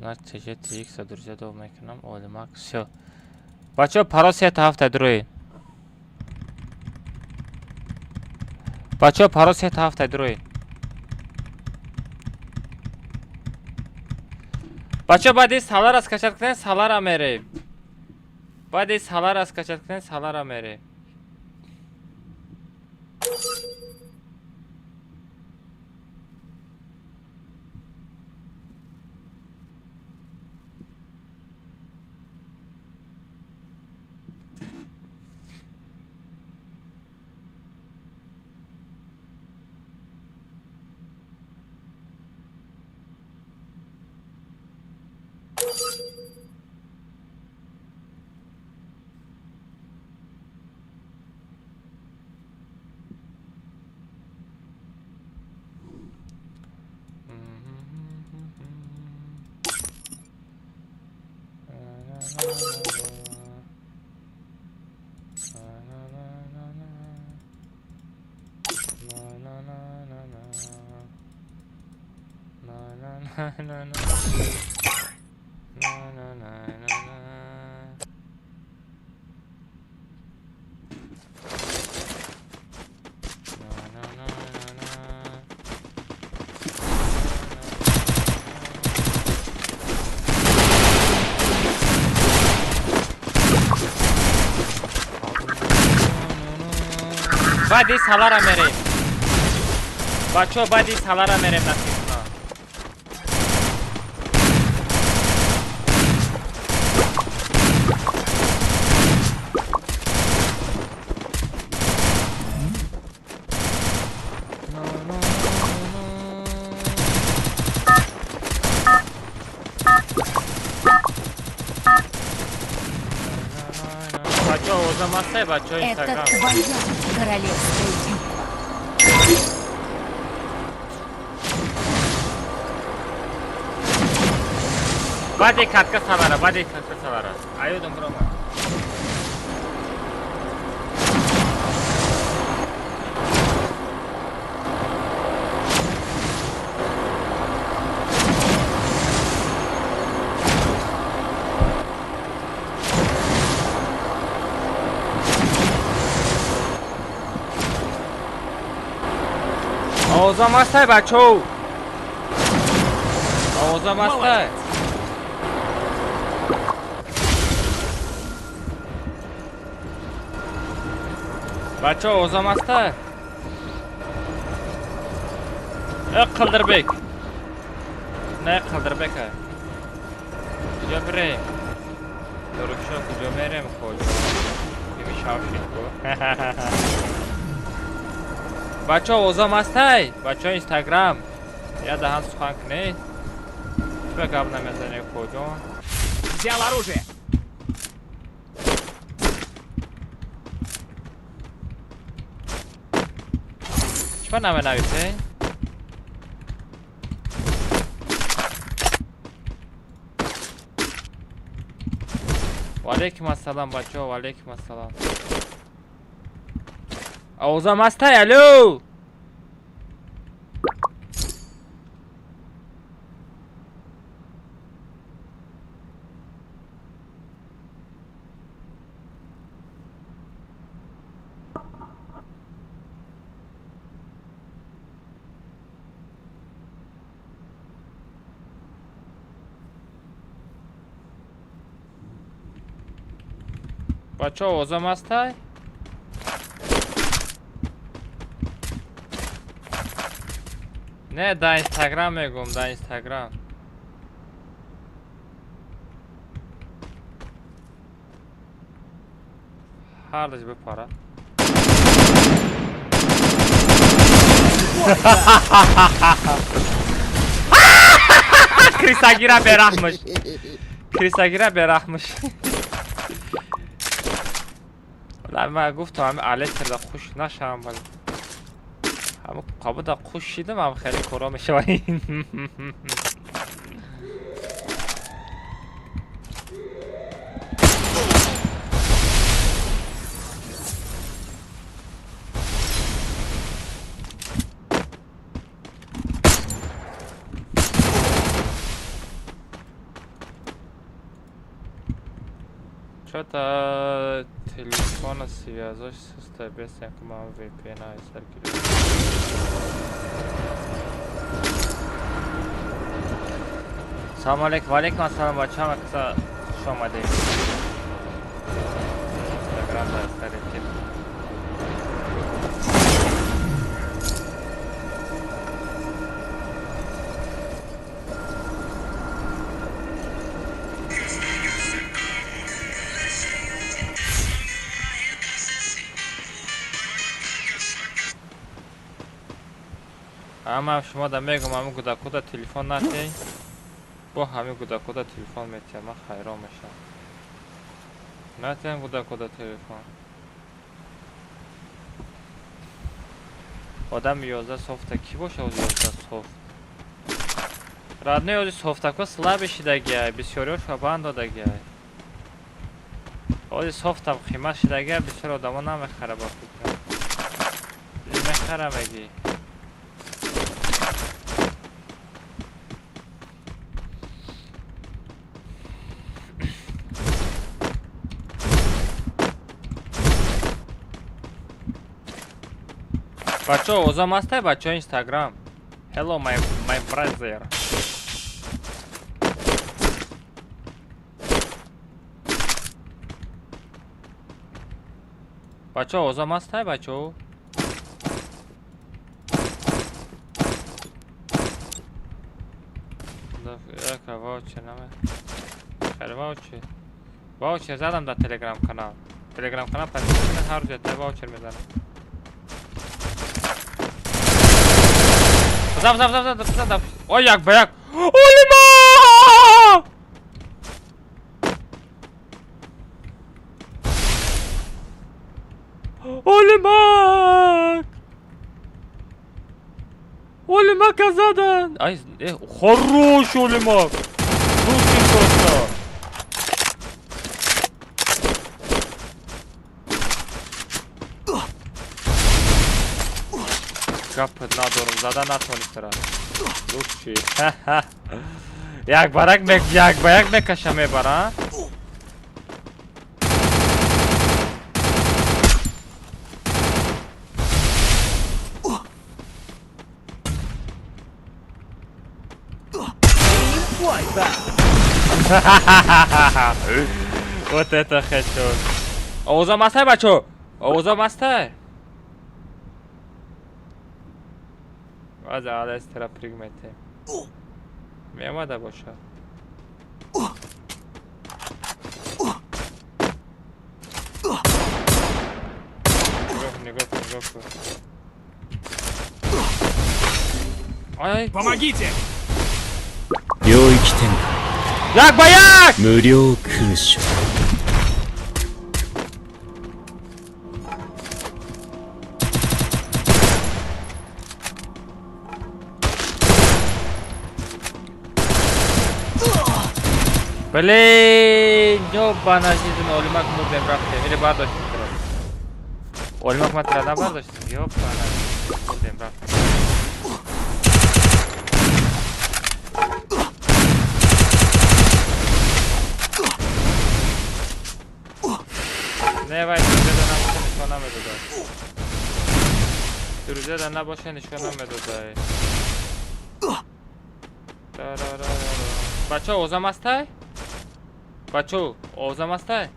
نتیجه تیک درجه دو میکنم اولمک все بچه پرا 3 دروی بچه پرا 3 دروی بچه بعد این سالار از کچت کنن سالار هم میره بعد این سالار از کچت کنن سالار هم میره بعدی سالارا میریم بچه بعدی سالارا میریم نصیبنا بچه اوزا مسته بچه Это اینستاگرام твоя королевская битва. بعدی کتکا سالارا بعدی کتکا سالارا ایودم برو من اوزا مسته بچه اوزا مسته بچه اوزا مسته قلدربک نه قلدربکه کجا بریم دروکشا کجا میریم کجا بیمی شاوشید کو بچه اوزا مسته بچه اینستاگرام یا دهان سخن کنی چه گب نمیزنی کجا Взял оружие. چه نامه نویسه؟ و علیکم السلام بچه و علیکم السلام اوزا مسته الو بچه اوزا مسته نه در اینستاگرام میگم در اینستاگرام هر دش بپاره کریساگیرا برحمش کریساگیرا برحمش من گفتم همه علیه کرده خوش نشم ولی همه قابل دا خوش شیدم هم خیلی کورا میشه و این Что-то телефона связываешь с тобой, с яким VPN и саркили. Салам алейкум, валейкум ассалам, бачам, акса шомаде. Инстаграм да старый тип. اما شما در میگم همه گودا تلفن نتی با همه گودا تلفن میتیم من خیران میشم نتیم گودا تلفن آدم 11 صفته کی باشه از 11 صفت радне ози софтако слабешидагиай бисёриҳо шабан додагиай Ozi softam qiymat shidaga bisor odamon namikhara ba fikram. Nimikhara megi. Бачо, озамастай бачо Instagram. Hello my brother. Бачо, озамастай бачо. Яка ваучер наме. Хер ваучер. Ваучер задам да Telegram канал. Telegram канал подписывайтесь har roz yatta voucher میزنم. Zap. Oy yak bayak. Olima! Олимак задан. Ай, хорош Олимак. Лучший просто. Кап надорум задан натонистра. Лучший. Як барак мекаша мебара. Вот это хочу. Озамастай бачо. Озамастай. Аза алестра пригмете. Мемада боша. Негов. Ай, Помогите! 領域展 як баяк! 開無料空所 Блин, ёбана жизнь, Олимак мудем братья, или бардош. Олимак матра на бардош, ёбана мудем братья. Не вай, друзья, на боше ничего нам медодай. Бачо, озамастай? Бачо, озамастай?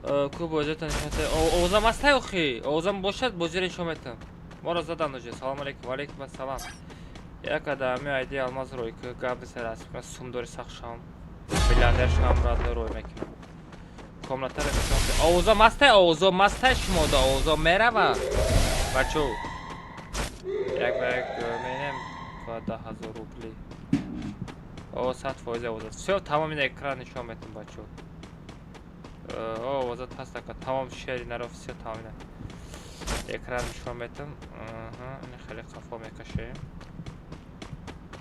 Куб озетан нишонтай. Озамастай охи. Озам бошад бозир нишометам. Моро задан уже. Салам алейкум. Алейкум ассалам. Як адами айди алмаз рой ки габни сар аст мекунам. Сумдори сахшам. Миллионер шам радно рой мекунам. Комната ро нишонтай. Озамастай шумо да. Озам мерава. Бачо. Як менем 10000 рублей. О, 100% возат. Всё, тамом экран нишон метам бачо. О, возат ҳаст така. Тамом шери наро всё тамом. Экран нишон метам. Аҳа, ин хеле қафо мекашем.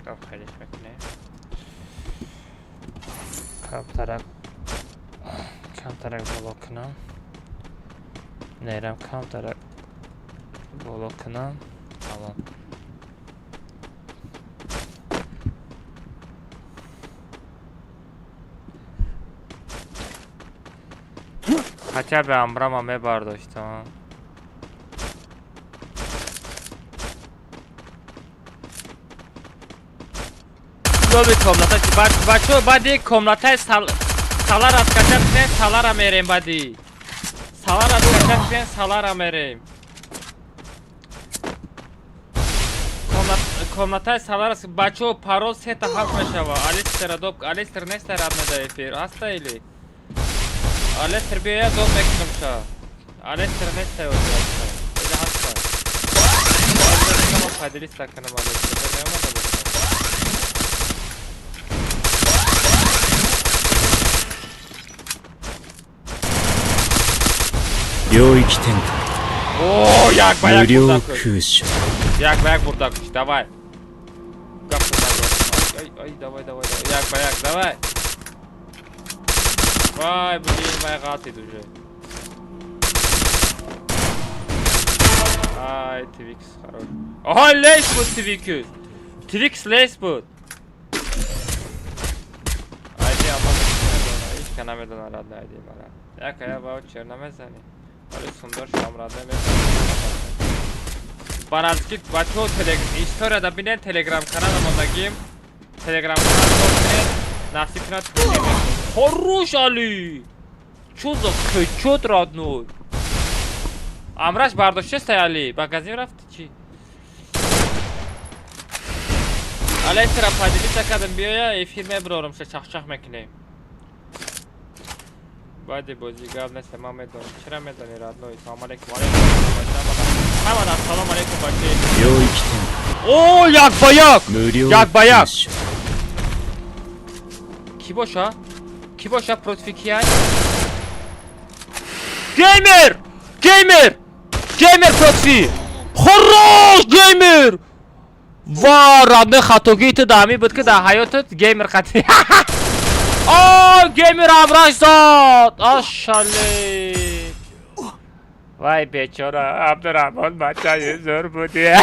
Там хелеш мекунем. Камтарак боло кунам. Нерам камтарак боло кунам. Тамом. Хотя бы амбрама мебардоштам. Доби комната бачо бади комната салар раскачат салара мерем бади. Салар раскачат салара мерем. Комната салар бачо парол сета хак мешава. Алистер доб алистер нестер адмеда эфир. Аста или Алестер бия доб мекунамша. Алестер нестер оджаста. Эда хаста. Алестер кама падилиста канам алестер. Мемада боша.領域展 О, як 無 баяк 料 бурдак.空所 Як баяк бурдак. Давай. Ай, давай. Як баяк, давай. Vay блин, моя гатит уже. Ay Twix хорош. Aha leş bu Twix. Twix leş bu. Haydi ama hiç kanamadan aradı haydi bana. Ya kaya bağı çernamezani. Öyle sundar şamrada ve Barazki Bato Telegram istoriyada binen Telegram kanalımdayım. Telegram kanalımda nasipna tıklayın. Хорош Ali. Что за качет родной? Амраш бардоште стояли, магазин рафти чи? Алейсера поделиться кадам биоя эфир меброрум ше чах-чах мекунем. Бади бози гав несте ма медонам. Чера медони родной? Салам алейкум. Хамад ассалам алейкум баче. 領域展 О, як баяк! 無料 Як баяк! プッシュ Ki boşa? Ki boşa protifiki Gamer! Gamer! Gamer protifi! Хорош gamer! Va radne xatogiyt dami bud ki da hayotat gamer qati. Aa gamer abrash zat! Aşale! Vay bechora Abdurrahman bachayı zor budi.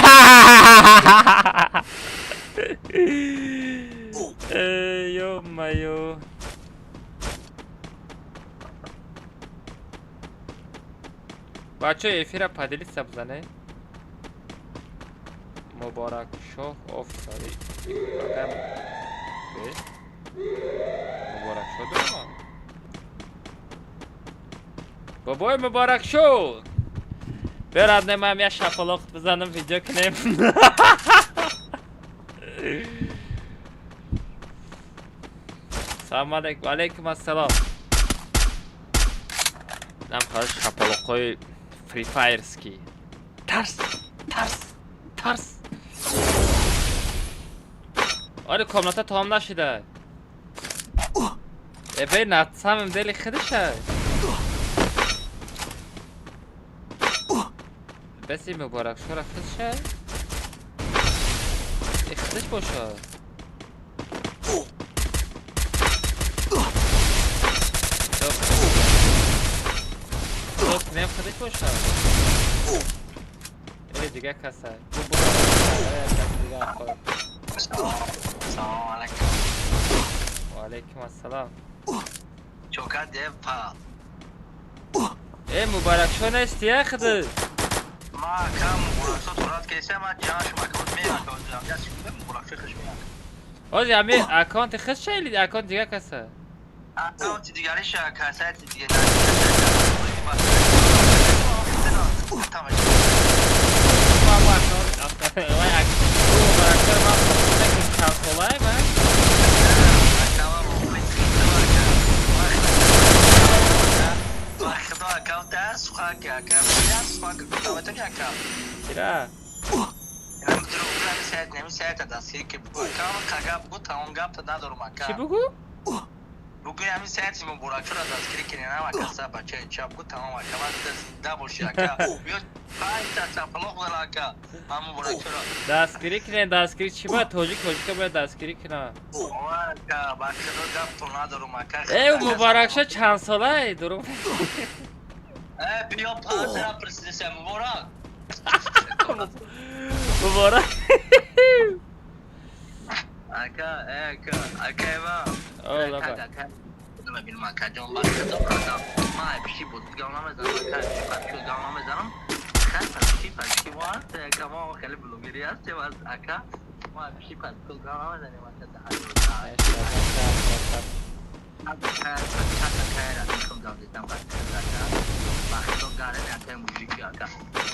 Yo mayo. Бачо эфира поделиться бзане. Мубарак шоh офисари. Агам. Мубарак шоh дума. Бабой мубарак шоh. Берадне мам я шапалок бзанам видео кинем. Салам алейкум. Алейкум ассалам. Нам хорош шапалокой Free Fire'ski. Ters. آره کاملتا تمام نشده. به نتسم دل خودشه. بسی مبارک شورا خودشه. خودش باشه. نیم خودش باشه. ایلی دیگه کسه. سلام علیکم. و علیکم السلام. چوکا دیو پا. مبارک شو نستیه خود. ما کم مبارک شو تورات کیسه ما جانش مکود میاد که جان چیکار مبارک شو خش میاد. آجی همی اکانت خود شایلی اکانت دیگه کسه. اکانت دیگریش کسه دیگه چرا؟ چی بگو؟ بگوی همین ساعتی من براک شد دستگیری کنی نه مکسا بچه چاپ کو تمام اکمال دبوشی اکا بیاد پای تا چاپلوق ولا اکا من براک شد دستگیری کنی دستگیری چی باید توجیک باید دستگیری کنی اکا باشه دو گپ تو ندارم اکا ای مبارک شد چند ساله درو بیا پاس را پرسیدم مبارک مبارک اکا اوه ما ببین ما کجام باشه تو کجام ما پیشی بود گام نمیزنم کجا گام نمیزنم خیلی پشتی وارد که ما خیلی بلوگری هستیم از اکا ما پیشی پشتی گام نمیزنیم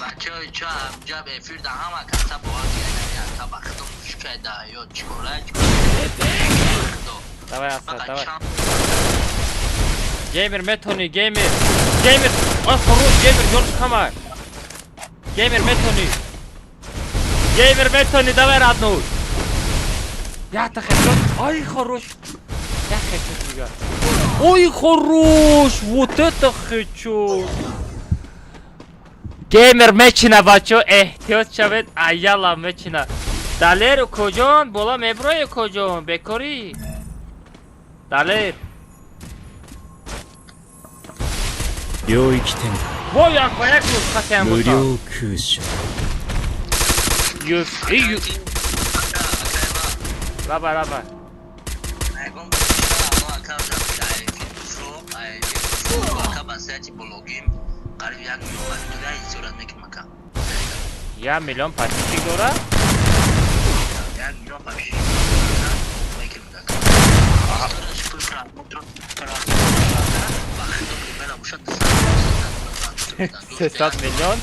بچه چه جب افیر ده همه کسا باید یعنی اکا بخدا مشکل ده یا چکوره Давай, Асад, давай. Геймер, Метони, геймер. Геймер! Ой, хорош, геймер, Джордж Хамар. Геймер, Метони. Геймер, Метони, давай, родной. Я так хочу. Ой, хорош. Я хочу тебя. Ой, хорош. Вот это хочу. Геймер, Мечина, бачо. Эhtiyot шавед. Аяла, Мечина. Далер, кожон. Бола меброй, кожон. Бекори. Далер. 領域展 Vay yak bayak yüz katen 無 bu. 料空所 Yüz. Yüz. Laba laba. Ya milyon patik dora. Sesat milyon.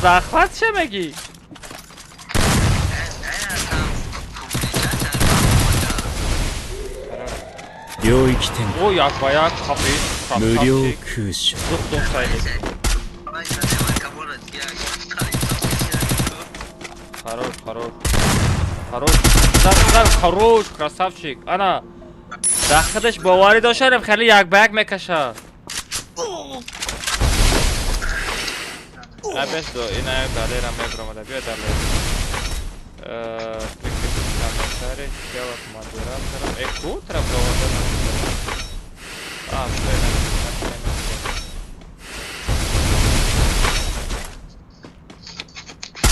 Zahvat şemeki.領域展 O yak bayak kapıyı 無料空所 Tuttum sayılır. Хорош. Хорош, красавчик. Ana. Daxidش باوری داشتم خیلی یک به یک میکشه. Abes do ina galera megroma da bia dale. Комментарий, сделать модератором. Утро провода.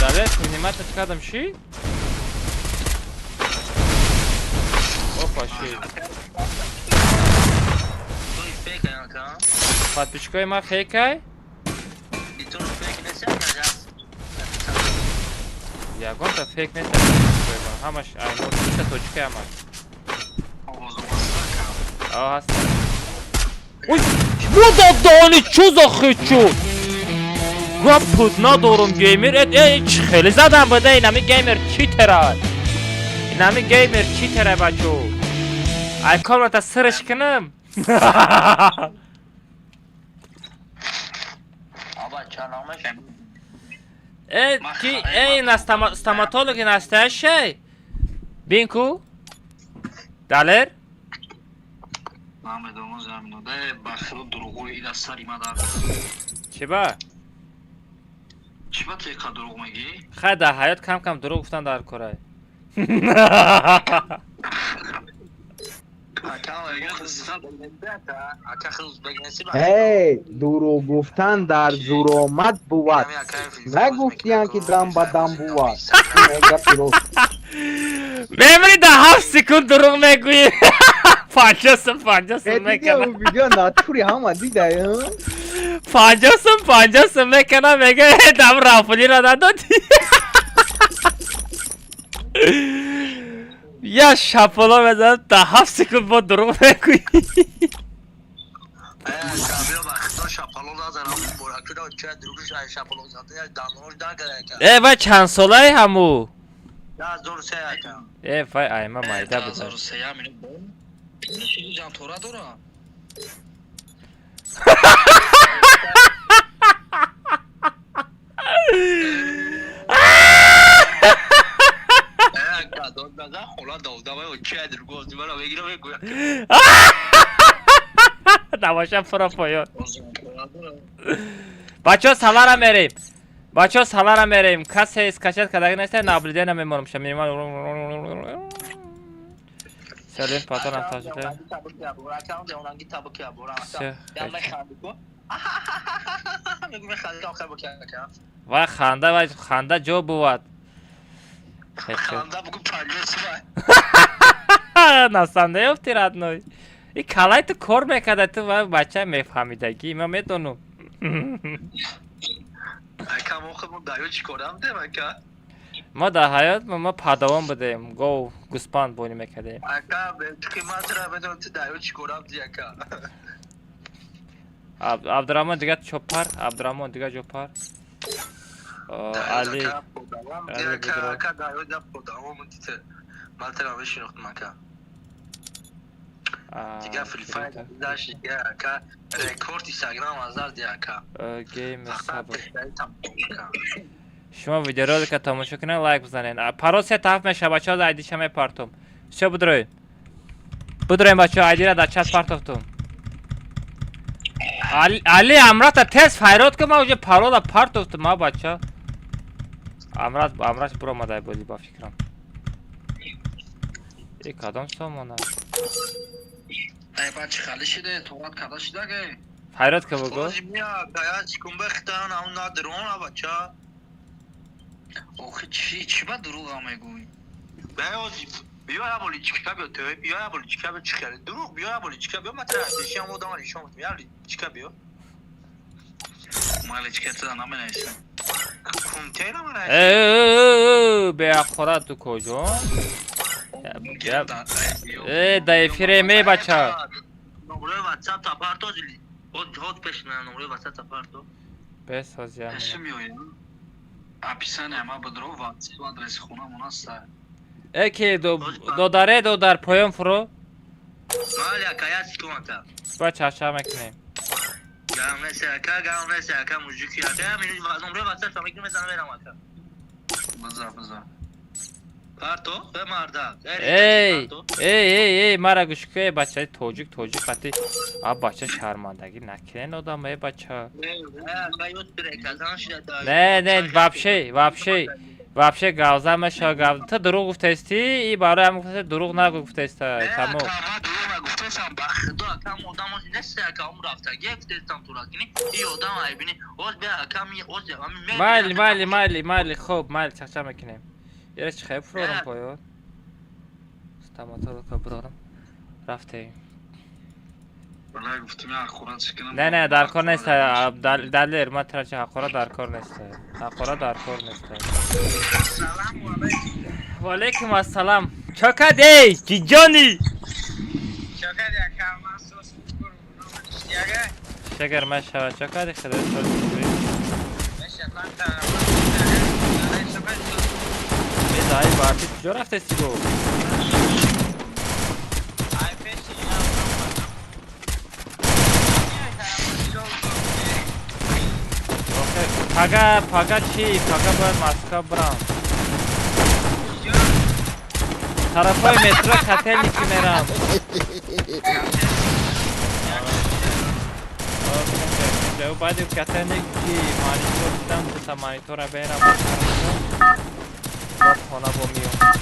Далее внимательно скадом щи. Опа, щи. Подписчикой ма фейкай. Я гонка фейк не همش نوتیسه توچکه همش هست اوی مدادانی چوز آخی چود و پود ندارم گیمر چی خیلی زدم بده اینمی گیمر چی تره اینمی گیمر چی تره بچو ای کار تا سرش کنم کی این استماتولوگ نسته شی بینکو دالر محمد آموز امنوده بخیرو دروغوی ایده سری مدر چی با؟ چی با توی که دروغ میگی؟ خیلی در حیات کم کم دروغ گفتن در کره هی دروغ گفتن در زور آمد بود نگفتیان که دم با دم بود بمیری در 7 سکند دروغ میگویی پانجاسم میکنم دیگه اون ویدیو ناتوری همه دیده پانجاسم میکنم میگه دم رافلی را ندادی یا شپلا بزن تا 7 سکند با دروغ میگویی وای چند سالای همو وای ایما مایده بزن نباشم فرا پایان بچه ها سالارم میریم کسی اسکچت کدگی نیسته نابلیده نمیمونم شمیرمان سلیم پاتان هم تاجده وای خنده جو بود خنده بگو پنجاسی نستنده افتی ردنوی این کلای تو کار میکده تو بچه میفهمیدگی من میدونم اکا ما خودمون دایو چی کنم ده اکا ما در حیات ما پادوان بودیم گوسپاند بونی میکدیم اکا به قیمت را بدون تو دایو چی کنم دی اکا عبدالرحمن دیگه چوپر عبدالرحمن دیگه جوپر علی اکا دایو دا پودوان من دیده مالت را بشنختم اکا دیگه فری فایر داشت دیگه اکا رکورد اینستاگرام ازار دی اکا گیم صبر شما ویدیو رو که تماشا کنین لایک بزنین پارو سه طرف میشه بچه ها ایدی شما پارتوم چه بدروین بچه ها ایدی را در چت پارتوفتم علی امرات تست فایرات که ما اوجه پارو را پارتوفتم ما بچه ها امرات برو مدای بودی با فکرم ای کدام سامانه ای بچه خالی شده توقات کدا شده که حیرت که بگو بازی بیا باید چکن بختن اون نادرون بچه اوخی چی با دروغ هم میگوی بازی بیا یا بولی چیکا بیا تو بیا یا بولی چیکا بیا چیکاره دروغ بیا یا بولی چیکا بیا مطرح دیشی هم بودم آنی شما بیا چیکا بیا مالی چیکا تو دانم نمیشم کنتین هم نمیشم به خورد تو کجا دای فیرمی بچه نمره واتساپ تا پارتو جلی هات پیشنه نمره واتساپ تا پارتو بسازیم میویم اپیسان اما بدرو واتساپ آدرس خونه مناسب اکی دو در پایان فرو مالی اکایت تو انتا بچه چه میکنیم گام نساکا موزیکی اکا میری نمره واتساپ تا میگم زنم میرم اکا بزا پارتو به مردا ای مرا گوش که بچه توجیک خطی آب بچه شرمندگی نکنین آدم ای بچه نه وابشه گاوزه مشه گاوزه تو دروغ گفته استی ای برای هم گفته دروغ نگفته استی تمام مالی خوب مالی چه میکنیم یه چه خیلی فرارم پایان استماتا که برارم رفته نه در کار نیست دلیر من ترا چه حقورا در کار نیست و علیکم السلام چکدی جیجانی شگر من شود چکدی خدا ای بارتی کجا رفته سیگو پاگا چی؟ پاگا باید ماسکا برام طرفای مترو خطر نیکی میرم او باید خطر نیکی مانیتور دیدم تا مانیتور را بیرم باید خانه با میام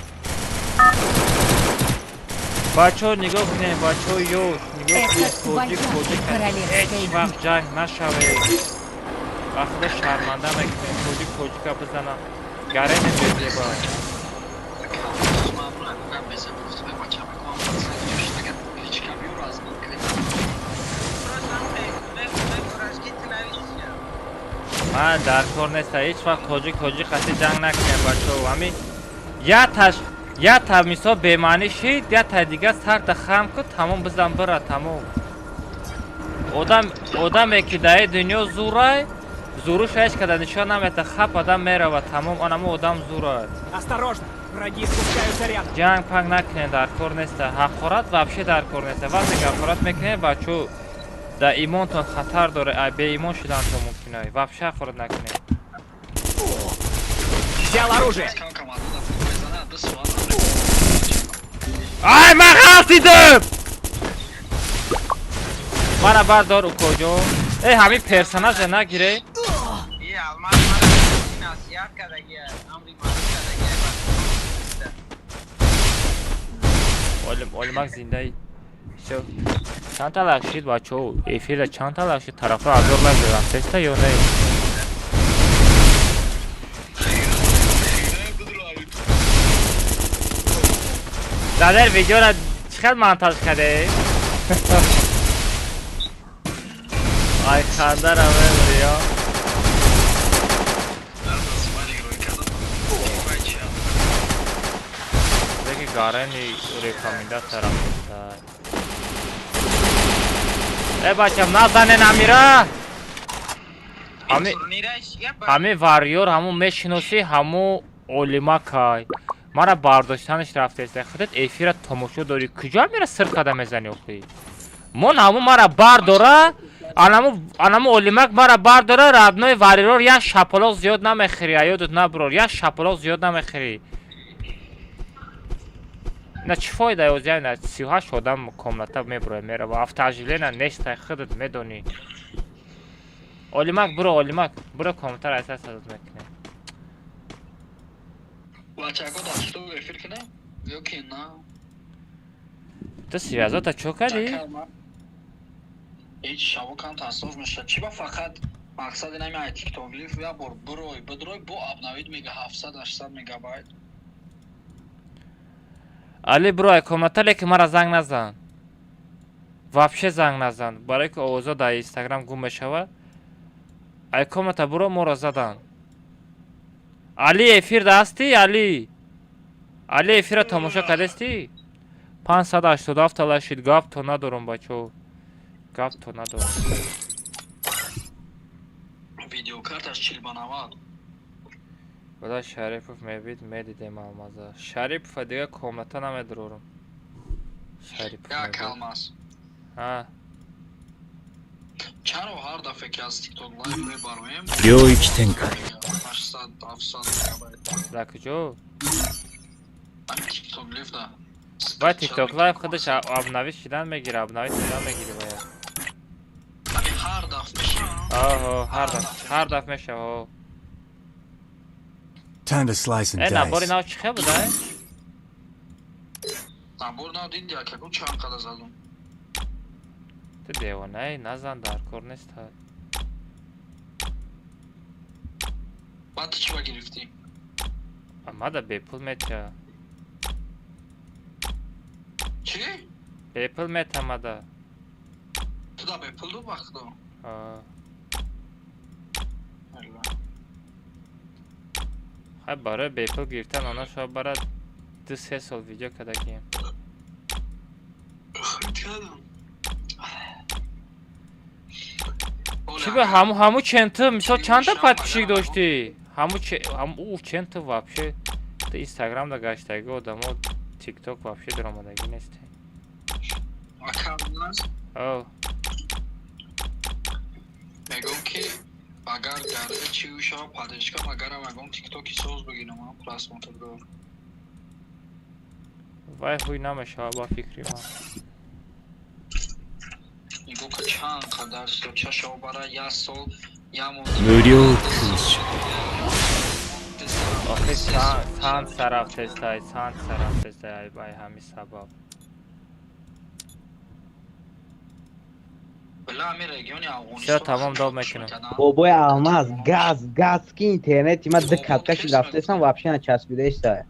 بچه ها نگاه کنیم بچه ها یو نگاه کنیم کوجی کنیم هیچ وقت جنگ نشوه وقتا شرمنده میکنیم کوجی که بزنم گره نمیده باید من در کار نیست هیچ وقت کوجی خطی جنگ نکنیم بچه ها همین یا تا میسا بیمانی شید یا تا دیگه سر دخم کن تمام بزن بره تمام آدم که در دنیا زوره زوروش هیچ کده نشان نمیده خب آدم میره و تمام آنمو آدم زوره جنگ پنگ نکنه در کار نیست حقارت وابشه در کار نیست وقتی که حقارت میکنه بچه در ایمانتون خطر داره به ایمان شدن تو ممکنه وابشه حقارت نکنه Взял оружие! ای من غلطیدم منو بردار او کجا ای همین پرسناژ نگیره علمک زنده ای شو چند تا لکشید بچه ها ایفیل چند تا لکشید طرف را عذر نگیرم تسته یا نه دادر ویدیو را چقدر منتاج کرده آی خنده را بیا دیگه گارنی ریکامنده طرف ای بچم نزنه نمیره همه واریور همون میشنوسی همون اولیماکای مرا برداشتنش رفته است خودت ایفی را تماشا داری کجا میره سر قدم میزنی اخی من همون مرا برداره آنمو اولیمک مرا برداره ربنای واریور یا شپلاق زیاد نمیخری یادت نبرار یا شپلاق زیاد نمیخری نه چی فایده اوزیای نه 38 آدم کاملتا میبره میره و افتاجیله نه نشته خودت میدونی اولیمک برو کاملتا را اساس ازت میکنه Вачако да што ефир кена? Јоки на. تو связота чё кардӣ? هیچ شبا کم تصادف میشه چی با فقط مقصد نمیای تیک توک لیف یا بدروی بو ابنوید میگه 700 800 مگابایت али бро комната леки мара занг назан вообще занг назан барое ки овозо дар инстаграм гум мешавад ай комната бро моро задан али эфирда ҳастӣ али эфира тамошо кардастӣ 587 талашид гапто надорам бачо гапто надорам видеокарташ 4090 буда Шарипов мебид медидем алмаза Шарипов дига комната намедорам Шарипов як калмас ҳа чаро ҳар дафъа ки аз тикток лайв мебароем 領域展開 800 700 мегабайт дар куҷо тикток лайв да баъд тикток лайв худаш обновӣ шудан мегире обновӣ шудан мегире бояд ҳар дафъа меша оҳо ҳар дафъа мешава Time to slice and набори dice. нав чӣ хел буда набор нав диди якагу чанд қада задум ту девонаи назан дар кор нест баъд чӣ ба гирифтӣ амада бепул меча чӣ бепул метамада ту да бепул ду вақтдо хай барои бепул гирифтан она шояд бара 2-3 сол видео кардагим чӣ ба ҳаму чента мисол чанда подписчик доштӣ ҳаму чента вообще ту инстаграм да гаштаги одамо тикток вообще даромадагӣ нестӣ мегӯм ки агар гарда чӣ шава падешкам агарам ягон тиктоки соз бигирам просмотрдор вай ҳуй намешава ба фикри ман мегӯ ки чанд қадар ча шава бара як сол無料空襲 охи санд сарафтестай бай ҳамин сабаб чё тамом доб мекунам бобои алмаз газ ки интернети ма диккаткаши рафтесам вообще начаспидешта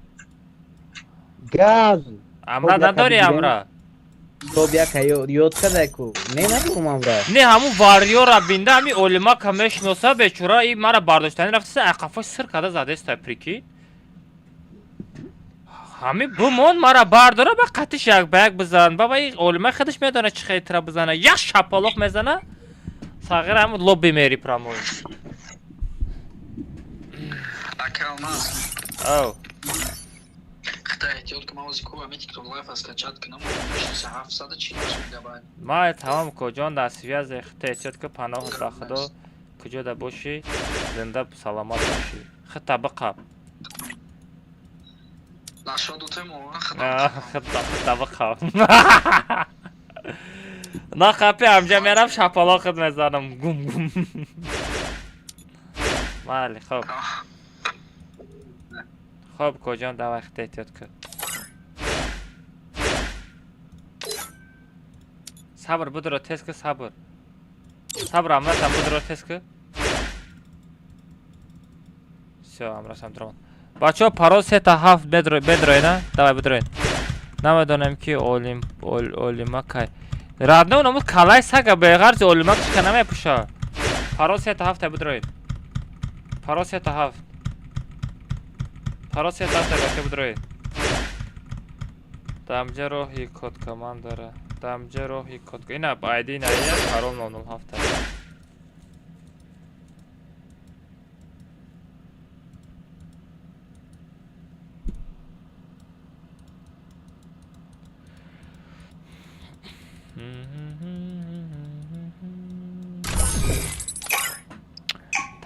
газ амра надори амра хоб яка ёд кадаку не надорум амра не ҳаму варёра бинда ҳами олимака мешиноса бечора и мара бардоштани рафтеса ақафош сир када задеста прики ҳами бумон мара бардора ба қатиш як ба як бизан баба и олима худаш медона чӣ хейтра бизана як шаполоқ мезана сағир ҳаму лобби мери прамой ав май тамом куҷон дар связе хита эҳтиёт ки паноҳат ба худо куҷо да бошӣ зинда саломат бошӣ хита биқаб хита биқаб нақапи амҷа мерам шаполоқит мезанам гум майли хоб хоб куҷон давай хита эҳтиёт кӣ сабр будро тез кӣ сабр амрасам будро тез кӣ всё амрасам дурман бачаҳо пароз 7 бедроена давай бидроен намедонем ки олима кай радно намуд калай сага беғарзи олима чика намепуша пароз 7 бидроен пароз 7 гака бидроен дамҷа роҳи котка ман дора дамҷа роҳи котка ина айди ная паром 007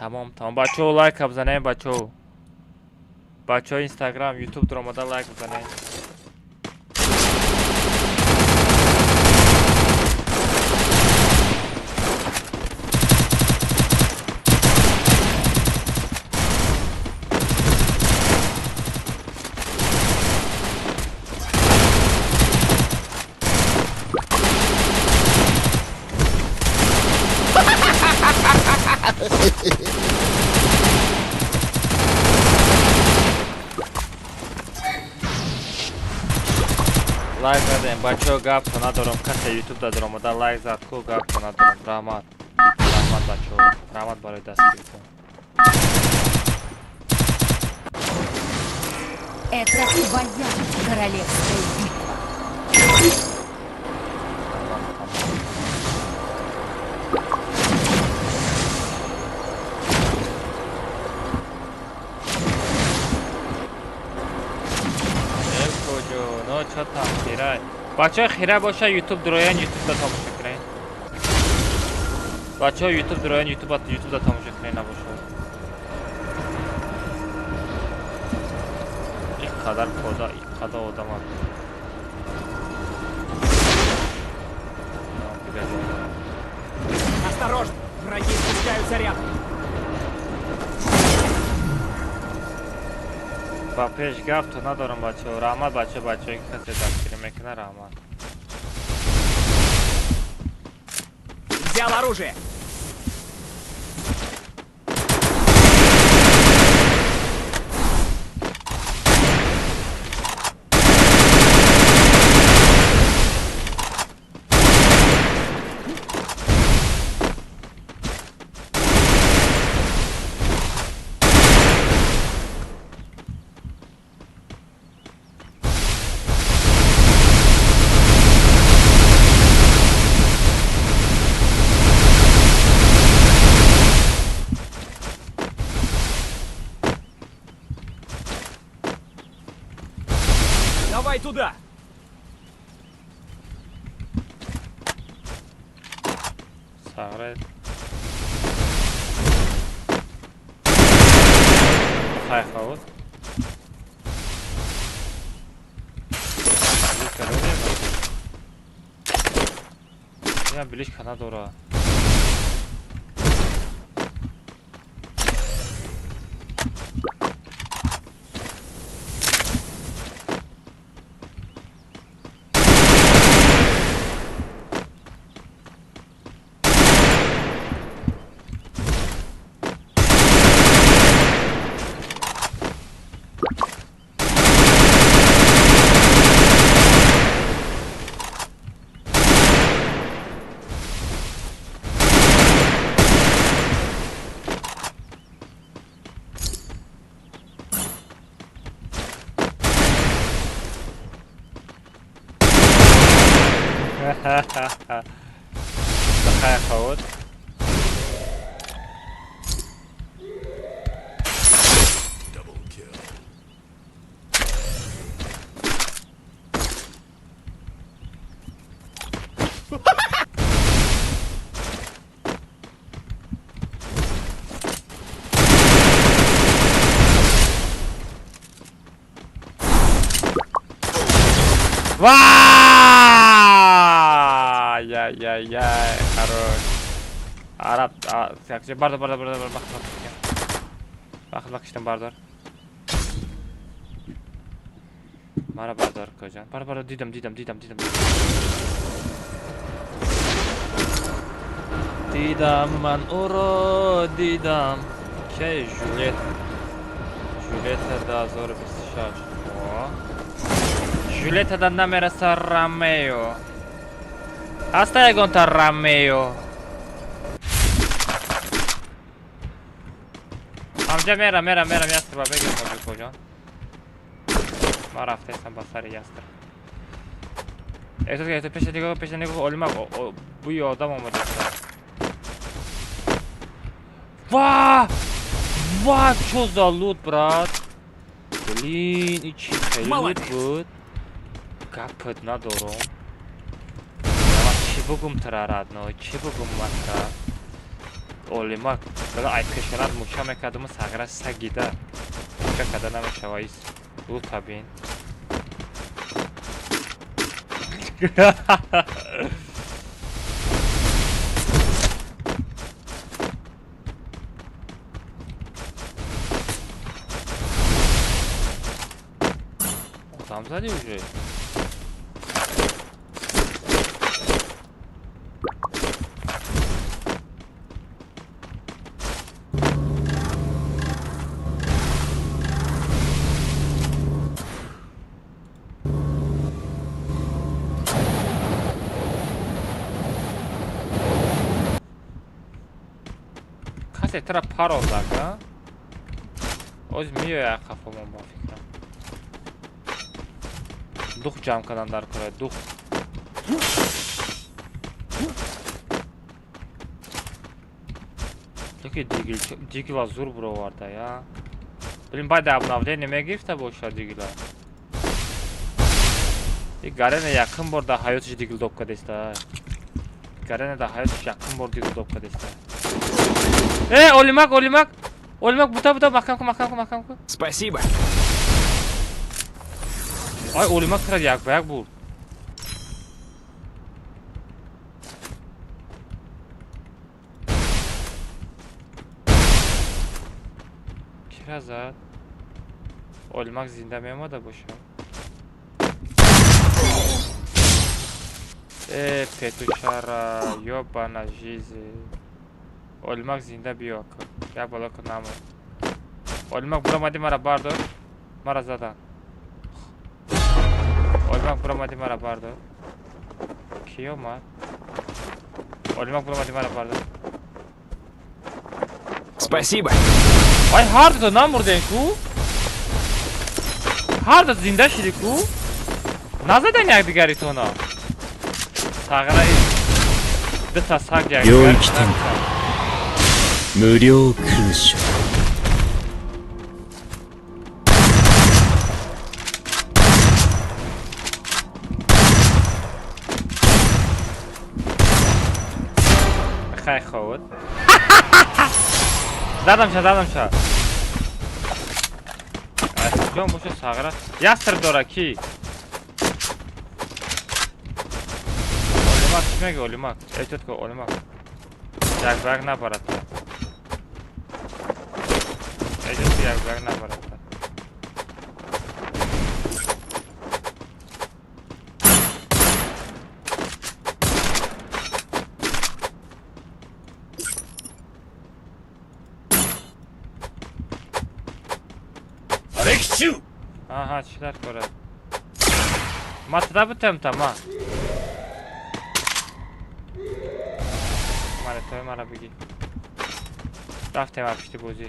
тамом бачаҳо лайка бизанем бачаҳо инстаграм ютуб дуромада лайк бизанем лайк задем. Бачо гап то надорам. Касе ютуб да дорам. Да лайк зад ко гап то надорам. Рахмат. Рахмат бачо. Рахмат барои дастгиритон. Это твоя королевская битва. بچه ها خیره باشه یوتیوب درویان یوتیوب دا تماشا کنین بچه ها یوتیوب درویان یوتیوب دا تماشا کنین نباشه این قدر کدا این قدر آدم ها Осторожно! Враги спускаются рядом. با پیش گفت تو ندارم بچه ها رحمت بچه که کسی دستگیری میکنه رحمت Взял оружие. Давай туда! ساغره خیلی خواد یا بلیش کنه دورا خیلی خواد яй-яй-яй, хорош. Араб, бардор, бақылбақыштан бардор. Мара бардор кожан. Бардор, дидам. Дидам ман уро, дидам. Ки Жюлет. Жюлета 2026. Жюлета да намереса Ромео. Asta e contra Romeo. Amca mera yastır baba gel mocu kocan. Ma raftesem basarı yastır. Eto peşe nego olmak bu iyi adam olmadı. Vaa! Что за лут, брат? Блин, и чисто лут будет. Капать на дорогу. Чебугум тарарад, но чебугум матра. Олимак, когда айткешанад мушаме кадуму сагра сагида. Ча когда наме шавайс лутабин. Там сзади уже. Касе тра парол дага. Оз миёя қафомон ба фикрам. Дух ҷамъ кардан дар кора, дух. Чаки дигила зур буроварда, я. Билим баъди обновление мегирифта бошад дигила. И гарена якин бор дар ҳаётиш дигилдоб кардеста. Гарена дар ҳаётиш якин бор дигилдоб кардеста. Олимак, олимак. Олимак, бута, маҳкам кун. Спасибо. Ай, олимак тара як ба як буд. Кира зад? Олимак зинда меомада бошад. Петучара, ёбана жизи. Олимак зинда биё ака. Як бала кун намо. Олимак буромади мара бардор. Мара задан. Олимак буромади мара бардор. Ки омад? Олимак буромади мара бардор. Спасибо. Ай, ҳар дута намурден ку? Ҳар дута зинда шиди ку? Назадан якдигаритона? Сағраи дута саг якдигаритона? 領域展開無料空所 خیلی خود زدم شد جان باشه ساغره یستر داره کی اولیماک چی میگه اولیماک ایتود که اولیماک یک برگ نبارد تا ایتود که یک برگ نبارد تا Aha, çiler kore. Matıda bitem tamam. Mare toy mara bigi. Raftem apishti bozi.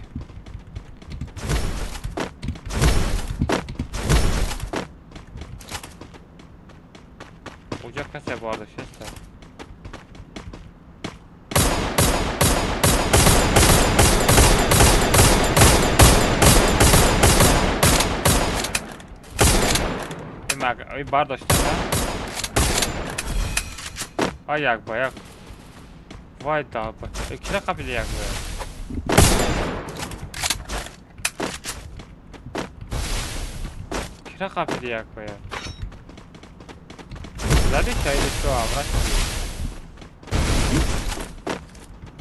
Ocak kase bu arada şesta. Ай, бардошта. Ай, як ба, як. Вай, да, ба. Кира қабили як ба. Кира қабили як ба, як. Зади шайди шо, амраш.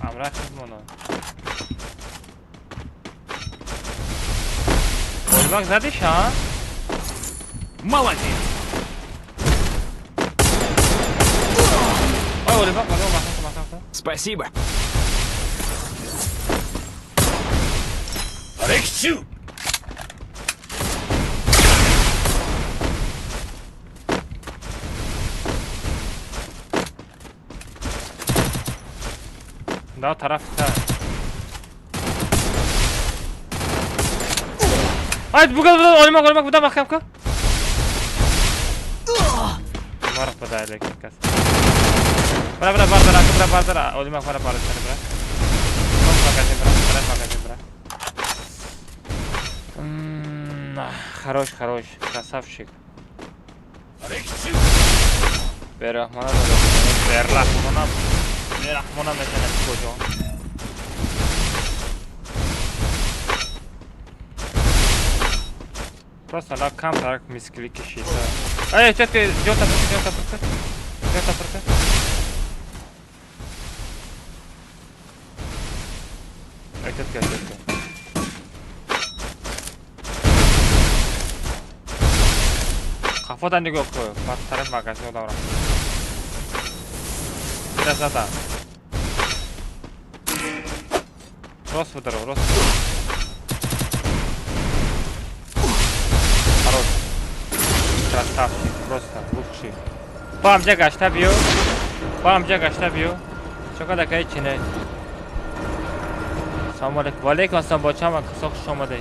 Амраш моно. Олимак задиш, а? Молодец! Ой, Олимак, махам. Спасибо. Рексю! Да, тарафта. Ай, бугал, Олимак, буда махамка. Марах подай лекин кас. Бра, бардара. Олимак мара пара сани, бра. Бра. Хорош, красавчик. Берахмана мешанет кожа. Просто на кам так мискли кишит. Ай, тетка, идёт апрка. Ай, тетка. Кафадан нигоҳ кун. Баъд тарaf магазин даврам. Красота. Рост выдоров, рост. Хорош. Красавчик, просто лучший. Бамҷа гашта биё. Чока дакай чине. سلام علیکم. وعلیکم السلام بچه من کسا خوش آمده.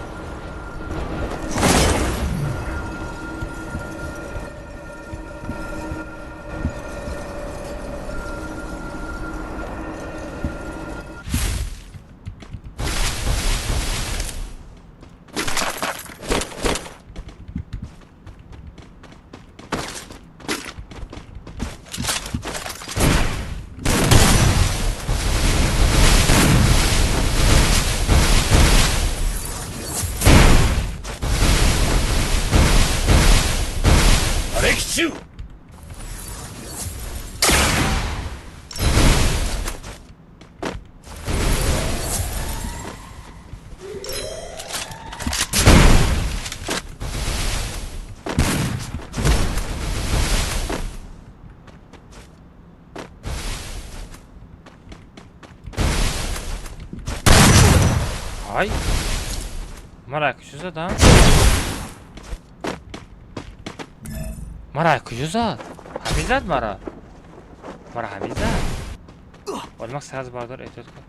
Ay. Maracujá da. Maracujá. Hamizat mara. Mara hamizat. Olmak saz bardır etet kal.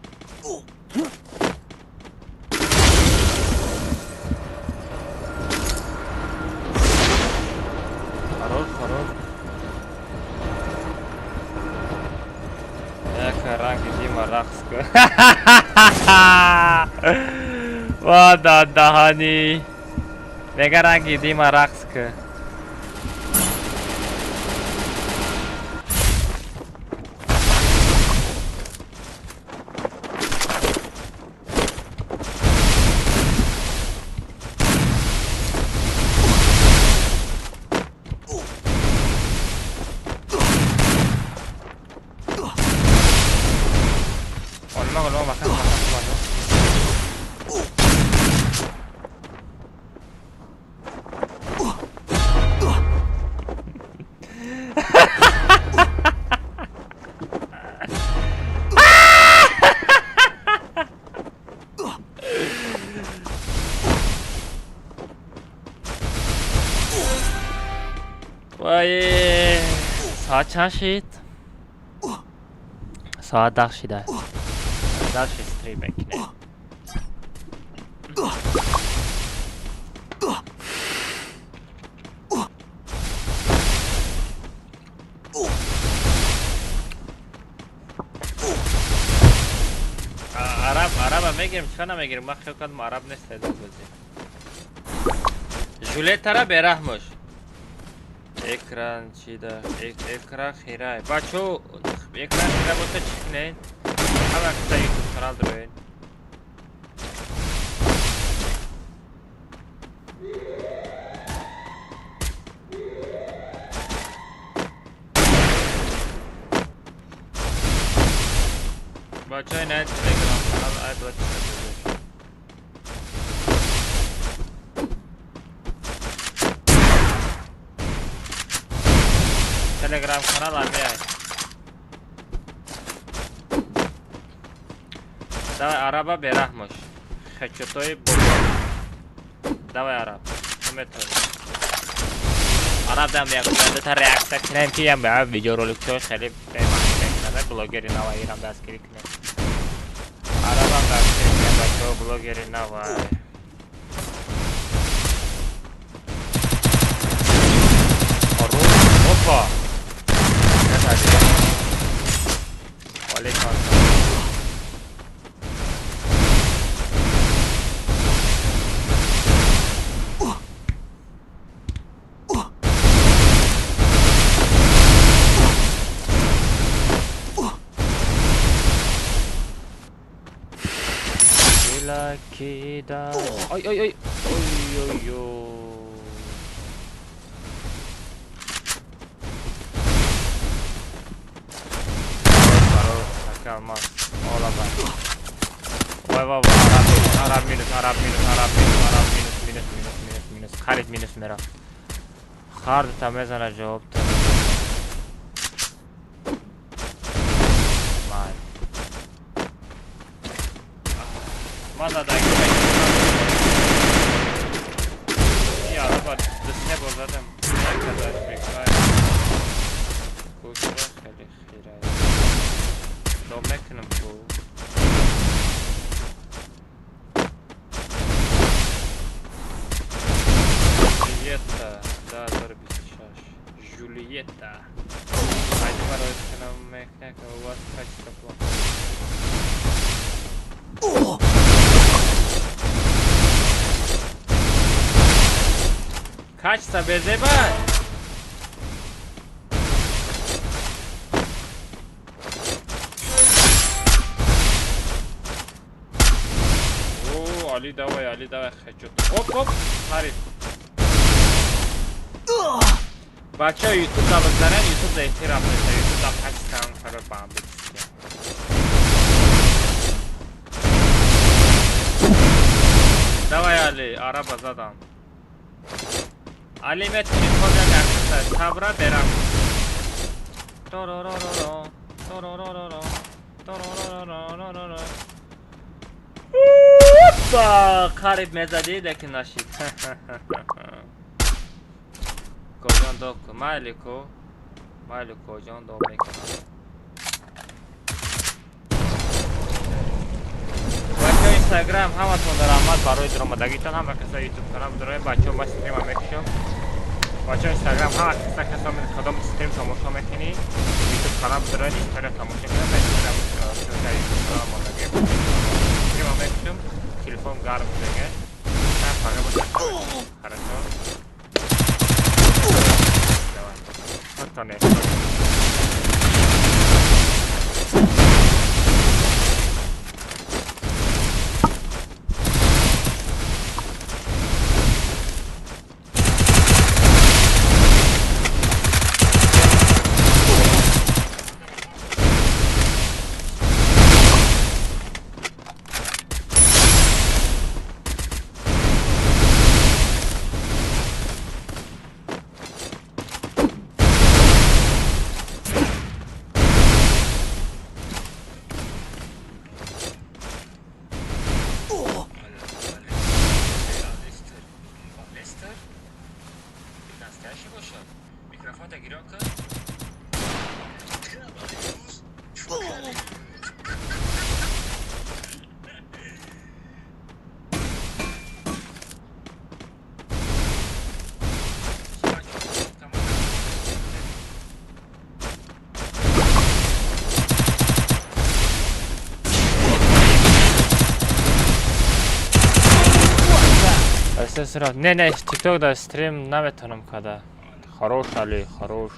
Karol. Rank zima rakska. Vada dahani. Mega rank zima rakska. Olma makan. Vay, saat çarşıt. Saat dakşida. Dakşı stream ekine. Araba megirim, çıkana megirim. Bak yok adım Arap ne istedi bizi. Juletara berahmış. Ekran çida, ekran hiray. Baço, ekran hiray bota çıkneyin. Ama kısa YouTube kanal duruyun. Baço ne Telegram kanal adı açıyor. Telegram kanal abi ya. Давай araba berahmış. Хачотой бобо. Давай араб. Метод. Arabdan bir yakında ta reaksiya kinayım ki yam be video rolik çok خیلی به معنی بلوگری نوای ایران دستگیری کنه. arabam دستگیری کنه بچه‌ها بلوگری نوای. Hoppa. Waalaikumsalam. Kita. Oi. Kalmaz. Olamaz. Vay. Arap minus. Khalid minus mera. Hard tamezana cevap. Mal. Mada da ya araba dışına bozadım. Ne kadar bekler. Kusura khali khiray. Domeknim bu. Haydi برای کنم مکنک و واسه کچ تپلا کچ تا بزه بای علی دوای خجوت هوپ حریف بچه ها یوتیوب دا بزنن یوتیوب دا احترام بزنن یوتیوب دا پاکستان فرار بام بکسیم دوای علی عرب زدم علی میتونی خود نکسه تبره برم با قریب مزدی دکی نشید کجان دو که مایلیکو جان دو میکنم بچه اینستاگرام همه تون در آمد برای درآمدگیتان همه کسا یوتیوب کانال داره بچه ما استریم هم میکشم بچه اینستاگرام همه کسا کدام استریم تماشا میکنی یوتیوب کانال داره اینستاگرام تماشا کنم اینستاگرام یوتیوب کانال ماندگی استریم هم میکشم تلفن گرم دیگه من فقط باشم خرسان حتی نه تیک توک دا استریم نمیتونم کده خروش علی خروش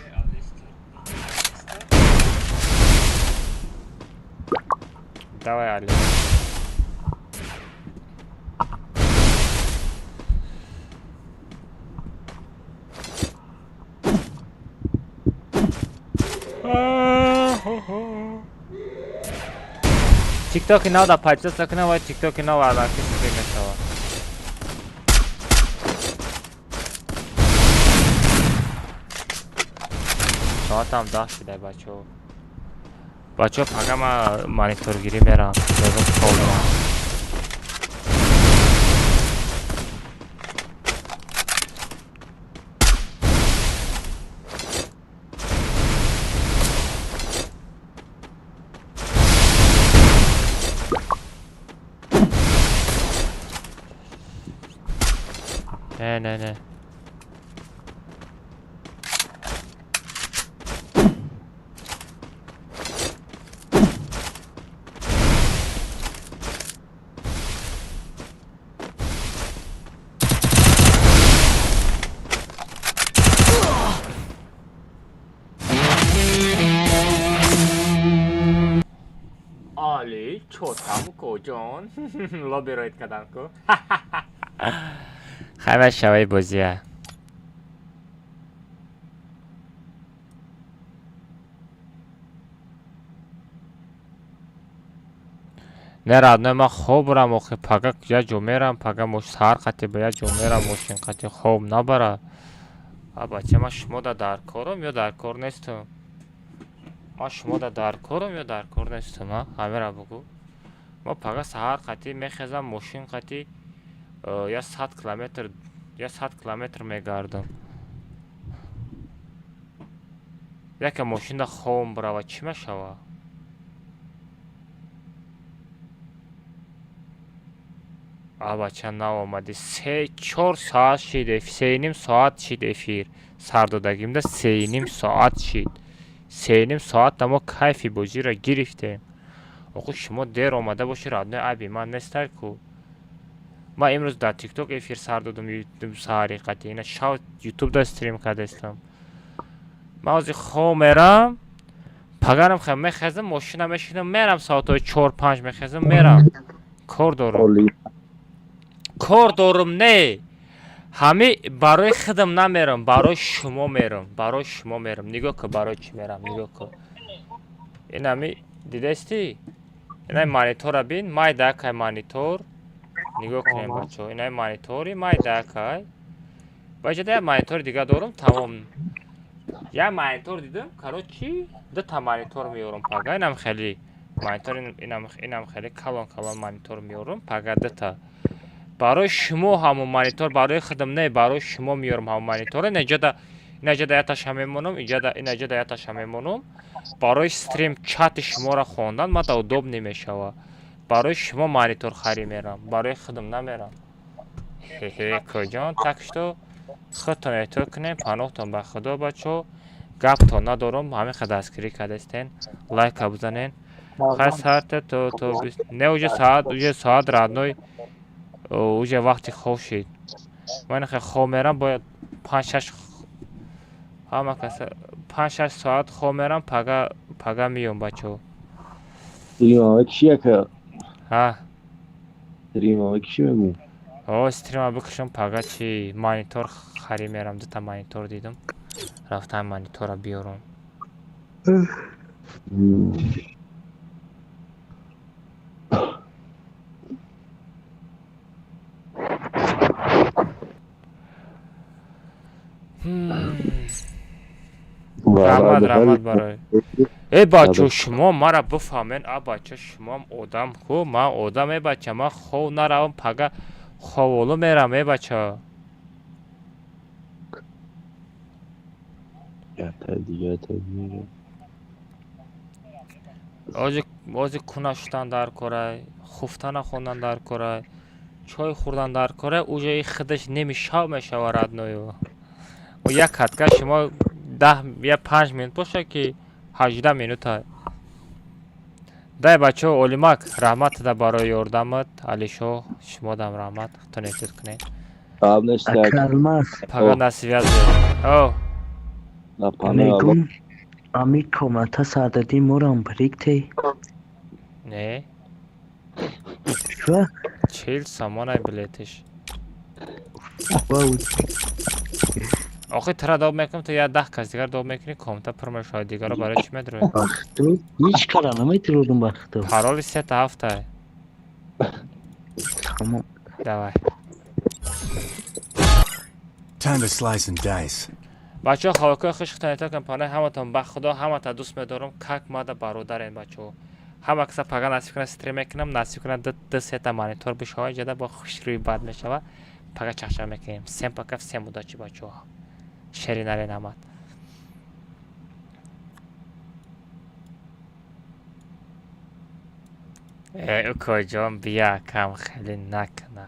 دوای علی تیک توک نو دا پایچه سکنه و تیک توک نو علاقه سکنه میشود ساعت هم 10 شده بچه فقط من مانیتور گیری میرم بگم خوابم نه علی چوتم کجان لابی راید کدن کو خیلی شوی بازیه نه رادنه ما خوب برم اخی پاگه یا جو میرم پاگه مش سهر قطی باید جو میرم مشین قطی خوب نبره بچه ما شما در کارم یا در کار نیستم ما شما در کارم یا در کار نیستم همه را بگو ما پاگه سهر قطی میخیزم مشین قطی یا 100 کیلومتر میگردم یک ماشین دا خوم برای چی میشوه абача наомади 3-4 соат шид 3,5 соат шид эфир сар додагимда 3,5 соат шид 3,5 соат амо кайфи бозиро гирифтем. оқо шумо дер омада бошед родной аби ман нестай ку. Ман имрӯз дар тикток эфир сар додам саҳариқати ина шав ютуб да стрим кардастам. Ман ози хоб мерам пагарам хам мехезам мошина мешинам мерам соатҳои 4-5 мехезам мерам кор дорум не ҳами барои худам намерам барои шумо мерам нигоҳ ку барои чӣ мерам нигоҳ ку инами дидасти инай монитора бин майдакай монитор нигоҳ кунем бачаҳо инай монитори майдакай баҷада як монитори дига дорум тамом як монитор дидам короче дута монитор меёрам пага инам хеле монитор инам хеле калон монитор меёрам пага дута барои шумо ҳамон монитор барои худам не барои шумо меёрам ҳамон монитор инаҷада яташа мемонам инаҷада яташа мемонам барои стрим чати шуморо хондан мада удоб намешава барои шумо монитор харид мерам барои худам намерам кӯҷон так что худтон эҳтиёт кунем паноҳтон ба худо бачаҳо гаптон надорам ҳамиқа дастгирӣ кардастен лайка бизанен хай сарта то не уже соат родной уже вақти хоб шид ман хай хоб мерам бояд 5-6 соат хоб мерам пага миём бачаҳо стрима бикушам пага чи монитор харид мерам дута монитор дидам рафтам монитора биёрам раҳмат барои бачаҳо шумо мара бифаҳмен бача шумоам одам ку ман одам бача ман хов наравам пага ховолу мерам бача ози куна шудан дар корай хуфтана хондан дар корай чой хӯрдан дар корай уже худаш неми шав мешава родною як катка шумо 10-5 минут боша ки 18 минута дай бачаҳо олимак раҳмат да барои ёрдамат алишо шумодам раҳмат худтон эҳтиёт кунед пага на связи мегум ами комата сардади морам барикте не 40 сомонай билетиш охи тара доб мекунам то я 10 кас дигар доб мекунӣ комта пур мешавад дигаро барои чӣ медурӯи ҳеҷ кара наметиродум бахто пароли 3-7 тамом давай Time to slice and dice. бачаҳо хавокои хушхтон эҳтиёт кунед паноҳи ҳаматон ба худо ҳамата дӯст медорам как мада бародарен бачаҳо ҳама каса пага насиб кунад стрим мекунам насиб кунад 2-3 монитор бишава ҷада ба хушрӯи бад мешава пага чахша мекунем всем пока всем удачи бачаҳо шеринарен ҳамат укоҷон бия кам хеле накна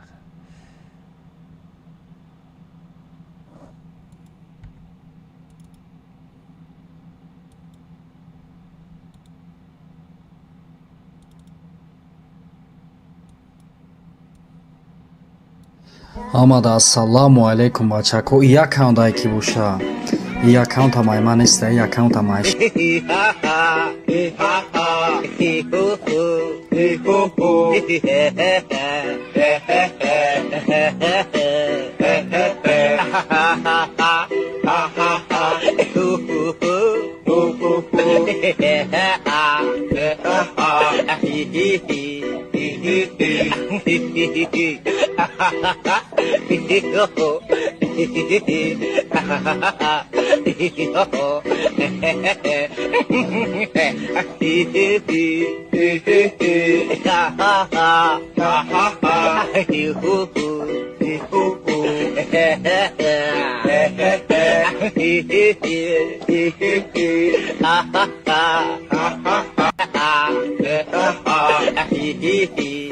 Амада ассаламу алейкум бачако и аккаунт ай ки буша и аккаунт амай ман нест и аккаунт амай Hee hee.